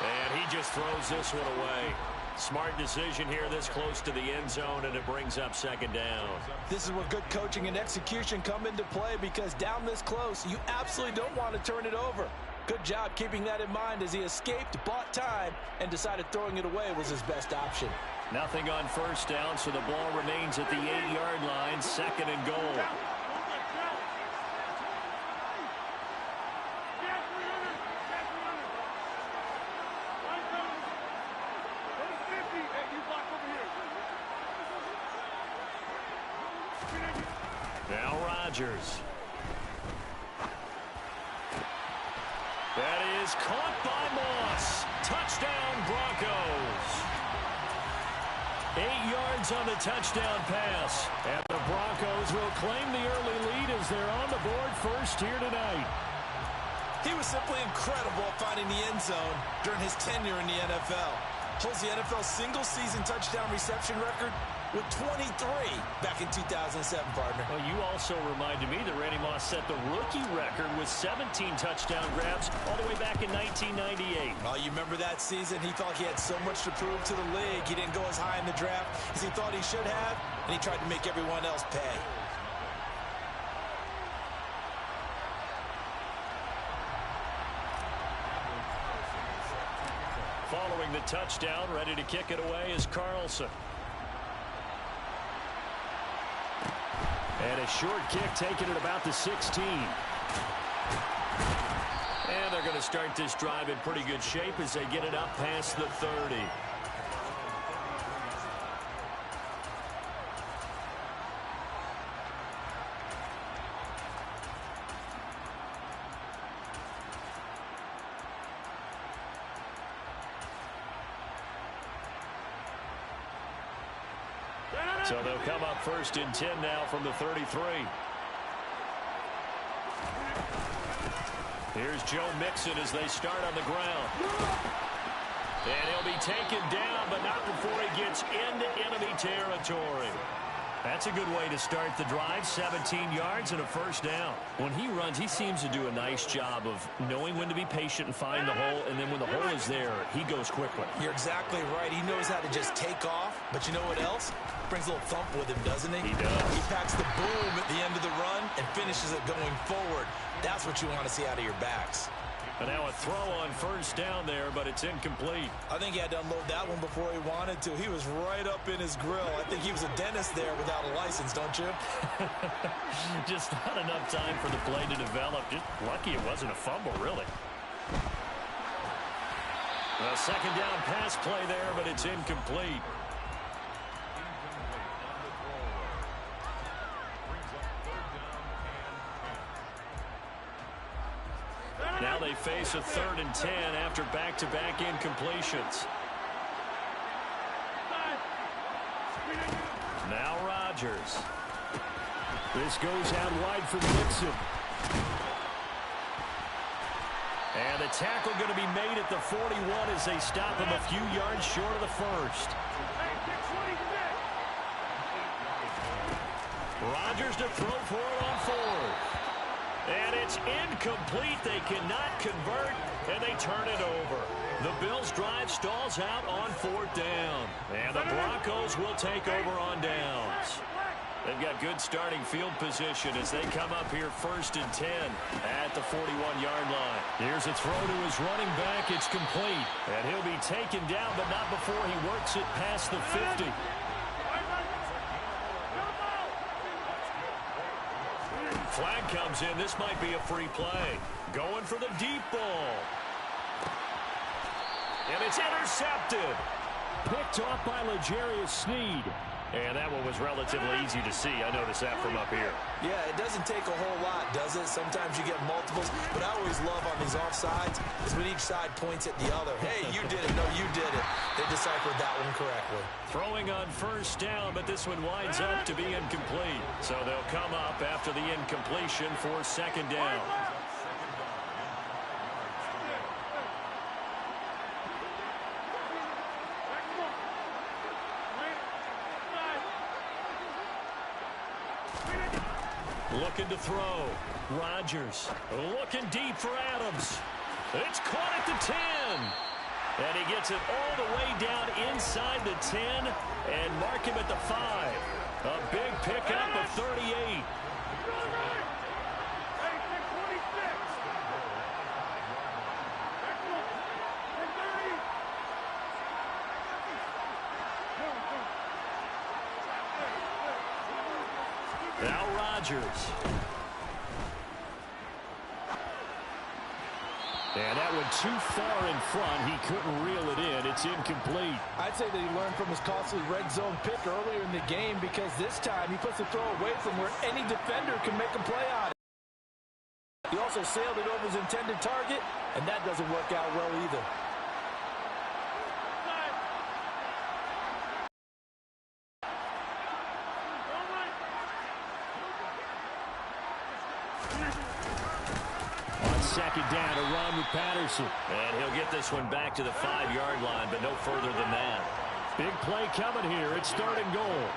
and he just throws this one away. Smart decision here this close to the end zone, and it brings up 2nd down. This is where good coaching and execution come into play, because down this close, you absolutely don't want to turn it over. Good job keeping that in mind as he escaped, bought time, and decided throwing it away was his best option. Nothing on 1st down, so the ball remains at the 8-yard line, 2nd and goal. Now Rodgers. That is caught by Moss. Touchdown, Broncos. 8 yards on the touchdown pass. And the Broncos will claim the early lead as they're on the board first here tonight. He was simply incredible at finding the end zone during his tenure in the NFL. Holds the NFL single-season touchdown reception record with 23 back in 2007, partner. Well, you also reminded me that Randy Moss set the rookie record with 17 touchdown grabs all the way back in 1998. Oh, you remember that season? He thought he had so much to prove to the league. He didn't go as high in the draft as he thought he should have, and he tried to make everyone else pay. following the touchdown. Ready to kick it away is Carlson. And a short kick taken at about the 16. And they're going to start this drive in pretty good shape as they get it up past the 30. So they'll come up 1st and 10 now from the 33. Here's Joe Mixon as they start on the ground. And he'll be taken down, but not before he gets into enemy territory. That's a good way to start the drive. 17 yards and a 1st down. When he runs, he seems to do a nice job of knowing when to be patient and find the hole, and then when the hole is there, he goes quickly. You're exactly right. He knows how to just take off, but you know what else? Brings a little thump with him, doesn't he? He does. He packs the boom at the end of the run and finishes it going forward. That's what you want to see out of your backs. And now a throw on 1st down there, but it's incomplete. I think he had to unload that one before he wanted to. He was right up in his grill. I think he was a dentist there without a license, don't you? Just not enough time for the play to develop. Just lucky it wasn't a fumble, really. A 2nd down pass play there, but it's incomplete. Now they face a 3rd and 10 after back-to-back incompletions. Now Rodgers. This goes out wide for Mixon. And the tackle going to be made at the 41 as they stop him a few yards short of the 1st. Rodgers to throw for it on 4th. And it's incomplete. They cannot convert, and they turn it over. The Bills' drive stalls out on 4th down. And the Broncos will take over on downs. They've got good starting field position as they come up here 1st and 10 at the 41-yard line. Here's a throw to his running back. It's complete. And he'll be taken down, but not before he works it past the 50. Flag comes in. This might be a free play. Going for the deep ball. And it's intercepted. Picked off by L'Jarius Sneed. And that one was relatively easy to see. I noticed that from up here. Yeah, it doesn't take a whole lot, does it? Sometimes you get multiples. But I always love on these offsides is when each side points at the other. Hey, you did it. No, you did it. They deciphered that one correctly. Throwing on 1st down, but this one winds up to be incomplete. So they'll come up after the incompletion for 2nd down. Looking to throw. Rodgers looking deep for Adams. It's caught at the 10. And he gets it all the way down inside the 10 and mark him at the 5. A big pickup of 38. Now Rodgers. And that went too far in front. He couldn't reel it in. It's incomplete. I'd say that he learned from his costly red zone pick earlier in the game because this time he puts the throw away from where any defender can make a play on it. He also sailed it over his intended target, and that doesn't work out well either. On 2nd down, a run with Patterson. And he'll get this one back to the 5-yard line, but no further than that. Big play coming here. It's 3rd and goal.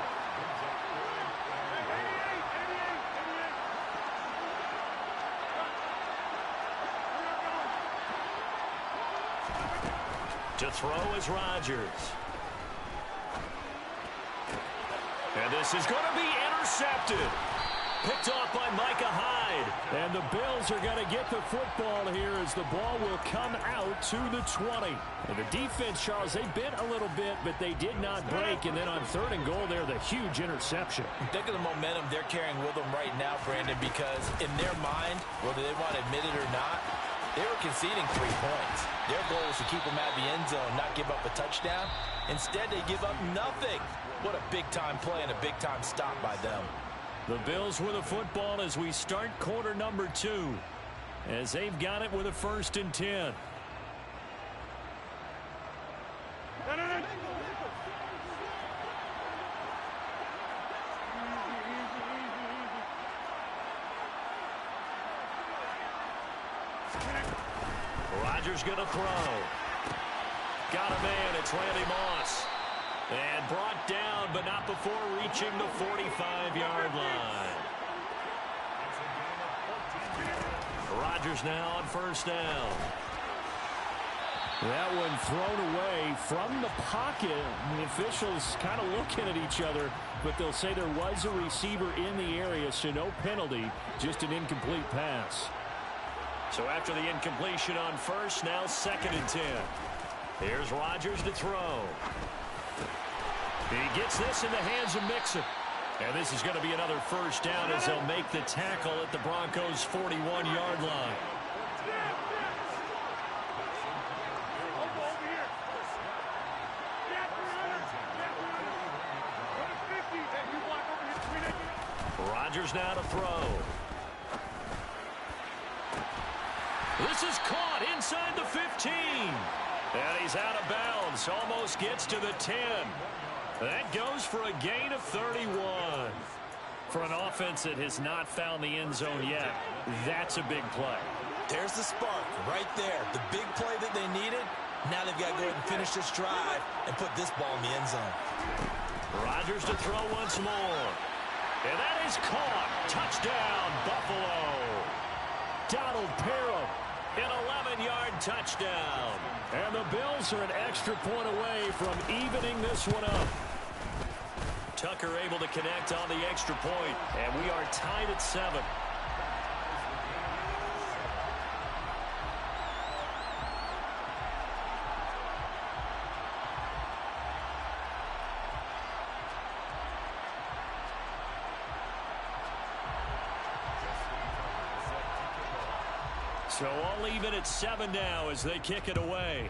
To throw is Rodgers. And this is going to be intercepted. Picked off by Micah Hyde. And the the Bills are going to get the football here as the ball will come out to the 20. And the defense, Charles, they bit a little bit, but they did not break. And then on 3rd and goal there, the huge interception. Think of the momentum they're carrying with them right now, Brandon, because in their mind, whether they want to admit it or not, they were conceding 3 points. Their goal was to keep them out of the end zone, not give up a touchdown. Instead, they give up nothing. What a big-time play and a big-time stop by them. The Bills with the football as we start quarter number 2, as they've got it with a 1st and 10. Rodgers going to throw. Got a man. It's Randy Moss. And brought down, but not before reaching the 45-yard line. Rodgers now on 1st down. That one thrown away from the pocket. The officials kind of looking at each other, but they'll say there was a receiver in the area, so no penalty, just an incomplete pass. So after the incompletion on 1st, now 2nd and 10. Here's Rodgers to throw. He gets this in the hands of Mixon. And this is going to be another 1st down as they'll make the tackle at the Broncos' 41-yard line. Rodgers now to throw. This is caught inside the 15. And he's out of bounds. Almost gets to the 10. That goes for a gain of 31. For an offense that has not found the end zone yet, that's a big play. There's the spark right there. The big play that they needed. Now they've got to go ahead and finish this drive and put this ball in the end zone. Rodgers to throw once more. And that is caught. Touchdown, Buffalo. Donald Parham. An 11-yard touchdown. And the Bills are an extra point away from evening this one up. Tucker able to connect on the extra point, and we are tied at 7. So all even at 7 now as they kick it away.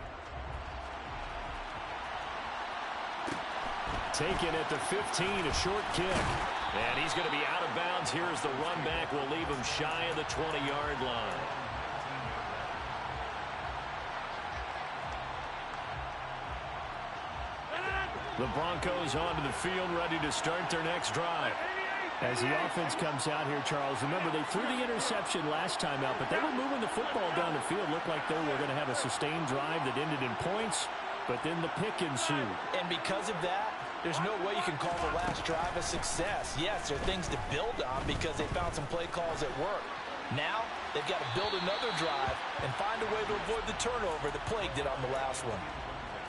Taken at the 15, a short kick. And he's going to be out of bounds here as the run back will leave him shy of the 20-yard line. The Broncos onto the field, ready to start their next drive. As the offense comes out here, Charles, remember they threw the interception last time out, but they were moving the football down the field. Looked like they were going to have a sustained drive that ended in points, but then the pick ensued. And because of that, there's no way you can call the last drive a success. Yes, there are things to build on because they found some play calls that work. Now, they've got to build another drive and find a way to avoid the turnover that plagued it on the last one.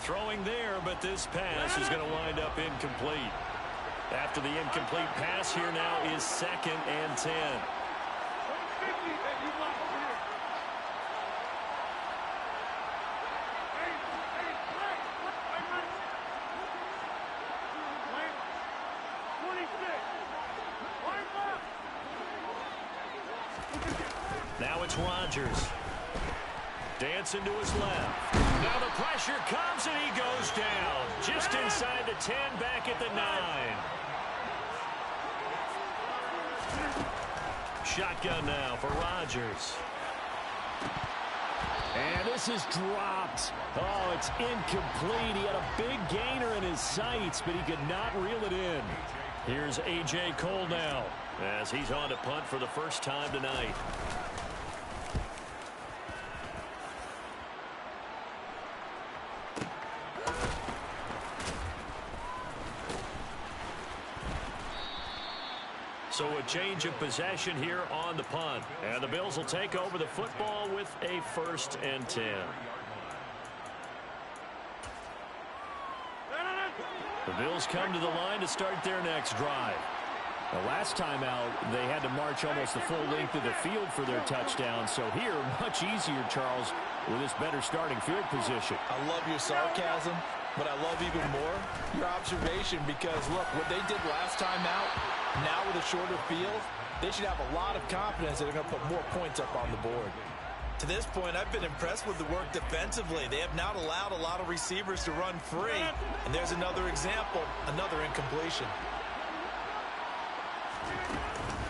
Throwing there, but this pass is going to wind up incomplete. After the incomplete pass, here now is 2nd and 10. Now it's Rodgers. Dancing to his left. Now the pressure comes and he goes down. Just inside the 10, back at the 9. Shotgun now for Rodgers. And this is dropped. Oh, it's incomplete. He had a big gainer in his sights, but he could not reel it in. Here's A.J. Cole now as he's on to punt for the first time tonight. So a change of possession here on the punt. And the Bills will take over the football with a 1st and 10. The Bills come to the line to start their next drive. The last time out, they had to march almost the full length of the field for their touchdown. So here, much easier, Charles, with this better starting field position. I love your sarcasm, but I love even more your observation because, look, what they did last time out, now with a shorter field, they should have a lot of confidence that they're going to put more points up on the board. To this point, I've been impressed with the work defensively. They have not allowed a lot of receivers to run free. And there's another example, another incompletion.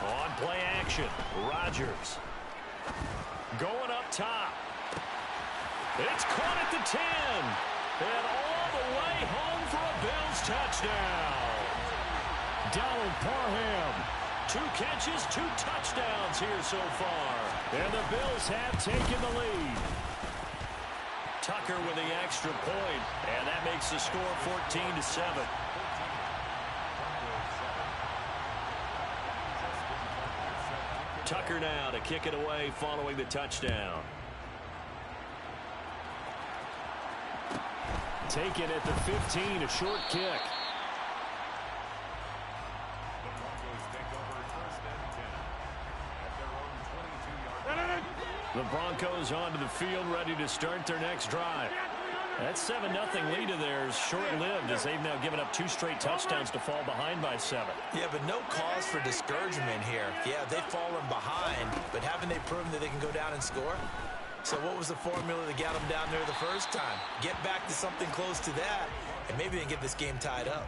On play action, Rodgers. Going up top. It's caught at the 10. And all the way home for a Bills touchdown. Donald Parham. 2 catches, 2 touchdowns here so far. And the Bills have taken the lead. Tucker with the extra point. And that makes the score 14-7. Tucker now to kick it away following the touchdown. Taken at the 15, a short kick. The Broncos onto the field, ready to start their next drive. That 7-0 lead of theirs short-lived as they've now given up 2 straight touchdowns to fall behind by 7. Yeah, but no cause for discouragement here. Yeah, they've fallen behind, but haven't they proven that they can go down and score? So what was the formula that got them down there the first time? Get back to something close to that, and maybe they can get this game tied up.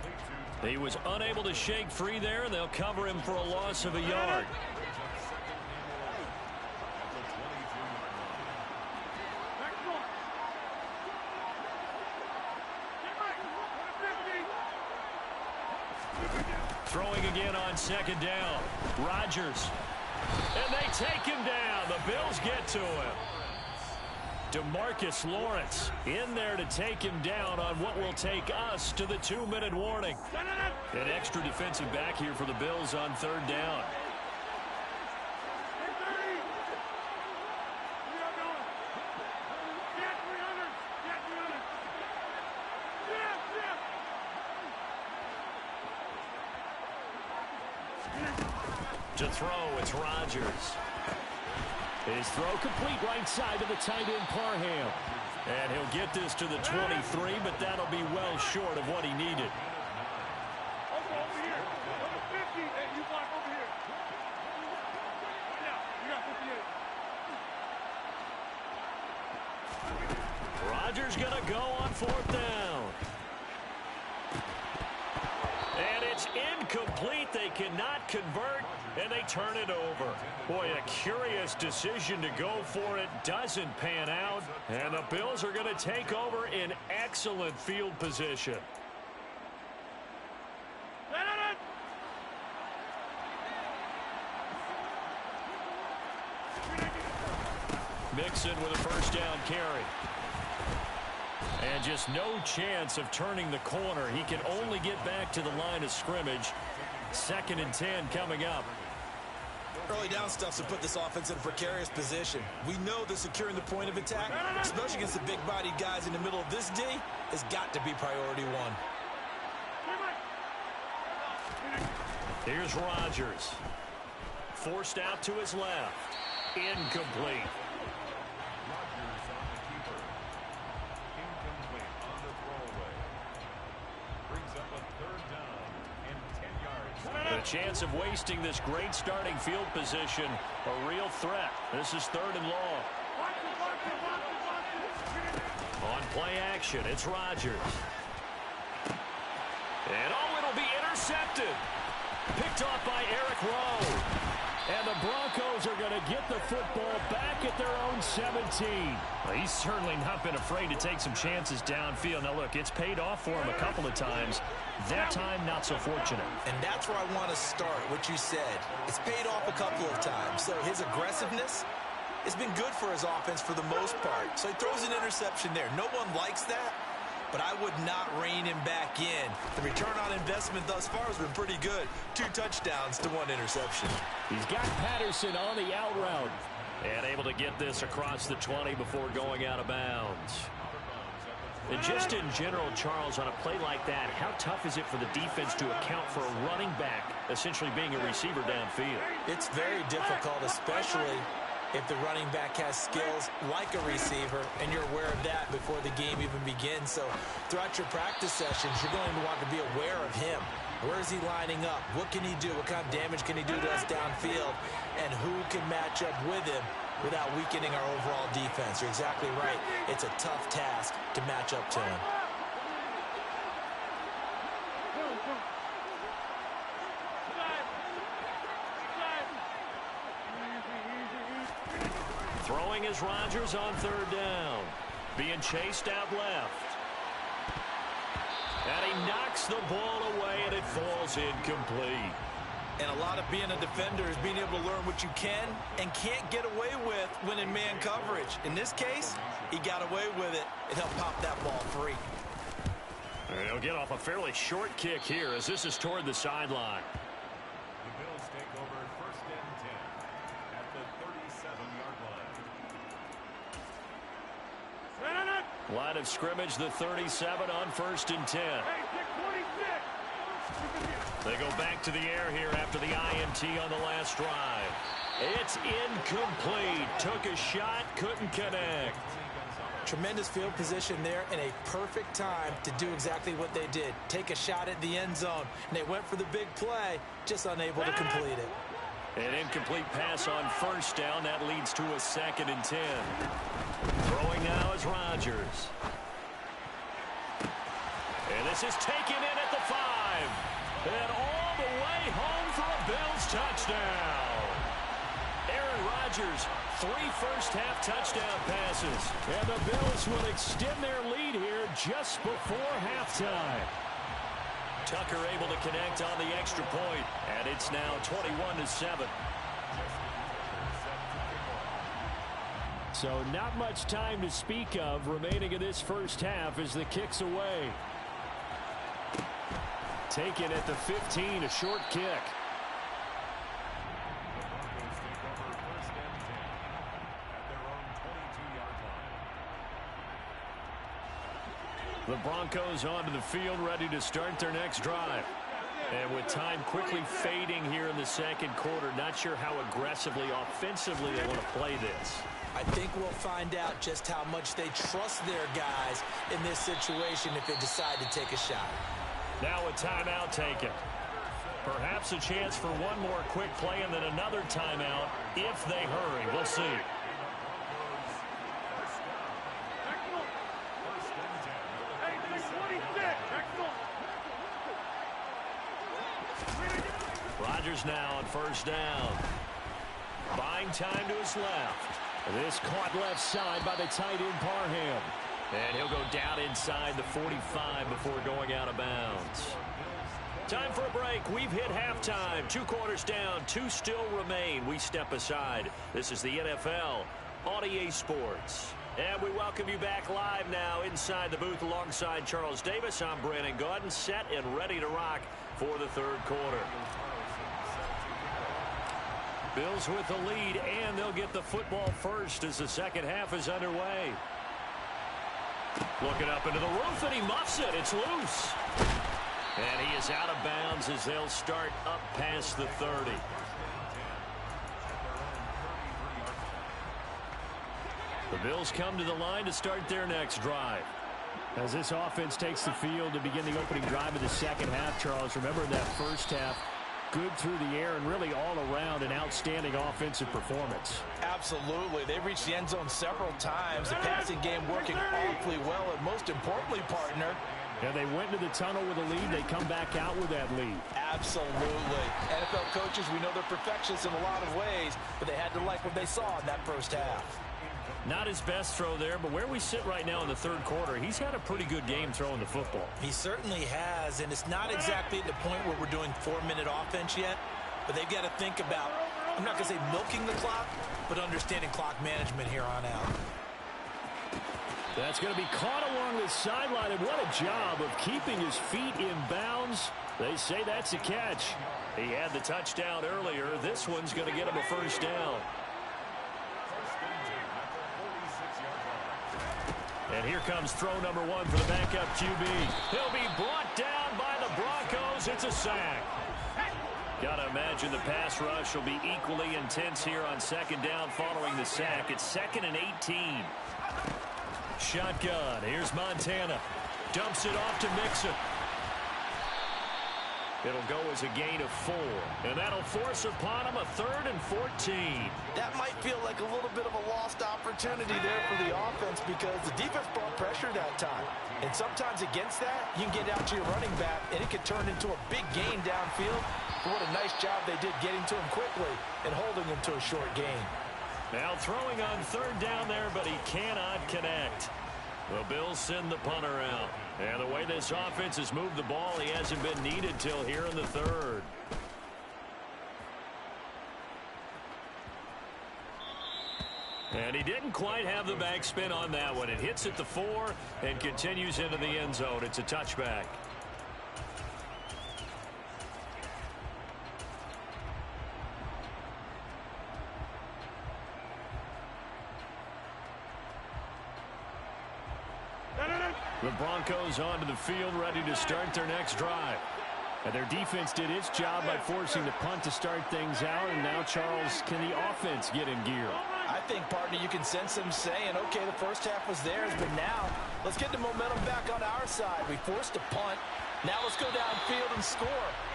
He was unable to shake free there, and they'll cover him for a loss of a yard. Throwing again on second down. Rodgers. And they take him down. The Bills get to him. DeMarcus Lawrence in there to take him down on what will take us to the 2-minute warning. An extra defensive back here for the Bills on 3rd down. To throw, it's Rodgers. His throw complete right side to the tight end Parham. And he'll get this to the 23, but that'll be well short of what he needed. Over here. Over 50. Hey, you block over here. Right now. You got 58. Rodgers gonna go on 4th down. And it's incomplete. They cannot convert, and they turn it over. Boy, a curious decision to go for it. Doesn't pan out, and the Bills are going to take over in excellent field position. Mixon with a 1st down carry. And just no chance of turning the corner. He can only get back to the line of scrimmage. 2nd and 10 coming up. Early down stuff's to put this offense in a precarious position. We know that securing the point of attack, especially against the big-bodied guys in the middle of this D, has got to be priority 1. Here's Rodgers. Forced out to his left. Incomplete. The chance of wasting this great starting field position, a real threat. This is 3rd and long. On play action, it's Rodgers. And it'll be intercepted. Picked off by Eric Rowe. And the Broncos are going to get the football back at their own 17. Well, he's certainly not been afraid to take some chances downfield. Now, look, it's paid off for him a couple of times. That time, not so fortunate. And that's where I want to start, what you said. It's paid off a couple of times. So his aggressiveness has been good for his offense for the most part. So he throws an interception there. No one likes that, but I would not rein him back in. The return on investment thus far has been pretty good. 2 touchdowns to 1 interception. He's got Patterson on the out route. And able to get this across the 20 before going out of bounds. And just in general, Charles, on a play like that, how tough is it for the defense to account for a running back essentially being a receiver downfield? It's very difficult, especially if the running back has skills like a receiver, and you're aware of that before the game even begins. So throughout your practice sessions, you're going to want to be aware of him. Where is he lining up? What can he do? What kind of damage can he do to us downfield? And who can match up with him without weakening our overall defense? You're exactly right. It's a tough task to match up to him. Throwing is Rodgers on third down. Being chased out left. And he knocks the ball away, and it falls incomplete. And a lot of being a defender is being able to learn what you can and can't get away with when in man coverage. In this case, he got away with it. It helped pop that ball free. And he'll get off a fairly short kick here as this is toward the sideline. The Bills take over 1st and 10 at the 37-yard line. Line of scrimmage, the 37 on 1st and 10. They go back to the air here after the INT on the last drive. It's incomplete. Took a shot, couldn't connect. Tremendous field position there and a perfect time to do exactly what they did. Take a shot at the end zone. And they went for the big play, just unable to complete it. An incomplete pass on 1st down. That leads to a 2nd and 10. Throwing now is Rodgers. And this is taken in at the 5. And all the way home for a Bills touchdown. Aaron Rodgers, 3 first-half touchdown passes. And the Bills will extend their lead here just before halftime. Tucker able to connect on the extra point, and it's now 21-7. So not much time to speak of remaining in this first half as the kick's away. Taken at the 15, a short kick. The Broncos onto the field, ready to start their next drive. And with time quickly fading here in the second quarter, not sure how aggressively, offensively they want to play this. I think we'll find out just how much they trust their guys in this situation if they decide to take a shot. Now a timeout taken. Perhaps a chance for one more quick play and then another timeout if they hurry. We'll see. Rodgers now on 1st down. Buying time to his left. This caught left side by the tight end Parham. And he'll go down inside the 45 before going out of bounds. Time for a break. We've hit halftime. 2 quarters down. 2 still remain. We step aside. This is the NFL on EA Sports. And we welcome you back live now inside the booth alongside Charles Davis. I'm Brandon Gaudin, set and ready to rock for the 3rd quarter. Bills with the lead, and they'll get the football first as the second half is underway. Looking up into the roof, and he muffs it. It's loose. And he is out of bounds as they'll start up past the 30. The Bills come to the line to start their next drive. As this offense takes the field to begin the opening drive of the second half, Charles, remember in that first half, good through the air and really all around an outstanding offensive performance. Absolutely. They reached the end zone several times. The passing game working awfully well, and most importantly, partner, yeah, they went to the tunnel with a lead. They come back out with that lead. Absolutely. NFL coaches, we know they're perfectionists in a lot of ways, but they had to like what they saw in that first half. Not his best throw there, but where we sit right now in the 3rd quarter, he's had a pretty good game throwing the football. He certainly has, and it's not exactly at the point where we're doing 4-minute offense yet, but they've got to think about, I'm not going to say milking the clock, but understanding clock management here on out. That's going to be caught along the sideline, and what a job of keeping his feet in bounds. They say that's a catch. He had the touchdown earlier. This one's going to get him a 1st down. And here comes throw number 1 for the backup QB. He'll be brought down by the Broncos. It's a sack. Got to imagine the pass rush will be equally intense here on second down following the sack. It's 2nd and 18. Shotgun. Here's Montana. Dumps it off to Mixon. It'll go as a gain of 4. And that'll force upon him a 3rd and 14. That might feel like a little bit of a lost opportunity there for the offense because the defense brought pressure that time. And sometimes against that, you can get out to your running back, and it could turn into a big gain downfield. But what a nice job they did getting to him quickly and holding him to a short gain. Now throwing on 3rd down there, but he cannot connect. The Bills send the punter out. And the way this offense has moved the ball, he hasn't been needed till here in the 3rd. And he didn't quite have the backspin on that one. It hits at the 4 and continues into the end zone. It's a touchback. The Broncos onto the field, ready to start their next drive. And their defense did its job by forcing the punt to start things out. And now, Charles, can the offense get in gear? I think, partner, you can sense them saying, okay, the first half was theirs, but now let's get the momentum back on our side. We forced a punt. Now let's go downfield and score.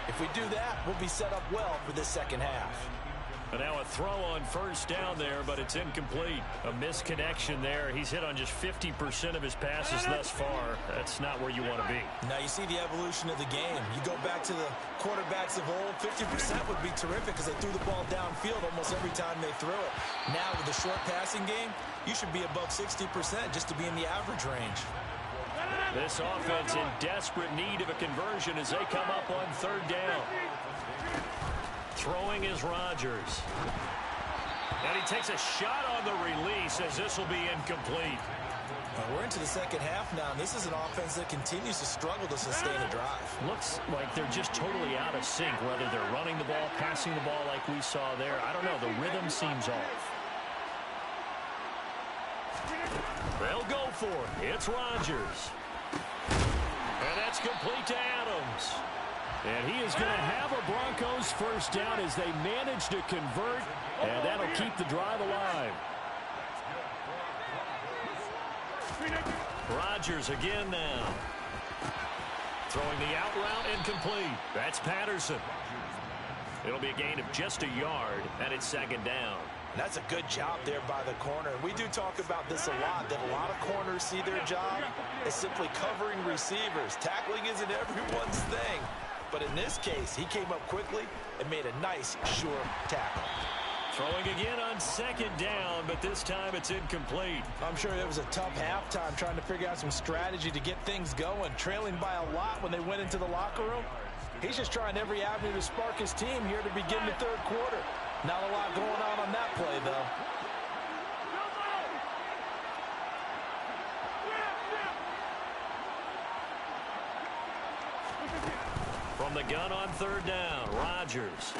If we do that, we'll be set up well for this second half. And now a throw on 1st down there, but it's incomplete. A misconnection there. He's hit on just 50% of his passes thus far. That's not where you want to be. Now you see the evolution of the game. You go back to the quarterbacks of old, 50% would be terrific because they threw the ball downfield almost every time they threw it. Now with the short passing game, you should be above 60% just to be in the average range. This offense in desperate need of a conversion as they come up on 3rd down. Throwing is Rodgers. And he takes a shot on the release as this will be incomplete. We're into the second half now, and this is an offense that continues to struggle to sustain a drive. Looks like they're just totally out of sync, whether they're running the ball, passing the ball like we saw there. I don't know. The rhythm seems off. They'll go for it. It's Rodgers. And that's complete to Adams. And he is going to have a Broncos 1st down as they manage to convert, and that'll keep the drive alive. Rodgers again now. Throwing the out route incomplete. That's Patterson. It'll be a gain of just a yard, and it's 2nd down. That's a good job there by the corner. We do talk about this a lot, that a lot of corners see their job as simply covering receivers. Tackling isn't everyone's thing. But in this case, he came up quickly and made a nice, sure tackle. Throwing again on 2nd down, but this time it's incomplete. I'm sure it was a tough halftime trying to figure out some strategy to get things going. Trailing by a lot when they went into the locker room. He's just trying every avenue to spark his team here to begin the 3rd quarter. Not a lot going on that play, though. From the gun on 3rd down, Rodgers.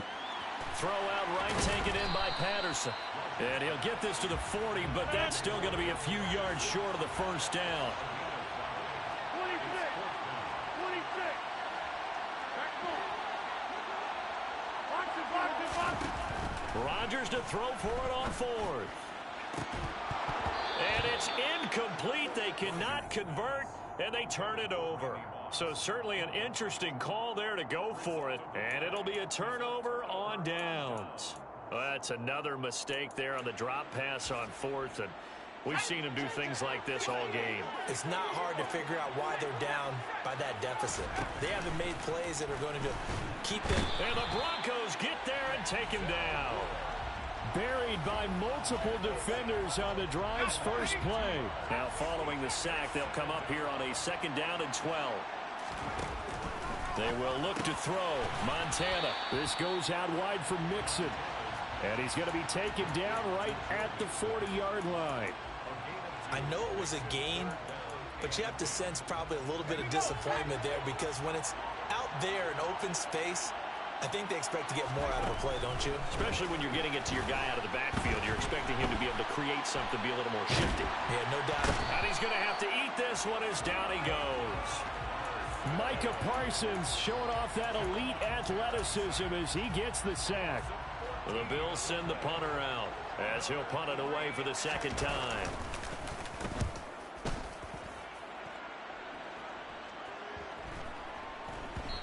Throw out right, taken in by Patterson. And he'll get this to the 40, but that's still going to be a few yards short of the 1st down. 26. Box it. Rodgers to throw for it on 4th. And it's incomplete. They cannot convert, and they turn it over. So certainly an interesting call there to go for it. And it'll be a turnover on downs. Well, that's another mistake there on the drop pass on 4th. And we've seen him do things like this all game. It's not hard to figure out why they're down by that deficit. They haven't made plays that are going to keep them. And the Broncos get there and take him down. Buried by multiple defenders on the drive's first play. Now following the sack, they'll come up here on a 2nd down and 12. They will look to throw. Montana. This goes out wide for Mixon. And he's going to be taken down right at the 40-yard line. I know it was a gain, but you have to sense probably a little bit of disappointment there because when it's out there in open space, I think they expect to get more out of a play, don't you? Especially when you're getting it to your guy out of the backfield. You're expecting him to be able to create something, be a little more shifty. Yeah, no doubt. And he's going to have to eat this one as down he goes. Micah Parsons showing off that elite athleticism as he gets the sack. The Bills send the punter out as he'll punt it away for the second time.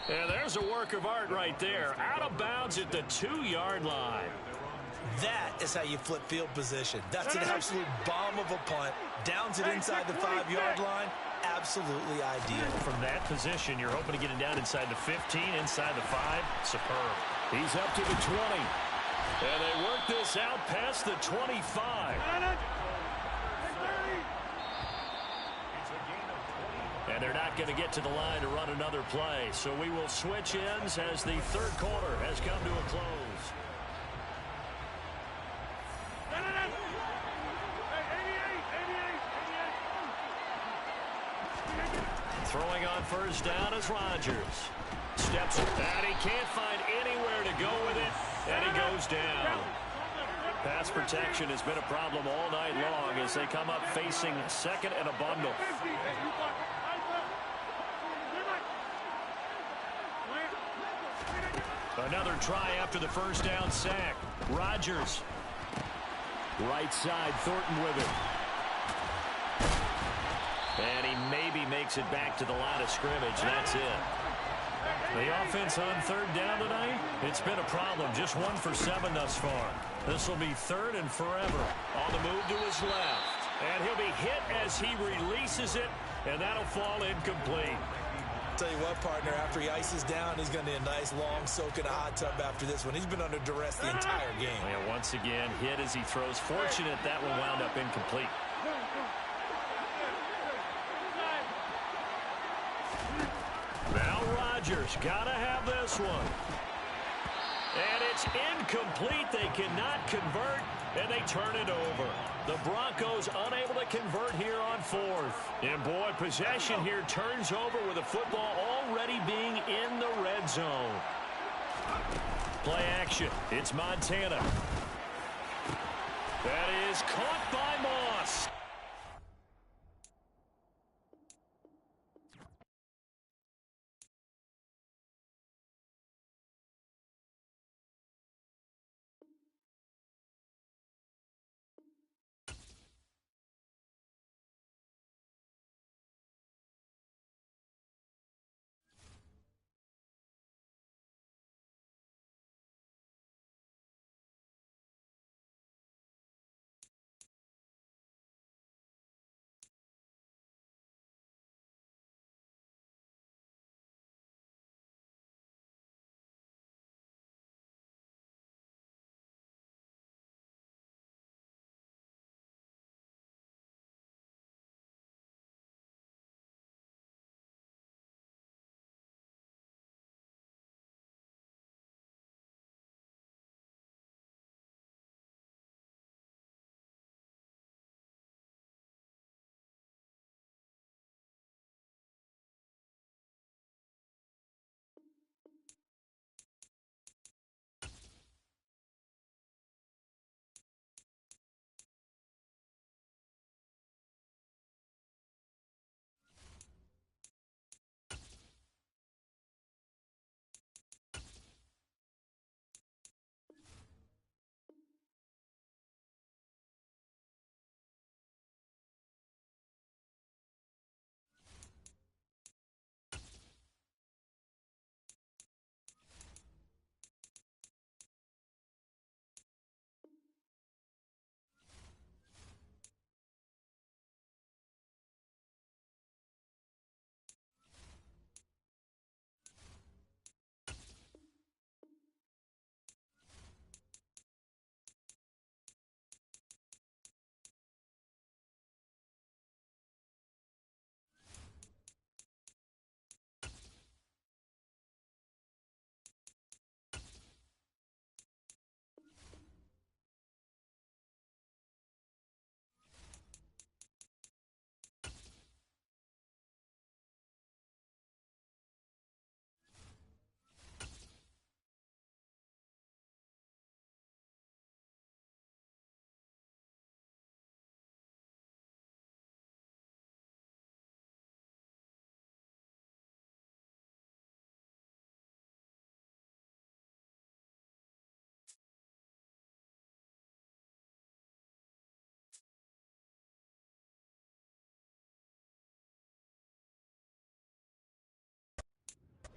And there's a work of art right there. Out of bounds at the 2-yard line. That is how you flip field position. That's an absolute bomb of a punt. Downs it inside the 5-yard line. Absolutely ideal. From that position, you're hoping to get it down inside the 15, inside the 5. Superb. He's up to the 20. And they work this out past the 25. And they're not going to get to the line to run another play. So we will switch ends as the third quarter has come to a close. Throwing on first down is Rodgers. Steps and he can't find anywhere to go with it. And he goes down. Pass protection has been a problem all night long as they come up facing second and a bundle. Another try after the first down sack. Rodgers. Right side, Thornton with it. And he maybe makes it back to the line of scrimmage. That's it. The offense on third down tonight, it's been a problem. Just 1 for 7 thus far. This will be third and forever. On the move to his left. And he'll be hit as he releases it, and that'll fall incomplete. Tell you what, partner, after he ices down, he's going to need a nice long soak in a hot tub after this one. He's been under duress the entire game. And once again, hit as he throws. Fortunate that one wound up incomplete. Now Rodgers got to have this one. And it's incomplete. They cannot convert, and they turn it over. The Broncos unable to convert here on fourth. And boy, possession here turns over with the football already being in the red zone. Play action. It's Montana. That is caught by Moss.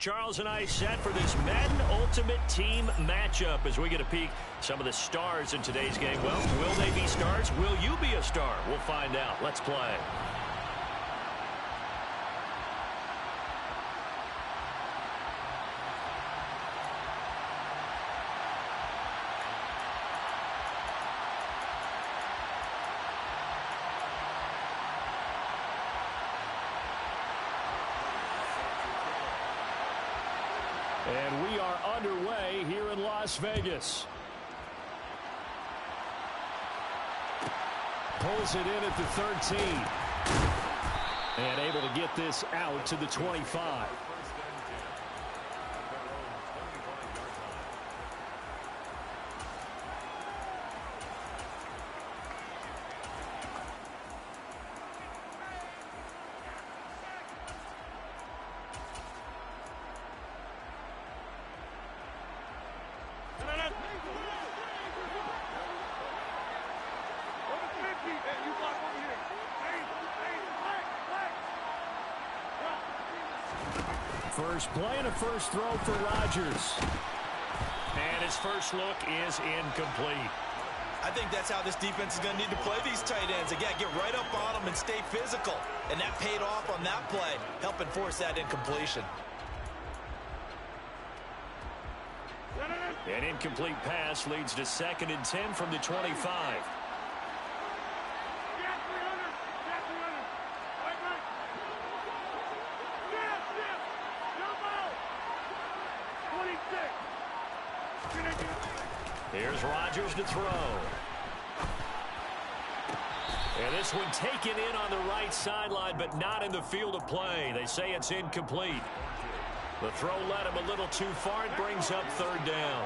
Charles and I set for this Madden Ultimate Team matchup as we get a peek some of the stars in today's game. Well, will they be stars? Will you be a star? We'll find out. Let's play. And we are underway here in Las Vegas. Pulls it in at the 13. And able to get this out to the 25. First play and a first throw for Rodgers. And his first look is incomplete. I think that's how this defense is going to need to play these tight ends. Again, get right up on them and stay physical. And that paid off on that play, helping force that incompletion. An incomplete pass leads to 2nd and 10 from the 25. Here's Rodgers to throw. And this one taken in on the right sideline, but not in the field of play. They say it's incomplete. The throw led him a little too far. It brings up 3rd down.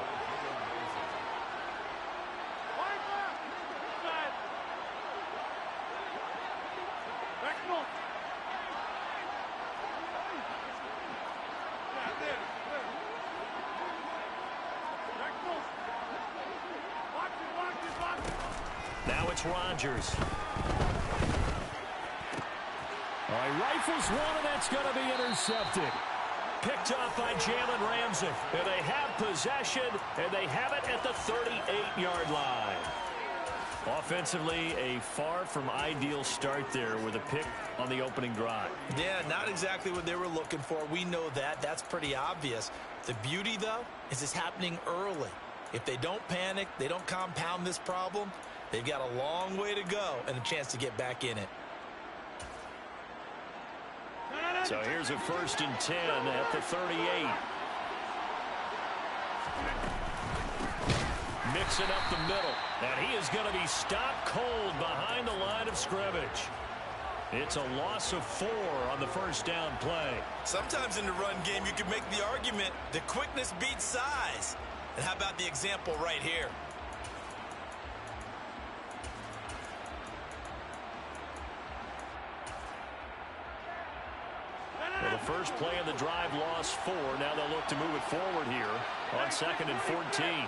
Now it's Rodgers. All right, rifles one, and that's going to be intercepted. Picked up by Jalen Ramsey. And they have possession, and they have it at the 38-yard line. Offensively, a far from ideal start there with a pick on the opening drive. Yeah, not exactly what they were looking for. We know that. That's pretty obvious. The beauty, though, is it's happening early. If they don't panic, they don't compound this problem, they've got a long way to go and a chance to get back in it. So here's a 1st and 10 at the 38. Mixing up the middle. And he is going to be stopped cold behind the line of scrimmage. It's a loss of 4 on the 1st down play. Sometimes in the run game, you can make the argument that quickness beats size. And how about the example right here? Well, the first play of the drive lost 4. Now they'll look to move it forward here on 2nd and 14.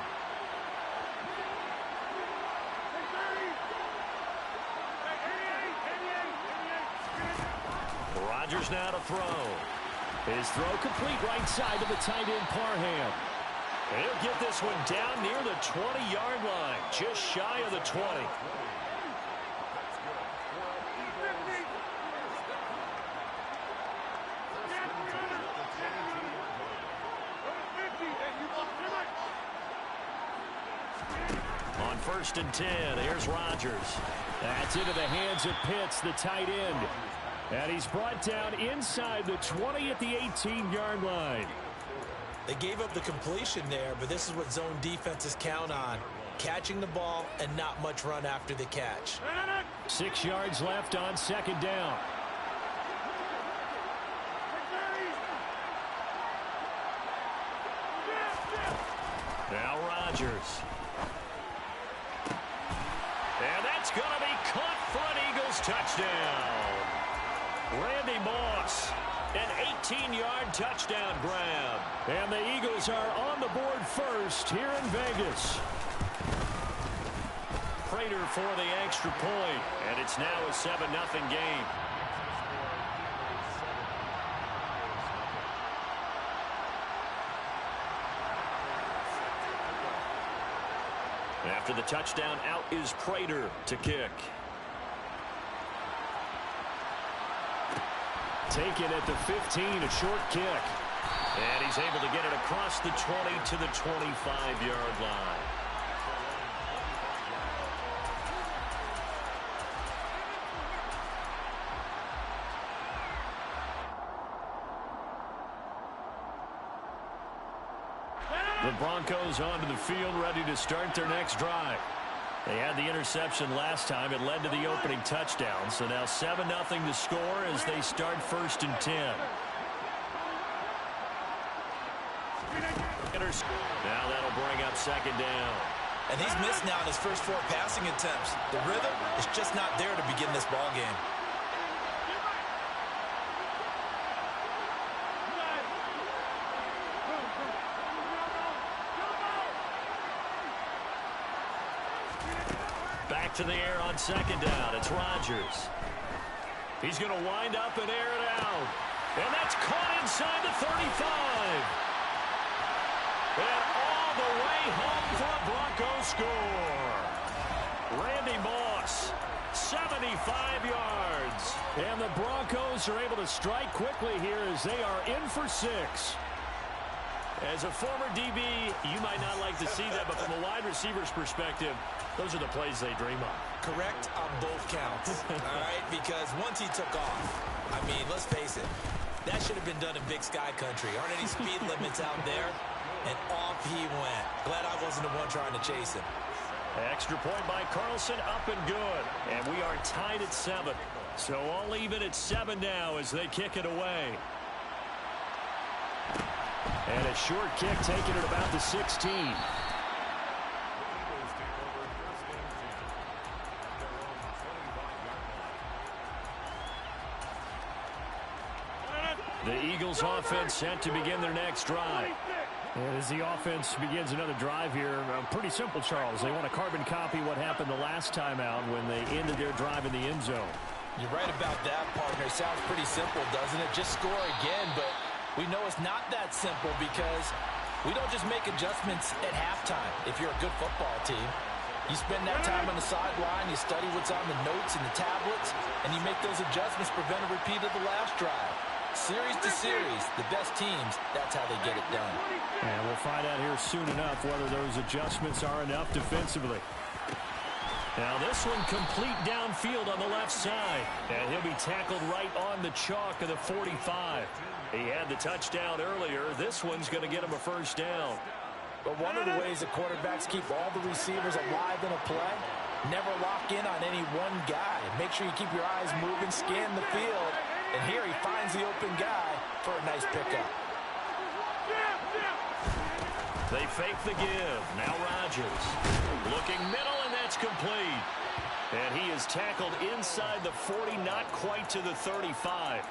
Rodgers now to throw. His throw complete right side to the tight end Parham. And he'll get this one down near the 20-yard line, just shy of the 20. On 1st and 10, here's Rodgers. That's into the hands of Pitts, the tight end. And he's brought down inside the 20 at the 18-yard line. They gave up the completion there, but this is what zone defenses count on. Catching the ball and not much run after the catch. 6 yards left on 2nd down. Now Rodgers. And that's going to be caught for an Eagles touchdown. Randy Moss, an 18-yard touchdown grab. And the Eagles are on the board first here in Vegas. Prater for the extra point, and it's now a 7-0 game. After the touchdown, out is Prater to kick. Taken at the 15, a short kick. And he's able to get it across the 20 to the 25-yard line. The Broncos onto the field, ready to start their next drive. They had the interception last time. It led to the opening touchdown. So now 7-0 to score as they start 1st and 10. Now that'll bring up 2nd down. And he's missed now in his first 4 passing attempts. The rhythm is just not there to begin this ball game. Back to the air on 2nd down. It's Rodgers. He's going to wind up and air it out. And that's caught inside the 35. And all the way home for a Broncos score. Randy Moss, 75 yards. And the Broncos are able to strike quickly here as they are in for 6. As a former DB, you might not like to see that, but from a wide receiver's perspective, those are the plays they dream of. Correct on both counts, all right? Because once he took off, I mean, let's face it, that should have been done in Big Sky Country. Aren't any speed limits out there? And off he went. Glad I wasn't the one trying to chase him. Extra point by Carlson, up and good. And we are tied at 7. So all even at 7 now as they kick it away. And a short kick taken at about the 16. The Eagles offense set to begin their next drive. And as the offense begins another drive here, pretty simple, Charles. They want to carbon copy what happened the last time out when they ended their drive in the end zone. You're right about that, partner. Sounds pretty simple, doesn't it? Just score again, but we know it's not that simple because we don't just make adjustments at halftime if you're a good football team. You spend that time on the sideline, you study what's on the notes and the tablets, and you make those adjustments, prevent a repeat of the last drive. Series to series, the best teams, that's how they get it done. And we'll find out here soon enough whether those adjustments are enough defensively. Now this one complete downfield on the left side. And he'll be tackled right on the chalk of the 45. He had the touchdown earlier. This one's going to get him a 1st down. But one of the ways that quarterbacks keep all the receivers alive in a play, never lock in on any one guy. Make sure you keep your eyes moving, scan the field. And here he finds the open guy for a nice pickup. They fake the give. Now Rodgers. Looking middle, and that's complete. And he is tackled inside the 40, not quite to the 35.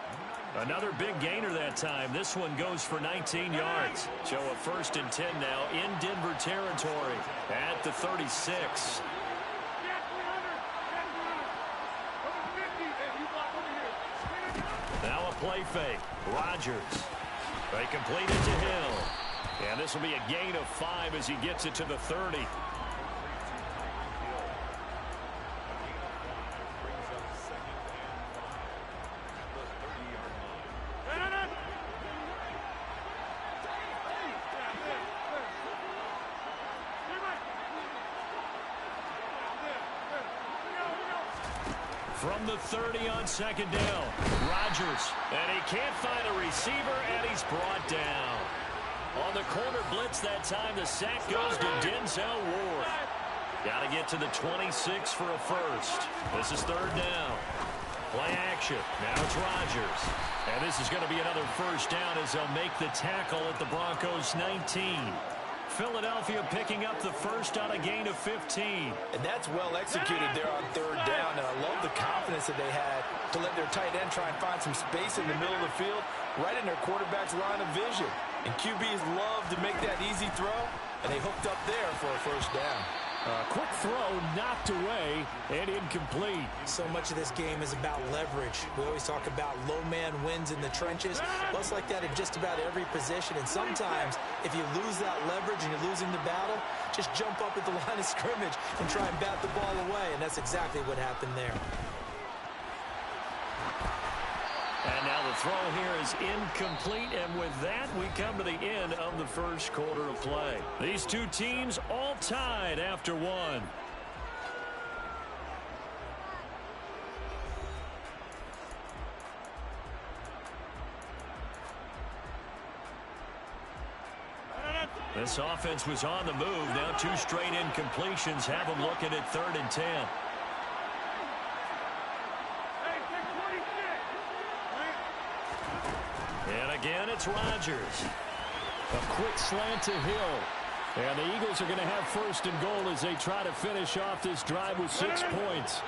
Another big gainer that time. This one goes for 19 yards. So a 1st and 10 now in Denver territory at the 36. Now a play fake. Rodgers. They complete it to Hill. And this will be a gain of 5 as he gets it to the 30. From the 30 on 2nd down, Rodgers, and he can't find a receiver, and he's brought down. On the corner blitz that time, the sack goes to Denzel Ward. Got to get to the 26 for a 1st. This is 3rd down. Play action. Now it's Rodgers. And this is going to be another 1st down as they'll make the tackle at the Broncos 19. Philadelphia picking up the 1st on a gain of 15. And that's well executed there on 3rd down. And I love the confidence that they had to let their tight end try and find some space in the middle of the field, right in their quarterback's line of vision. And QBs love to make that easy throw, and they hooked up there for a 1st down. Quick throw knocked away and incomplete. So much of this game is about leverage. We always talk about low man wins in the trenches. Well, it's like that in just about every position. And sometimes if you lose that leverage and you're losing the battle, just jump up at the line of scrimmage and try and bat the ball away. And that's exactly what happened there. And now the throw here is incomplete, and with that, we come to the end of the first quarter of play. These two teams all tied after one. This offense was on the move. Now two straight incompletions have them looking at 3rd and 10. And again, it's Rodgers. A quick slant to Hill. And the Eagles are going to have 1st and goal as they try to finish off this drive with 6 points.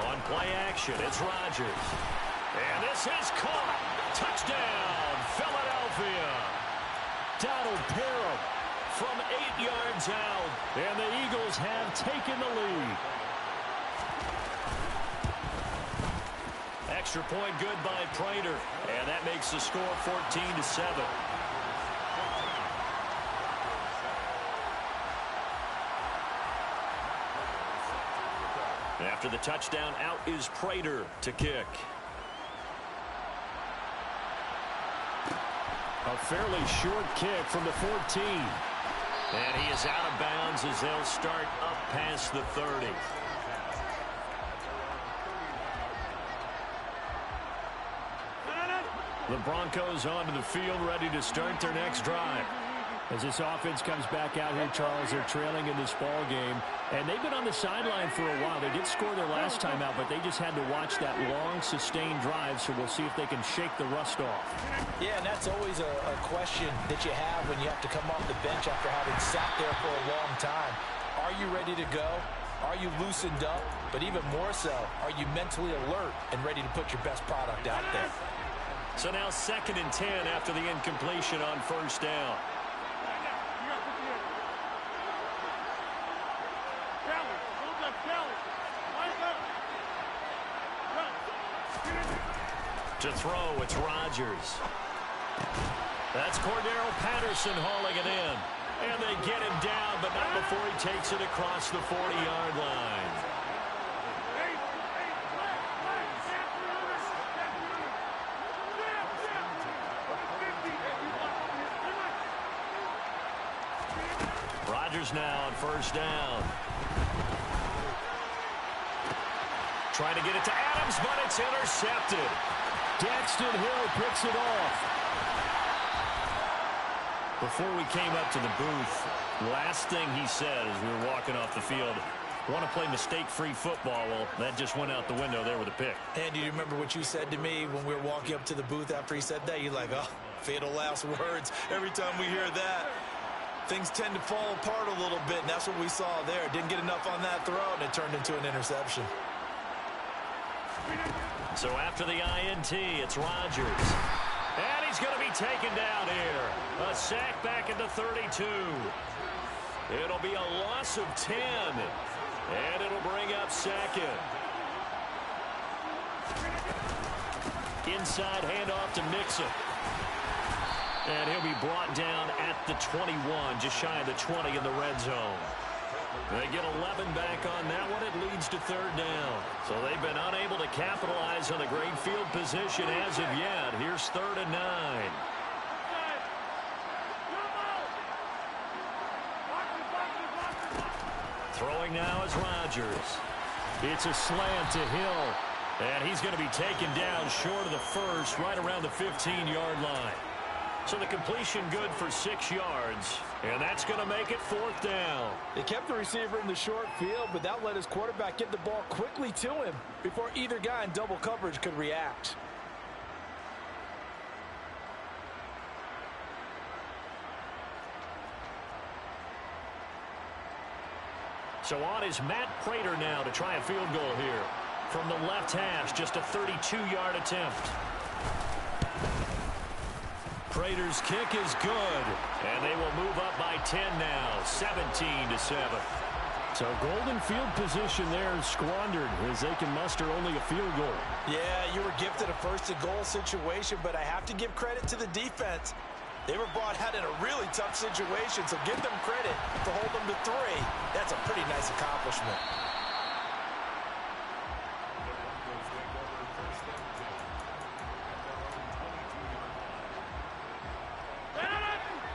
On play action, it's Rodgers. And this is caught. Touchdown, Philadelphia. Donald Parham From 8 yards out. And the Eagles have taken the lead. Extra point good by Prater. And that makes the score 14-7. After the touchdown, out is Prater to kick. A fairly short kick from the 14. And he is out of bounds as they'll start up past the 30. The Broncos onto the field, ready to start their next drive. As this offense comes back out here, Charles, they're trailing in this ball game. And they've been on the sideline for a while. They did score their last time out, but they just had to watch that long, sustained drive, so we'll see if they can shake the rust off. Yeah, and that's always a question that you have when you have to come off the bench after having sat there for a long time. Are you ready to go? Are you loosened up? But even more so, are you mentally alert and ready to put your best product out there? So now 2nd and 10 after the incompletion on 1st down. To throw, it's Rodgers. That's Cordero Patterson hauling it in. And they get him down, but not before he takes it across the 40-yard line. Rodgers now on 1st down. Trying to get it to Adams, but it's intercepted. Daxton Hill picks it off. Before we came up to the booth, last thing he said as we were walking off the field, want to play mistake-free football. Well, that just went out the window there with a pick. And do you remember what you said to me when we were walking up to the booth after he said that? You're like, oh, fatal last words. Every time we hear that, things tend to fall apart a little bit, and that's what we saw there. Didn't get enough on that throw, and it turned into an interception. So after the INT, it's Rodgers. And he's going to be taken down here. A sack back at the 32. It'll be a loss of 10. And it'll bring up 2nd. Inside handoff to Mixon. And he'll be brought down at the 21, just shy of the 20 in the red zone. They get 11 back on that one. It leads to 3rd down. So they've been unable to capitalize on the great field position as of yet. Here's 3rd and 9. Throwing now is Rodgers. It's a slant to Hill. And he's going to be taken down short of the first, right around the 15-yard line. So the completion good for 6 yards, and that's going to make it 4th down. They kept the receiver in the short field, but that let his quarterback get the ball quickly to him before either guy in double coverage could react. So on is Matt Prater now to try a field goal here. From the left hash, just a 32-yard attempt. Prater's kick is good, and they will move up by 10 now, 17-7. So golden field position there is squandered as they can muster only a field goal. Yeah, you were gifted a first-and-goal situation, but I have to give credit to the defense. They were brought out in a really tough situation, so give them credit to hold them to 3. That's a pretty nice accomplishment.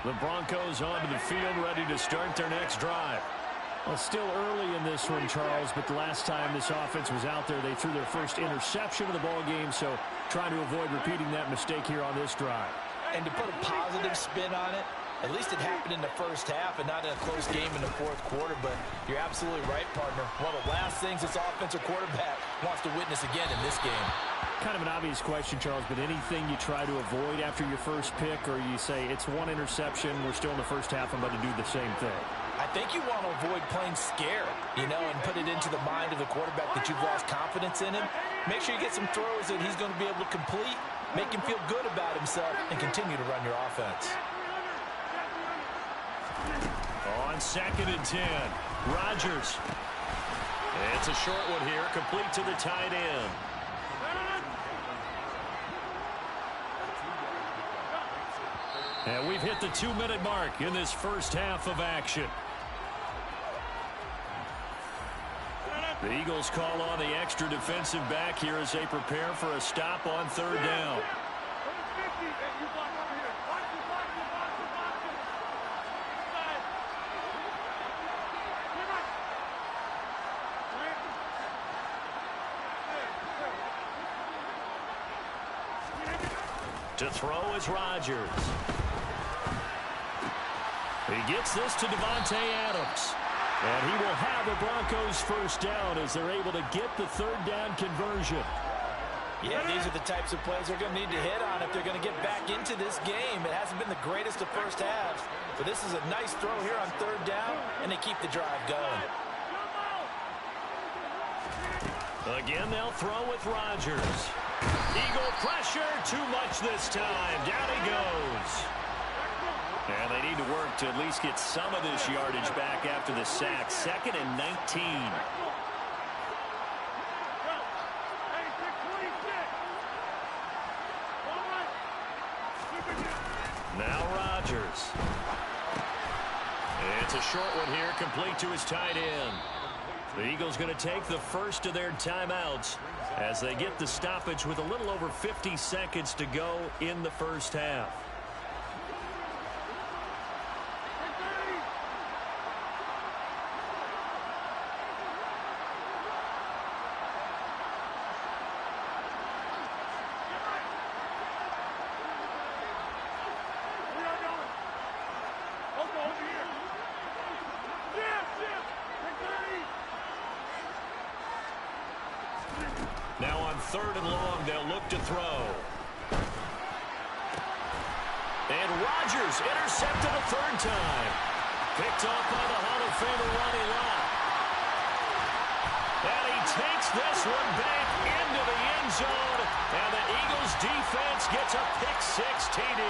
The Broncos onto the field, ready to start their next drive. Well, still early in this one, Charles, but the last time this offense was out there, they threw their first interception of the ball game, so trying to avoid repeating that mistake here on this drive. And to put a positive spin on it, at least it happened in the first half and not in a close game in the fourth quarter, but you're absolutely right, partner. One of the last things this offensive quarterback wants to witness again in this game. Kind of an obvious question, Charles, but anything you try to avoid after your first pick, or you say it's one interception, we're still in the first half, I'm about to do the same thing? I think you want to avoid playing scared, and put it into the mind of the quarterback that you've lost confidence in him. Make sure you get some throws that he's going to be able to complete, make him feel good about himself, and continue to run your offense. On 2nd and 10, Rodgers. It's a short one here, complete to the tight end. And we've hit the 2-minute mark in this first half of action. The Eagles call on the extra defensive back here as they prepare for a stop on 3rd down. To throw is Rodgers. He gets this to Davante Adams. And he will have the Broncos first down as they're able to get the 3rd down conversion. Yeah, these are the types of plays they're going to need to hit on if they're going to get back into this game. It hasn't been the greatest of first halves, but this is a nice throw here on 3rd down, and they keep the drive going. Again, they'll throw with Rodgers. Eagle pressure, too much this time. Down he goes. And they need to work to at least get some of this yardage back after the sack. 2nd and 19. Now Rodgers. It's a short one here, complete to his tight end. The Eagles going to take the first of their timeouts as they get the stoppage with a little over 50 seconds to go in the first half. Now on 3rd and long, they'll look to throw. And Rodgers intercepted a 3rd time. Picked off by the Hall of Famer Ronnie Lott. And he takes this one back into the end zone. And the Eagles defense gets a pick-6 TD.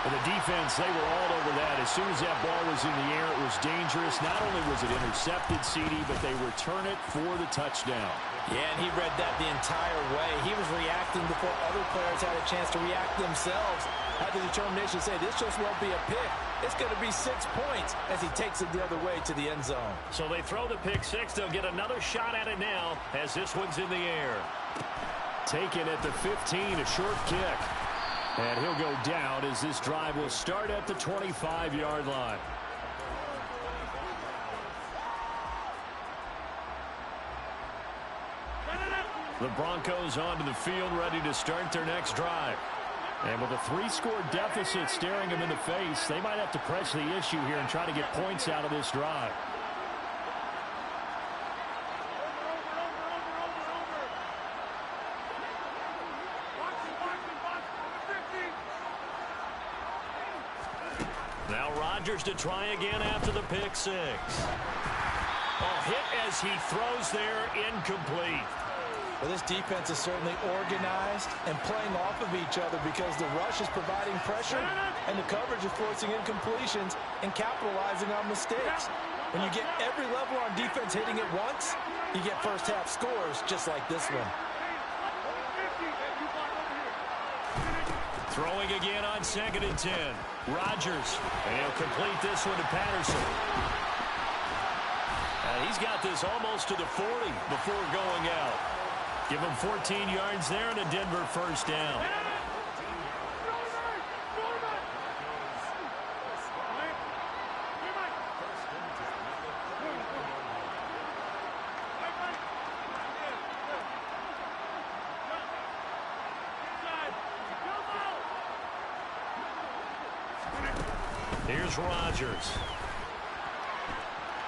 And the defense, they were all over that. As soon as that ball was in the air, it was dangerous. Not only was it intercepted, CD, but they return it for the touchdown. Yeah, and he read that the entire way. He was reacting before other players had a chance to react themselves. Had the determination to say, this just won't be a pick. It's going to be 6 points as he takes it the other way to the end zone. So they throw the pick-6. They'll get another shot at it now as this one's in the air. Taken at the 15, a short kick. And he'll go down as this drive will start at the 25-yard line. The Broncos onto the field, ready to start their next drive. And with a 3-score deficit staring them in the face, they might have to press the issue here and try to get points out of this drive. Now Rodgers to try again after the pick-6. A hit as he throws there, incomplete. Well, this defense is certainly organized and playing off of each other because the rush is providing pressure and the coverage is forcing incompletions and capitalizing on mistakes. When you get every level on defense hitting at once, you get first half scores just like this one. Throwing again on 2nd and 10. Rodgers, and he'll complete this one to Patterson. And he's got this almost to the 40 before going out. Give him 14 yards there and a Denver first down. Here's Rodgers.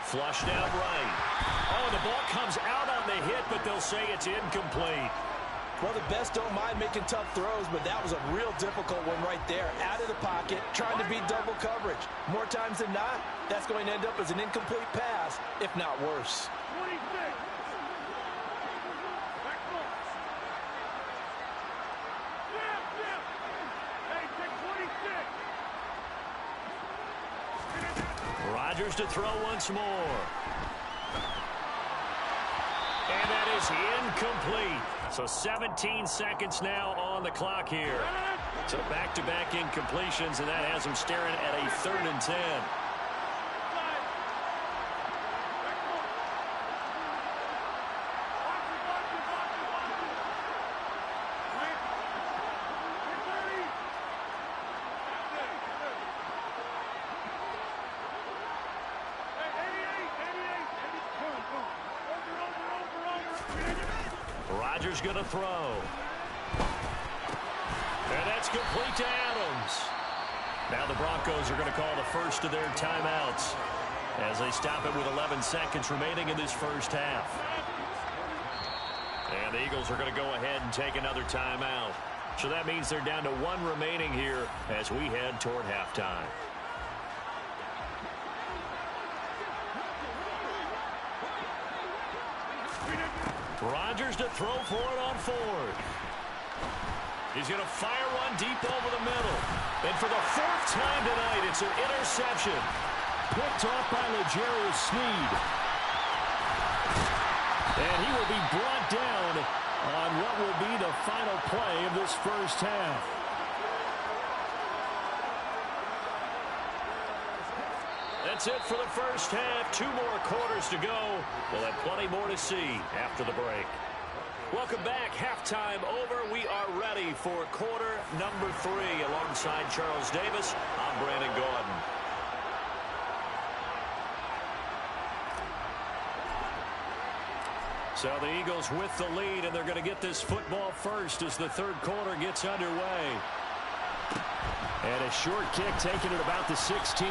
Flushed out right. Oh, the ball comes out on the hit, but they'll say it's incomplete. Well, the best don't mind making tough throws, but that was a real difficult one right there. Out of the pocket, trying to beat double coverage. More times than not, that's going to end up as an incomplete pass, if not worse. 26. Back foot. Yeah. Hey, take 26. Rodgers to throw once more. And that is incomplete. So 17 seconds now on the clock here. So back-to-back incompletions, and that has them staring at a 3rd and 10. Rodgers going to throw. And that's complete to Adams. Now the Broncos are going to call the first of their timeouts as they stop it with 11 seconds remaining in this first half. And the Eagles are going to go ahead and take another timeout. So that means they're down to 1 remaining here as we head toward halftime. Rodgers to throw for it on 4th. He's going to fire one deep over the middle. And for the 4th time tonight, it's an interception. Picked off by L'Jarius Sneed. And he will be brought down on what will be the final play of this first half. That's it for the first half. 2 more quarters to go. We'll have plenty more to see after the break. Welcome back. Halftime over. We are ready for quarter number 3. Alongside Charles Davis, I'm Brandon Gaudin. So the Eagles with the lead, and they're going to get this football first as the 3rd quarter gets underway. And a short kick taken at about the 16.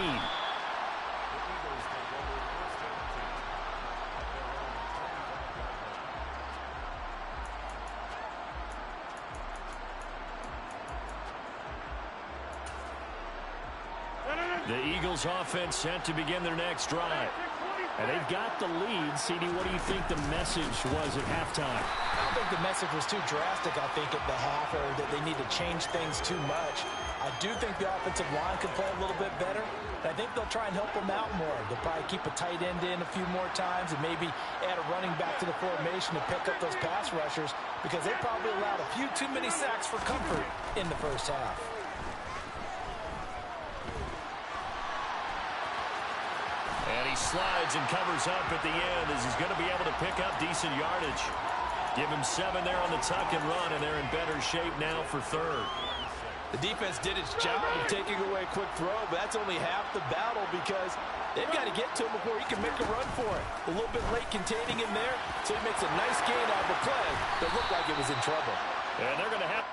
The Eagles offense set to begin their next drive. And they've got the lead. CD, what do you think the message was at halftime? I don't think the message was too drastic, I think, at the half, or that they need to change things too much. I do think the offensive line could play a little bit better. And I think they'll try and help them out more. They'll probably keep a tight end in a few more times and maybe add a running back to the formation to pick up those pass rushers, because they probably allowed a few too many sacks for comfort in the first half. And he slides and covers up at the end as he's going to be able to pick up decent yardage. Give him 7 there on the tuck and run, and they're in better shape now for 3rd. The defense did its job of taking away a quick throw, but that's only half the battle because they've got to get to him before he can make a run for it. A little bit late containing him there, so he makes a nice gain out of the play that looked like it was in trouble. And they're going to have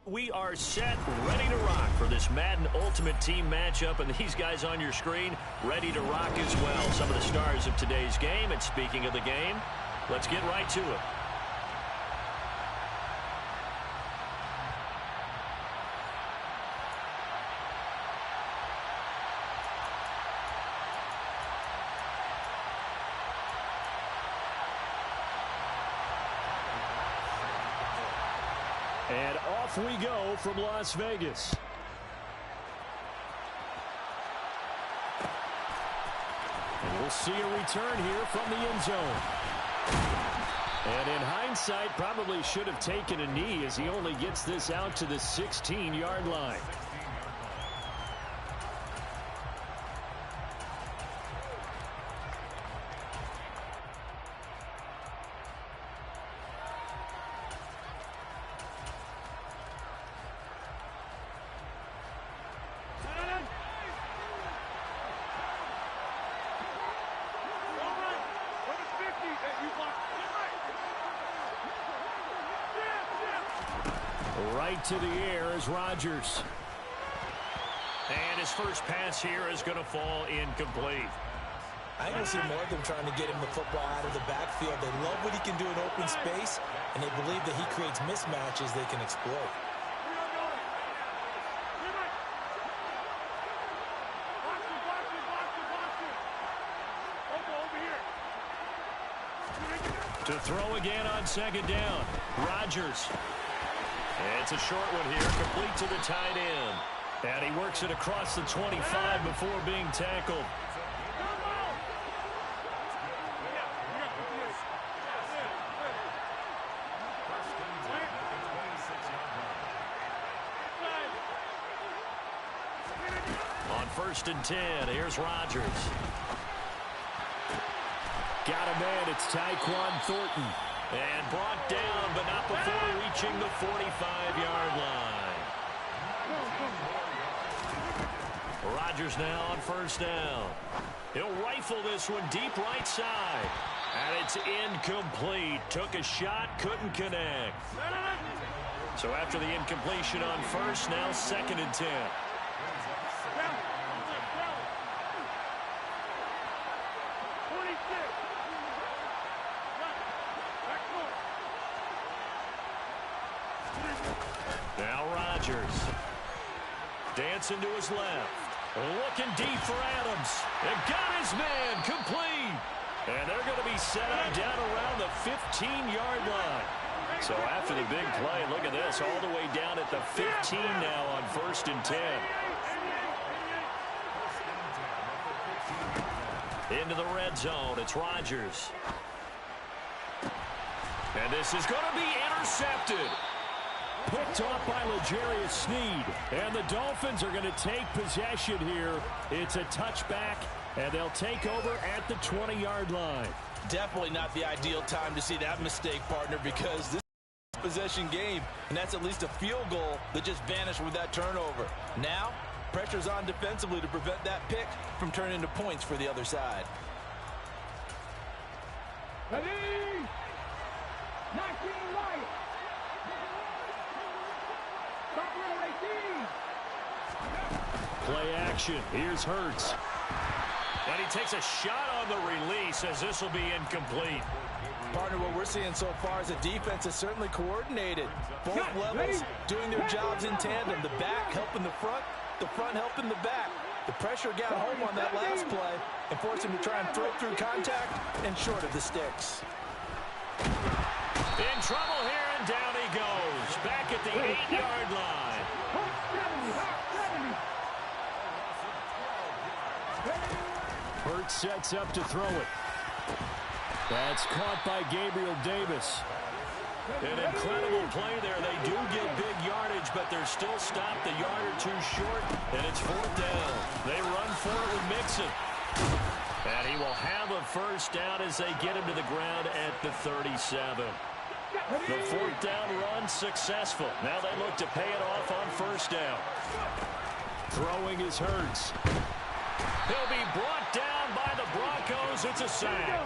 we are set, ready to rock for this Madden Ultimate Team matchup, and these guys on your screen ready to rock as well. Some of the stars of today's game, and speaking of the game, let's get right to it. And off we go from Las Vegas. And we'll see a return here from the end zone. And in hindsight, probably should have taken a knee as he only gets this out to the 16-yard line. Right to the air is Rodgers. And his first pass here is going to fall incomplete. I don't see more of them trying to get him the football out of the backfield. They love what he can do in open space, and they believe that he creates mismatches they can exploit. To throw again on second down. Rodgers. It's a short one here, complete to the tight end. And he works it across the 25 before being tackled. On 1st and 10, here's Rodgers. Got a man, it's Tyquan Thornton. And brought down, but not before reaching the 45-yard line. Rodgers now on 1st down. He'll rifle this one deep right side. And it's incomplete. Took a shot, couldn't connect. So after the incompletion on 1st, now 2nd and 10. Now Rodgers. Dancing to his left. Looking deep for Adams. And got his man complete. And they're going to be set up down around the 15-yard line. So after the big play, look at this. All the way down at the 15 now on 1st and 10. Into the red zone. It's Rodgers. And this is going to be intercepted. Picked off by L'Jarius Sneed. And the Dolphins are going to take possession here. It's a touchback, and they'll take over at the 20-yard line. Definitely not the ideal time to see that mistake, partner, because this is a possession game, and that's at least a field goal that just vanished with that turnover. Now, pressure's on defensively to prevent that pick from turning into points for the other side. Ready? 19 right. Play action. Here's Hurts. And he takes a shot on the release as this will be incomplete. Partner, what we're seeing so far is the defense is certainly coordinated. Both levels doing their jobs in tandem. The back helping the front helping the back. The pressure got home on that last play and forced him to try and throw through contact and short of the sticks. In trouble here, and down he goes. Back at the 8-yard line. Hurts sets up to throw it. That's caught by Gabriel Davis. An incredible play there. They do get big yardage, but they're still stopped a yard or two short, and it's 4th down. They run for it with Mixon. And he will have a 1st down as they get him to the ground at the 37. The 4th down run successful. Now they look to pay it off on 1st down. Throwing is Hurts. He'll be brought down by the Broncos goes. It's a sack.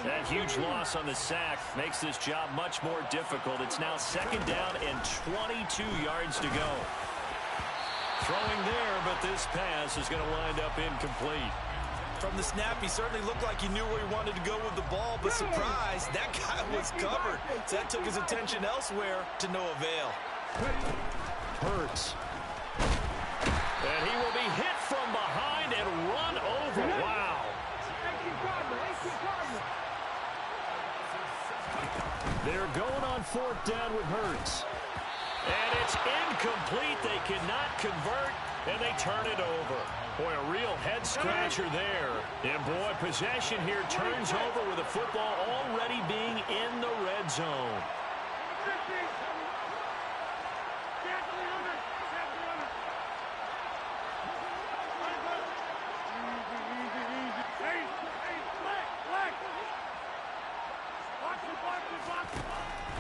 That huge loss on the sack makes this job much more difficult. It's now 2nd down and 22 yards to go. Throwing there, but this pass is going to wind up incomplete. From the snap, he certainly looked like he knew where he wanted to go with the ball, but surprise, that guy was covered. So that took his attention elsewhere to no avail. Hurts. And he will be hit from behind and run over. Wow. They're going on 4th down with Hurts. And it's incomplete. They cannot convert, and they turn it over. Boy, a real head-scratcher there. And, boy, possession here turns over with the football already being in the red zone.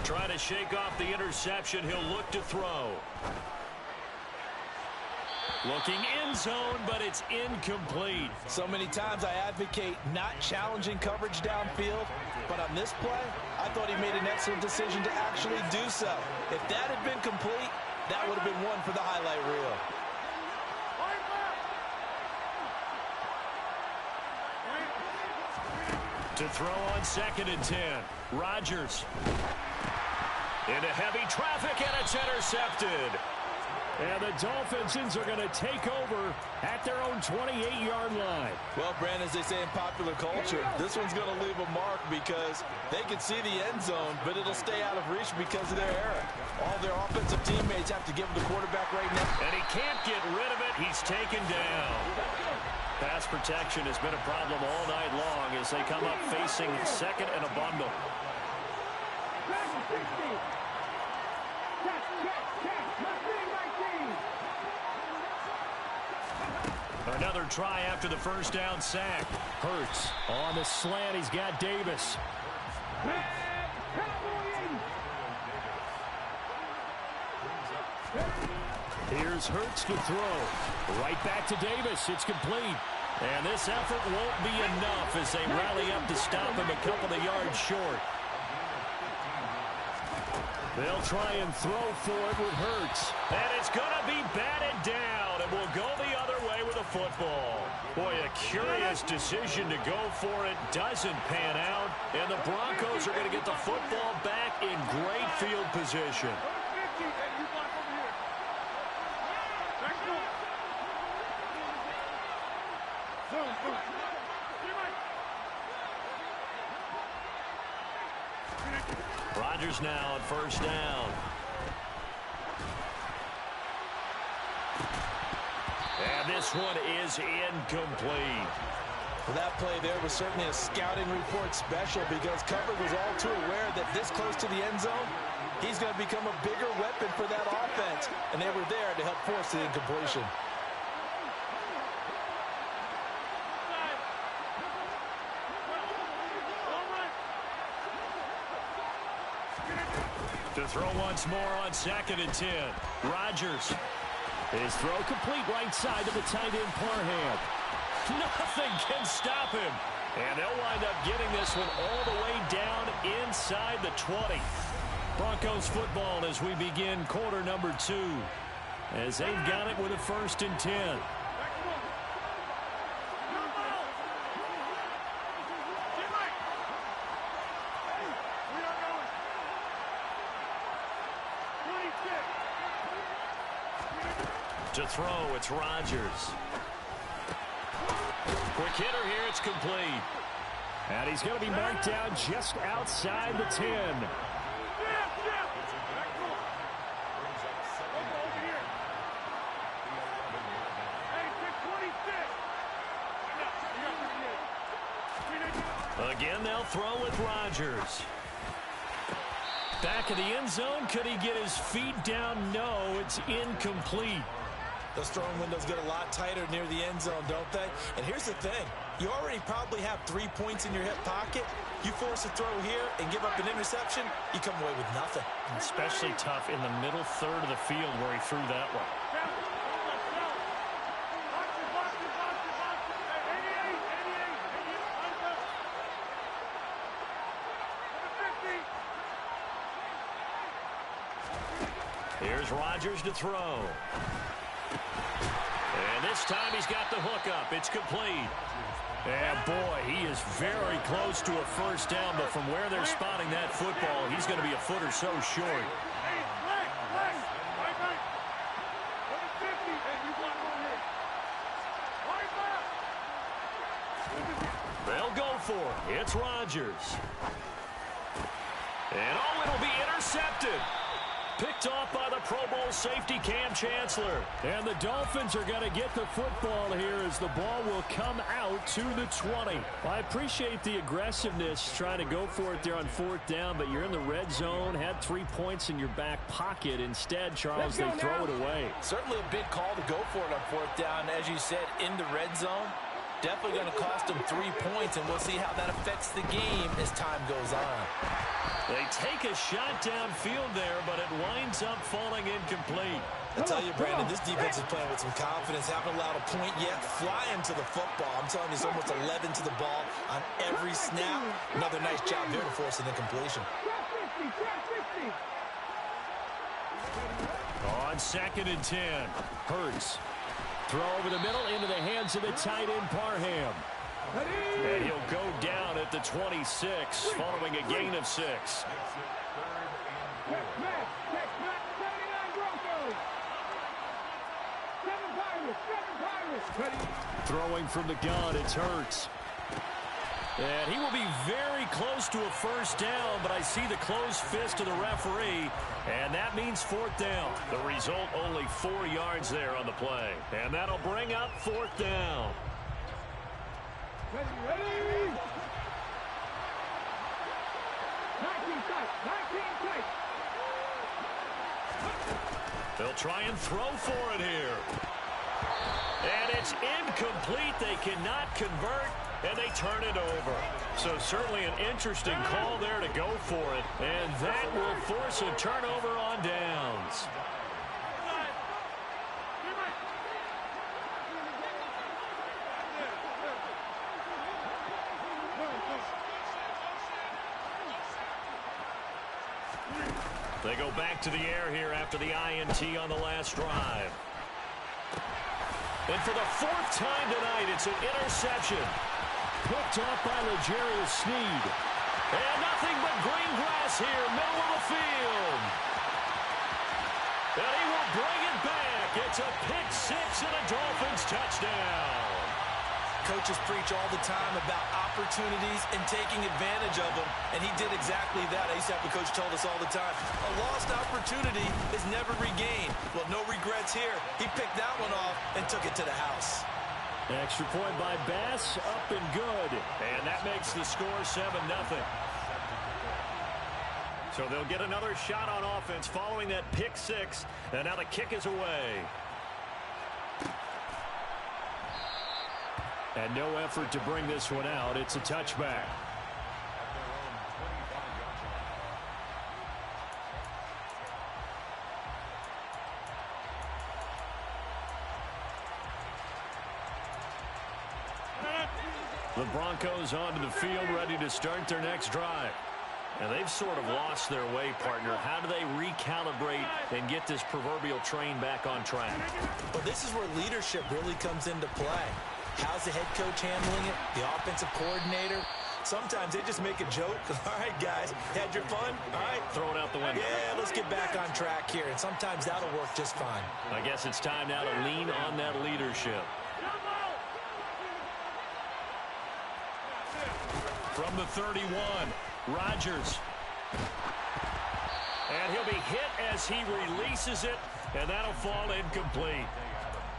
Trying to shake off the interception. He'll look to throw. Looking end zone, but it's incomplete. So many times I advocate not challenging coverage downfield, but on this play, I thought he made an excellent decision to actually do so. If that had been complete, that would have been one for the highlight reel. To throw on 2nd and 10. Rodgers. Into heavy traffic, and it's intercepted. And the Dolphins are going to take over at their own 28-yard line. Well, Brandon, as they say in popular culture, this one's going to leave a mark because they can see the end zone, but it'll stay out of reach because of their error. All their offensive teammates have to give the quarterback right now. And he can't get rid of it. He's taken down. Pass protection has been a problem all night long as they come up facing 2nd and a bundle. Another try after the 1st down sack. Hurts on the slant. He's got Davis. Here's Hurts to throw. Right back to Davis. It's complete. And this effort won't be enough as they rally up to stop him a couple of yards short. They'll try and throw for it with Hurts. And it's going to be batted down, and will go the other way with a football. Boy, a curious decision to go for it. Doesn't pan out, and the Broncos are going to get the football back in great field position. Rodgers now on 1st down. And this one is incomplete. Well, that play there was certainly a scouting report special because coverage was all too aware that this close to the end zone, he's going to become a bigger weapon for that offense. And they were there to help force the incompletion. To throw once more on 2nd and 10. Rodgers. His throw complete right side to the tight end Parham. Nothing can stop him. And they'll wind up getting this one all the way down inside the 20. Broncos football as we begin quarter number 2. As they've got it with a 1st and 10. To throw, it's Rodgers. Quick hitter here, it's complete. And he's going to be marked down just outside the 10. Again, they'll throw with Rodgers. Back of the end zone. Could he get his feet down? No, it's incomplete. Those throwing windows get a lot tighter near the end zone, don't they? And here's the thing. You already probably have 3 points in your hip pocket. You force a throw here and give up an interception, you come away with nothing. Especially tough in the middle third of the field where he threw that one. Here's Rodgers to throw. And this time he's got the hook up. It's complete. And boy, he is very close to a first down, but from where they're spotting that football, he's going to be a foot or so short. They'll go for it. It's Rodgers. And oh, it'll be intercepted. Picked off by the Pro Bowl safety Cam Chancellor. And the Dolphins are going to get the football here as the ball will come out to the 20. I appreciate the aggressiveness trying to go for it there on fourth down, but you're in the red zone, had 3 points in your back pocket. Instead, Charles, they throw it away. Certainly a big call to go for it on fourth down. As you said, in the red zone. Definitely going to cost them 3 points, and we'll see how that affects the game as time goes on. They take a shot downfield there, but it winds up falling incomplete. I tell you, Brandon, this defense is playing with some confidence. Haven't allowed a point yet. Flying to the football. I'm telling you, it's almost 11 to the ball on every snap. Another nice job there to force an incompletion. On 2nd and 10, Hurts. Throw over the middle into the hands of the tight end, Parham. And he'll go down at the 26 following a gain of 6. Throwing from the gun, it's Hurts. And he will be very close to a first down, but I see the closed fist of the referee, and that means fourth down. The result, only 4 yards there on the play. And that'll bring up fourth down. They'll try and throw for it here. And it's incomplete. They cannot convert, and they turn it over. So certainly an interesting call there to go for it, and that will force a turnover on downs. They go back to the air here after the INT on the last drive. And for the 4th time tonight, it's an interception. Picked off by L'Jarius Sneed. And nothing but green grass here, middle of the field. And he will bring it back. It's a pick 6 and a Dolphins touchdown. Coaches preach all the time about opportunities and taking advantage of them, and he did exactly that. I used to have a coach told us all the time, a lost opportunity is never regained. Well, no regrets here. He picked that one off and took it to the house. Extra point by Bass, up and good. And that makes the score 7-0. So they'll get another shot on offense following that pick 6, and now the kick is away. And no effort to bring this one out. It's a touchback. The Broncos onto the field, ready to start their next drive. And they've sort of lost their way, partner. How do they recalibrate and get this proverbial train back on track? Well, this is where leadership really comes into play. How's the head coach handling it? The offensive coordinator? Sometimes they just make a joke. All right, guys, had your fun? All right. Throw it out the window. Yeah, let's get back on track here. And sometimes that'll work just fine. I guess it's time now to lean on that leadership. From the 31, Rodgers. And he'll be hit as he releases it, and that'll fall incomplete.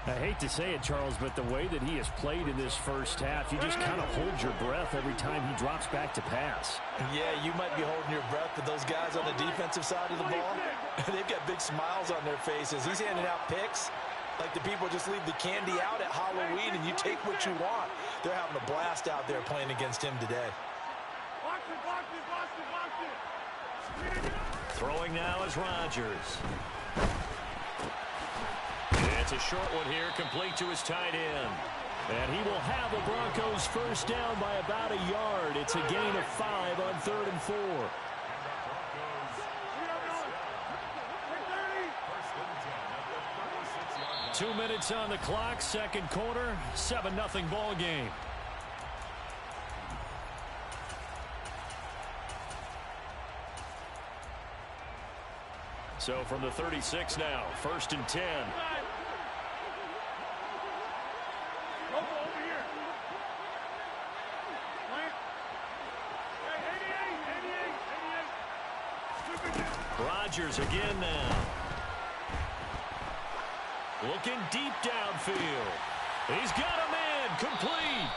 I hate to say it, Charles, but the way that he has played in this first half, you just kind of hold your breath every time he drops back to pass. Yeah, you might be holding your breath, but those guys on the defensive side of the ball, they've got big smiles on their faces. He's handing out picks like the people just leave the candy out at Halloween and you take what you want. They're having a blast out there playing against him today. Throwing now is Rodgers. It's a short one here, complete to his tight end. And he will have the Broncos first down by about a yard. It's a gain of 5 on 3rd and 4. 2 minutes on the clock, second quarter, 7-0 ball game. So from the 36 now, 1st and 10. Rodgers again now. Looking deep downfield. He's got a man complete.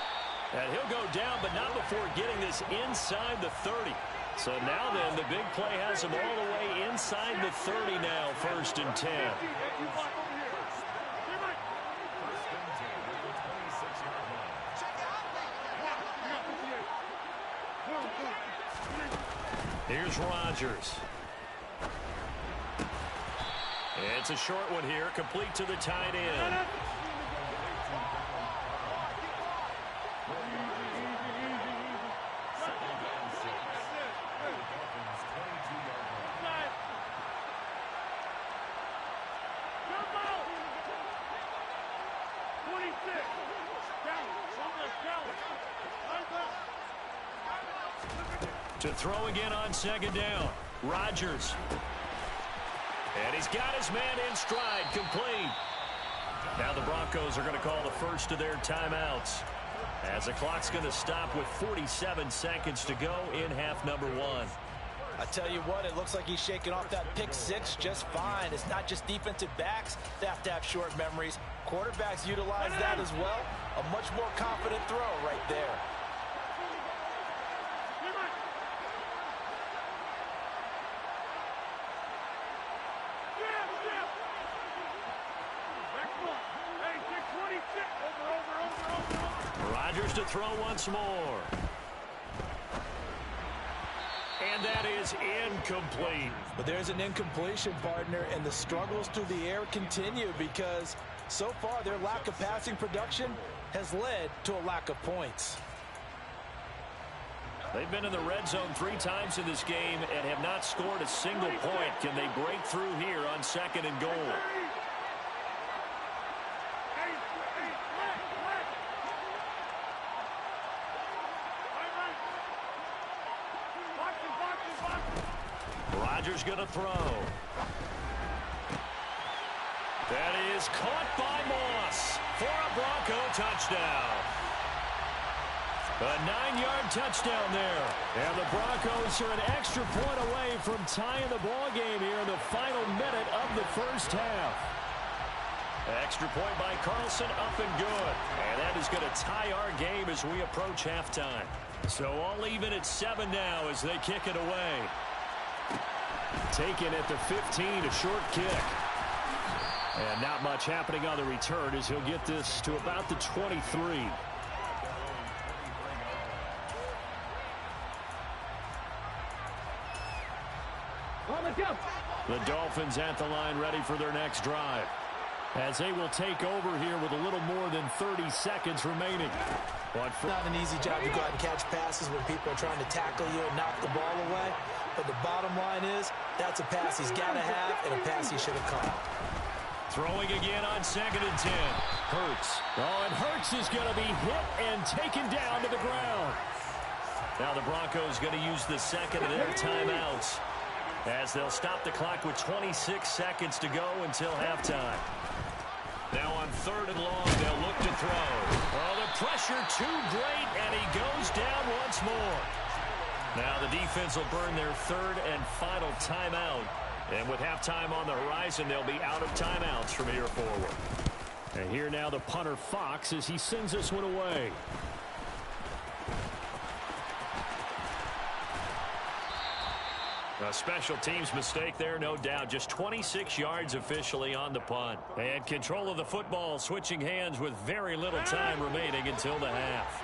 And he'll go down, but not before getting this inside the 30. So now then, the big play has him all the way inside the 30 now, 1st and 10. Here's Rodgers. It's a short one here, complete to the tight end. To throw again on 2nd down. Rodgers. And he's got his man in stride, complete. Now the Broncos are going to call the first of their timeouts, as the clock's going to stop with 47 seconds to go in half number 1. I tell you what, it looks like he's shaking off that pick 6 just fine. It's not just defensive backs that have to have short memories. Quarterbacks utilize that as well. A much more confident throw right there. Rodgers to throw once more. And that is incomplete. But there's an incompletion, partner, and the struggles through the air continue because so far their lack of passing production has led to a lack of points. They've been in the red zone 3 times in this game and have not scored a single point. Can they break through here on 2nd and goal? Rodgers going to throw. That is caught by Moss for a Bronco touchdown. A 9-yard touchdown there. And the Broncos are an extra point away from tying the ball game here in the final minute of the first half. Extra point by Carlson, up and good. And that is going to tie our game as we approach halftime. So all even at 7 now as they kick it away. Taken at the 15, a short kick. And not much happening on the return as he'll get this to about the 23. The Dolphins at the line ready for their next drive, as they will take over here with a little more than 30 seconds remaining. Not an easy job to go out and catch passes when people are trying to tackle you and knock the ball away. But the bottom line is, that's a pass he's got to have and a pass he should have caught. Throwing again on 2nd and 10. Hurts. Oh, and Hurts is going to be hit and taken down to the ground. Now the Broncos going to use the second of their timeouts, as they'll stop the clock with 26 seconds to go until halftime. Now on 3rd and long, they'll look to throw. Oh, the pressure too great, and he goes down once more. Now the defense will burn their 3rd and final timeout. And with halftime on the horizon, they'll be out of timeouts from here forward. And here now the punter Fox as he sends this one away. A special teams mistake there, no doubt. Just 26 yards officially on the punt. And control of the football switching hands with very little time remaining until the half.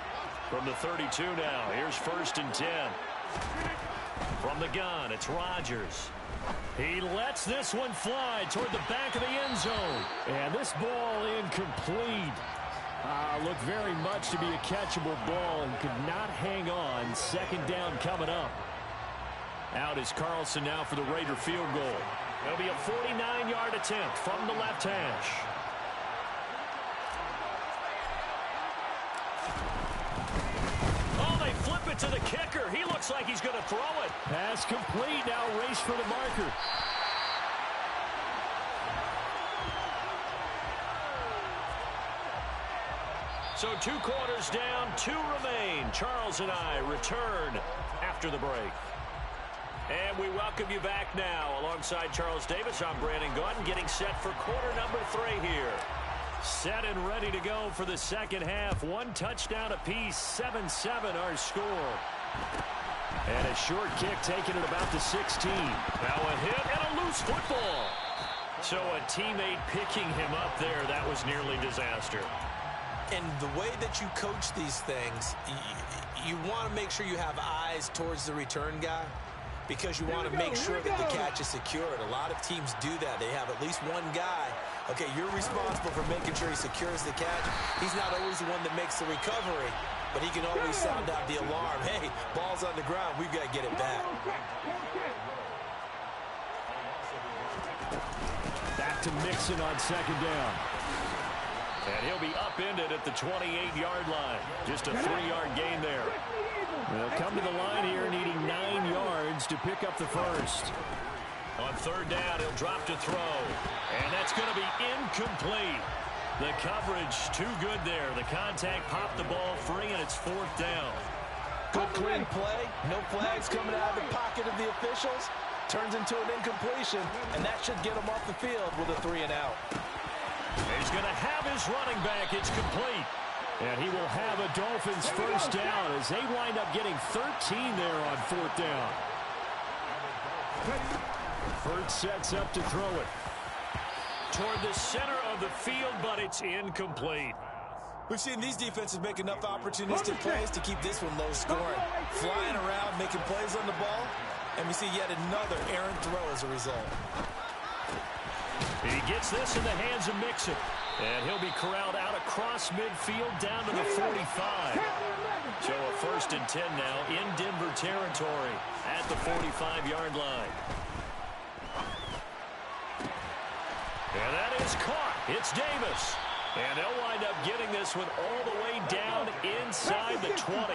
From the 32 now, here's 1st and 10. From the gun, it's Rodgers. He lets this one fly toward the back of the end zone. And this ball incomplete. Looked very much to be a catchable ball and could not hang on. 2nd down coming up. Out is Carlson now for the Raider field goal. It'll be a 49-yard attempt from the left hash. it to the kicker. He looks like he's going to throw it. Pass complete. Now race for the marker. So 2 quarters down, 2 remain. Charles and I return after the break. And we welcome you back now. Alongside Charles Davis, I'm Brandon Gaudin, getting set for quarter number 3 here. Set and ready to go for the second half. 1 touchdown apiece, 7-7 our score. And a short kick taken at about the 16. Now a hit and a loose football. So a teammate picking him up there, that was nearly disaster. And the way that you coach these things, you want to make sure you have eyes towards the return guy because you want to make sure that the catch is secured. A lot of teams do that. They have at least one guy. Okay, you're responsible for making sure he secures the catch. He's not always the one that makes the recovery, but he can always sound out the alarm. Hey, ball's on the ground. We've got to get it back. Back to Mixon on second down. And he'll be upended at the 28-yard line. Just a 3-yard gain there. They'll come to the line here needing 9 yards to pick up the first. On third down, he'll drop to throw. And that's going to be incomplete. The coverage too good there. The contact popped the ball free, and it's 4th down. Good clean play. No flags coming out of the pocket of the officials. Turns into an incompletion, and that should get him off the field with a 3-and-out. He's going to have his running back. It's complete. And he will have a Dolphins first down as they wind up getting 13 there on 4th down. Hurts sets up to throw it. Toward the center of the field, but it's incomplete. We've seen these defenses make enough opportunistic plays to keep this one low scoring. Flying around, making plays on the ball, and we see yet another errant throw as a result. He gets this in the hands of Mixon. And he'll be corralled out across midfield down to the 45. So a 1st and 10 now in Denver territory at the 45-yard line. And that is caught. It's Davis. And they'll wind up getting this one all the way down inside the 20.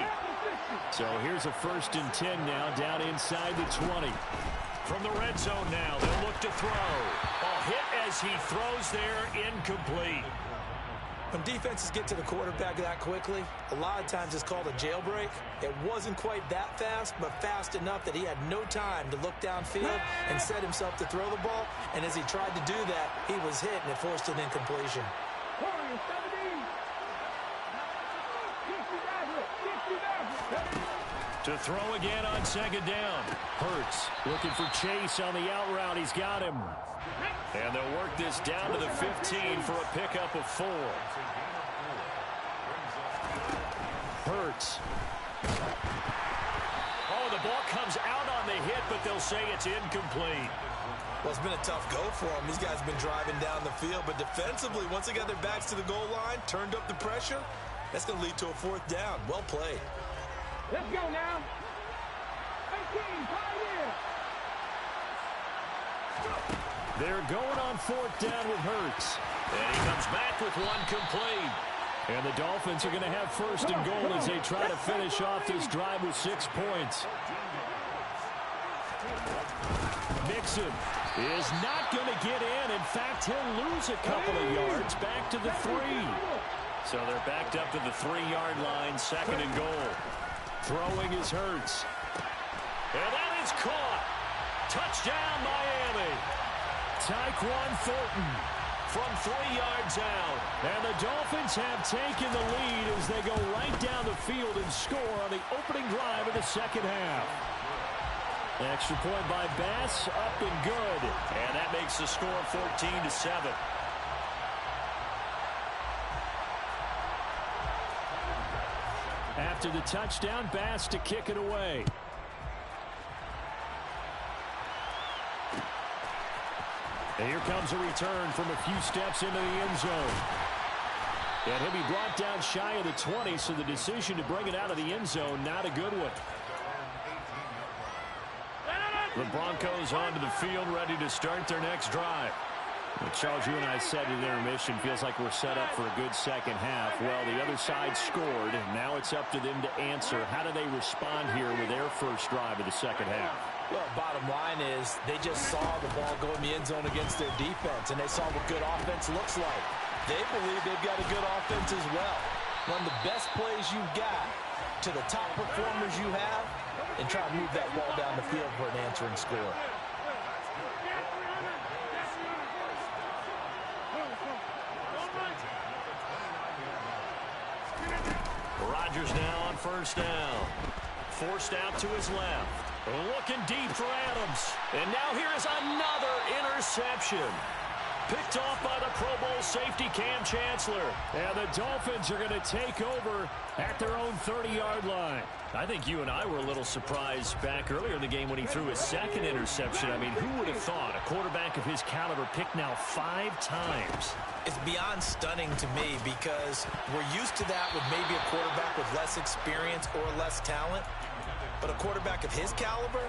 So here's a 1st and 10 now down inside the 20. From the red zone now, they'll look to throw. A hit as he throws there, incomplete. When defenses get to the quarterback that quickly, a lot of times it's called a jailbreak. It wasn't quite that fast, but fast enough that he had no time to look downfield and set himself to throw the ball. And as he tried to do that, he was hit, and it forced an incompletion. To throw again on second down. Hurts looking for Chase on the out route. He's got him. And they'll work this down to the 15 for a pickup of 4. Hurts. Oh, the ball comes out on the hit, but they'll say it's incomplete. Well, it's been a tough go for them. These guys have been driving down the field, but defensively, once they got their backs to the goal line, turned up the pressure, that's going to lead to a 4th down. Well played. Let's go now. 18, pioneer. They're going on 4th down with Hurts. And he comes back with one complete. And the Dolphins are going to have 1st and goal as they try to finish off this drive with 6 points. Mixon is not going to get in. In fact, he'll lose a couple of yards back to the 3. So they're backed up to the 3-yard line, 2nd and goal. Throwing is Hurts. And that is caught. Touchdown, Miami. Tyquan Thornton from 3 yards out. And the Dolphins have taken the lead as they go right down the field and score on the opening drive of the second half. Extra point by Bass, up and good. And that makes the score 14-7. After the touchdown, Bass to kick it away. And here comes a return from a few steps into the end zone. And he'll be brought down shy of the 20, so the decision to bring it out of the end zone, not a good one. The Broncos onto the field, ready to start their next drive. Charles, you and I said in intermission, feels like we're set up for a good second half. Well, the other side scored, and now it's up to them to answer. How do they respond here with their first drive of the second half? Well, bottom line is they just saw the ball go in the end zone against their defense, and they saw what good offense looks like. They believe they've got a good offense as well. Run the best plays you've got to the top performers you have and try to move that ball down the field for an answering score. Rodgers now on first down. Forced out to his left. Looking deep for Adams. And now here is another interception. Picked off by the Pro Bowl safety Cam Chancellor. And the Dolphins are going to take over at their own 30-yard line. I think you and I were a little surprised back earlier in the game when he threw his second interception. I mean, who would have thought a quarterback of his caliber picked now 5 times? It's beyond stunning to me because we're used to that with maybe a quarterback with less experience or less talent. But a quarterback of his caliber,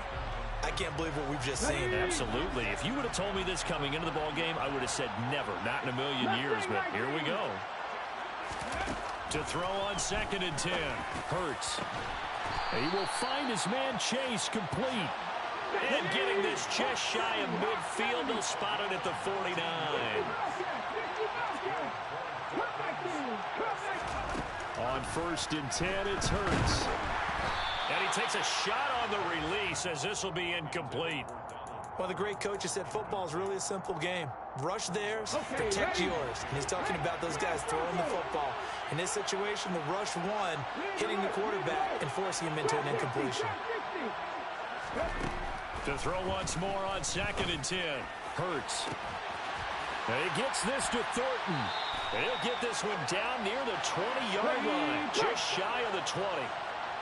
I can't believe what we've just seen. Absolutely. If you would have told me this coming into the ball game, I would have said never, not in a million years. But here we go. To throw on 2nd and 10. Hurts. He will find his man Chase complete. And getting this just shy of midfield, they'll spot it at the 49. On 1st and 10, it's Hurts. And he takes a shot on the release as this will be incomplete. Well, the great coach has said football is really a simple game. Rush theirs, protect yours. And he's talking about those guys throwing the football. In this situation, the rush one, hitting the quarterback and forcing him into an incompletion. To throw once more on 2nd and 10. Hurts. And he gets this to Thornton. He'll get this one down near the 20-yard line, just shy of the 20.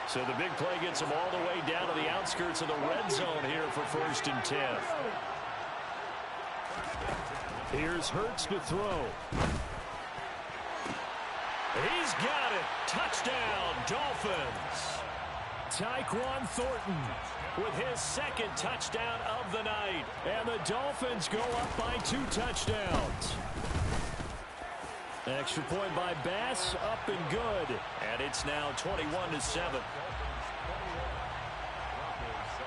So the big play gets him all the way down to the outskirts of the red zone here for 1st and 10. Here's Hurts to throw. He's got it. Touchdown, Dolphins. Tyquan Thornton with his 2nd touchdown of the night. And the Dolphins go up by 2 touchdowns. Extra point by Bass, up and good. And it's now 21-7.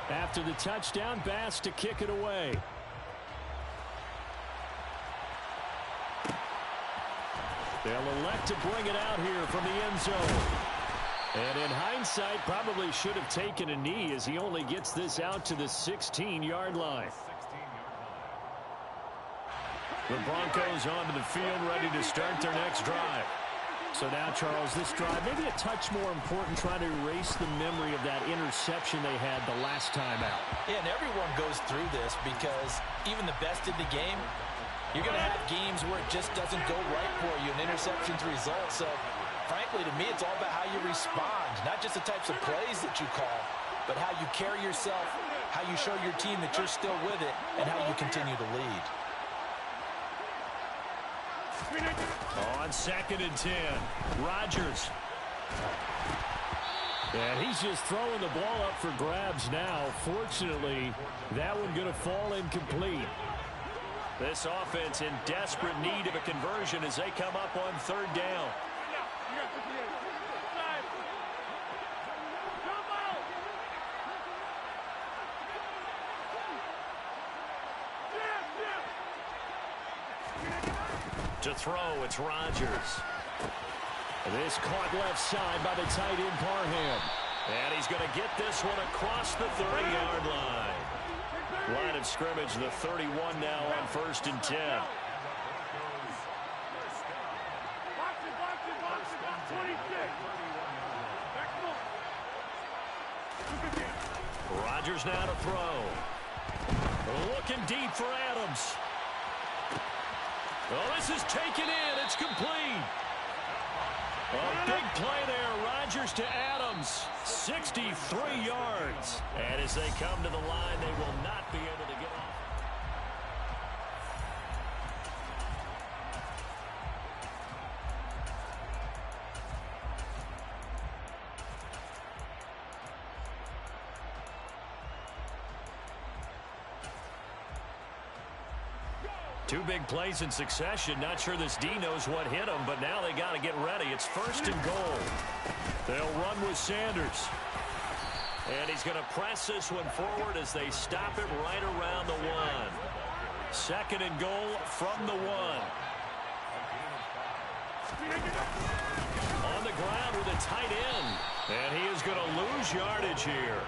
After the touchdown, Bass to kick it away. They'll elect to bring it out here from the end zone. And in hindsight, probably should have taken a knee as he only gets this out to the 16-yard line. The Broncos onto the field, ready to start their next drive. So now, Charles, this drive, maybe a touch more important, trying to erase the memory of that interception they had the last time out. Yeah, and everyone goes through this because even the best in the game, you're going to have games where it just doesn't go right for you, and interceptions result. So, frankly, to me, it's all about how you respond, not just the types of plays that you call, but how you carry yourself, how you show your team that you're still with it, and how you continue to lead. On 2nd and 10, Rodgers. And he's just throwing the ball up for grabs now. Fortunately, that one going to fall incomplete. This offense in desperate need of a conversion as they come up on 3rd down. To throw, it's Rodgers. This caught left side by the tight end Parham. And he's going to get this one across the 30-yard line. Line of scrimmage, the 31 now on 1st and 10. Rodgers now to throw. Looking deep for Adams. Oh, this is taken in. It's complete. A big play there. Rodgers to Adams. 63 yards. And as they come to the line, they will not be able to get off. Two big plays in succession. Not sure this D knows what hit him, but now they got to get ready. It's 1st and goal. They'll run with Sanders. And he's going to press this one forward as they stop it right around the 1. 2nd and goal from the 1. On the ground with a tight end. And he is going to lose yardage here.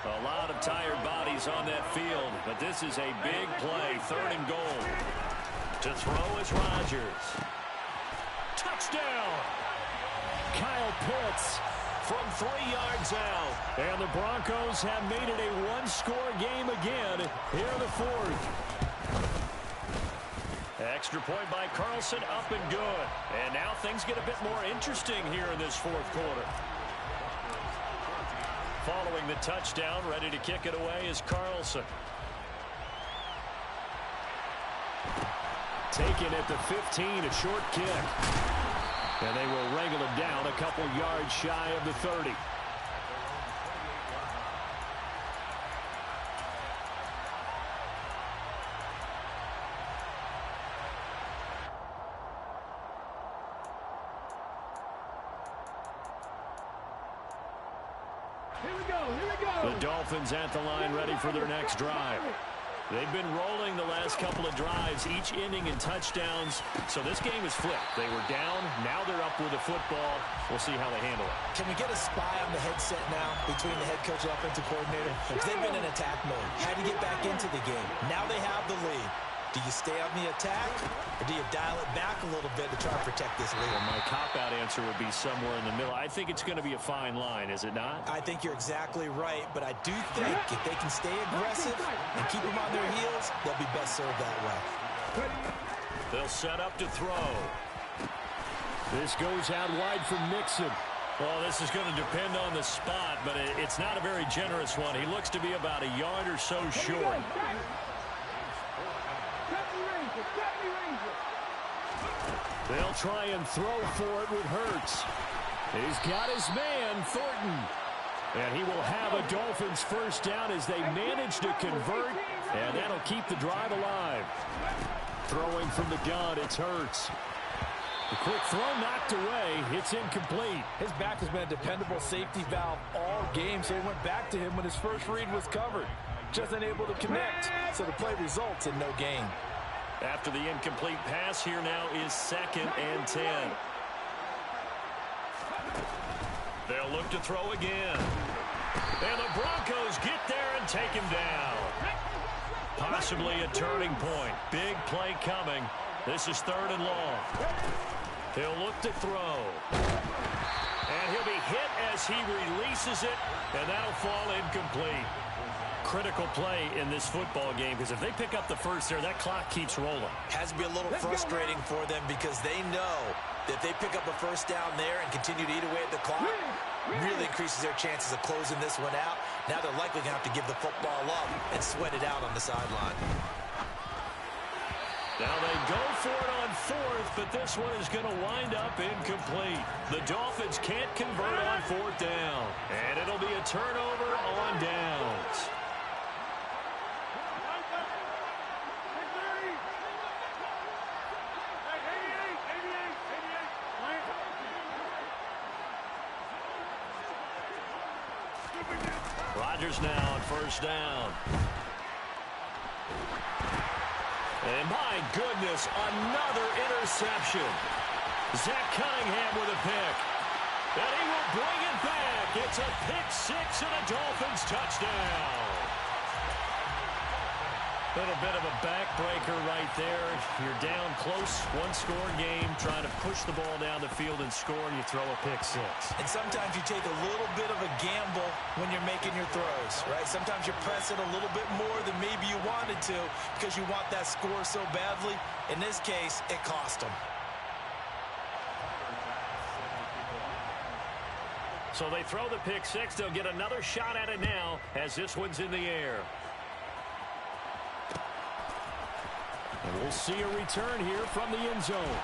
A lot of tired bodies on that field, but this is a big play. 3rd and goal. To throw is Rodgers. Touchdown! Kyle Pitts from 3 yards out. And the Broncos have made it a one-score game again here in the 4th. Extra point by Carlson, up and good. And now things get a bit more interesting here in this 4th quarter. Following the touchdown, ready to kick it away is Carlson. Taken at the 15, a short kick. And they will wrangle it down a couple yards shy of the 30. The Dolphins at the line ready for their next drive. They've been rolling the last couple of drives, each ending in touchdowns. So this game is flipped. They were down. Now they're up with the football. We'll see how they handle it. Can we get a spy on the headset now between the head coach and offensive coordinator? Because they've been in attack mode. Had to get back into the game. Now they have the lead. Do you stay on the attack, or do you dial it back a little bit to try and protect this lead? Well, my cop-out answer would be somewhere in the middle. I think it's going to be a fine line, is it not? I think you're exactly right, but I do think if they can stay aggressive and keep them on their heels, they'll be best served that way. They'll set up to throw. This goes out wide for Mixon. Well, this is going to depend on the spot, but it's not a very generous one. He looks to be about a yard or so short. They'll try and throw for it with Hurts. He's got his man, Thornton. And he will have a Dolphins first down as they manage to convert, and that'll keep the drive alive. Throwing from the gun, it's Hurts. The quick throw knocked away. It's incomplete. His back has been a dependable safety valve all game, so he went back to him when his first read was covered. Just unable to connect, so the play results in no gain. After the incomplete pass, here now is 2nd and 10. They'll look to throw again. And the Broncos get there and take him down. Possibly a turning point. Big play coming. This is 3rd and long. He'll look to throw. And he'll be hit as he releases it, and that'll fall incomplete. Critical play in this football game, because if they pick up the first there, that clock keeps rolling. Has to be a little frustrating for them because they know that if they pick up a first down there and continue to eat away at the clock, really increases their chances of closing this one out. Now they're likely going to have to give the football up and sweat it out on the sideline. Now they go for it on 4th, but this one is going to wind up incomplete. The Dolphins can't convert on 4th down, and it'll be a turnover on downs. Rodgers now on 1st down. And my goodness, another interception. Zach Cunningham with a pick. And he will bring it back. It's a pick 6 and a Dolphins touchdown. Little bit of a backbreaker right there. You're down close, one-score game, trying to push the ball down the field and score, and you throw a pick 6. And sometimes you take a little bit of a gamble when you're making your throws, right? Sometimes you press it a little bit more than maybe you wanted to because you want that score so badly. In this case, it cost them. So they throw the pick 6. They'll get another shot at it now as this one's in the air. And we'll see a return here from the end zone.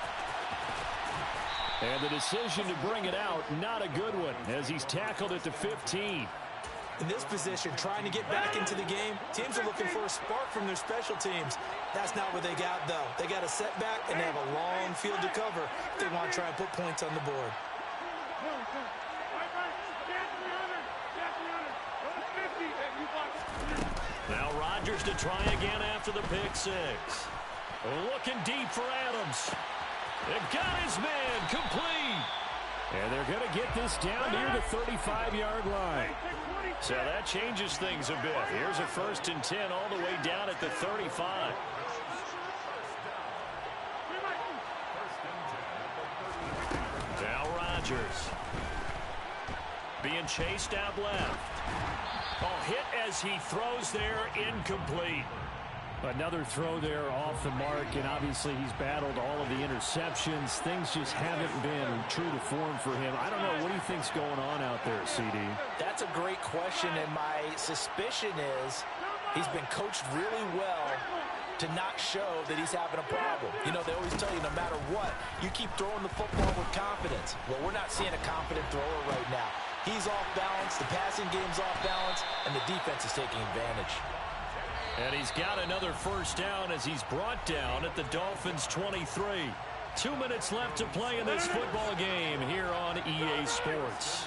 And the decision to bring it out, not a good one, as he's tackled at the 15. In this position, trying to get back into the game, teams are looking for a spark from their special teams. That's not what they got, though. They got a setback, and they have a long field to cover if they want to try and put points on the board. Now Rodgers to try again after the pick six. Looking deep for Adams. They've got his man complete. And they're going to get this down near the 35-yard line. So that changes things a bit. Here's a 1st and 10 all the way down at the 35. Now Rodgers. Being chased out left. Oh, hit as he throws there, incomplete. Another throw there off the mark, and obviously he's battled all of the interceptions. Things just haven't been true to form for him. I don't know. What do you think's going on out there, CD? That's a great question, and my suspicion is he's been coached really well to not show that he's having a problem. You know, they always tell you no matter what, you keep throwing the football with confidence. Well, we're not seeing a confident thrower right now. He's off balance, the passing game's off balance, and the defense is taking advantage. And he's got another 1st down as he's brought down at the Dolphins' 23. 2 minutes left to play in this football game here on EA Sports.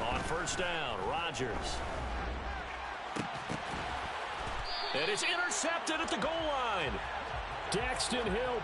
On 1st down, Rodgers. And it's intercepted at the goal line. Daxton Hill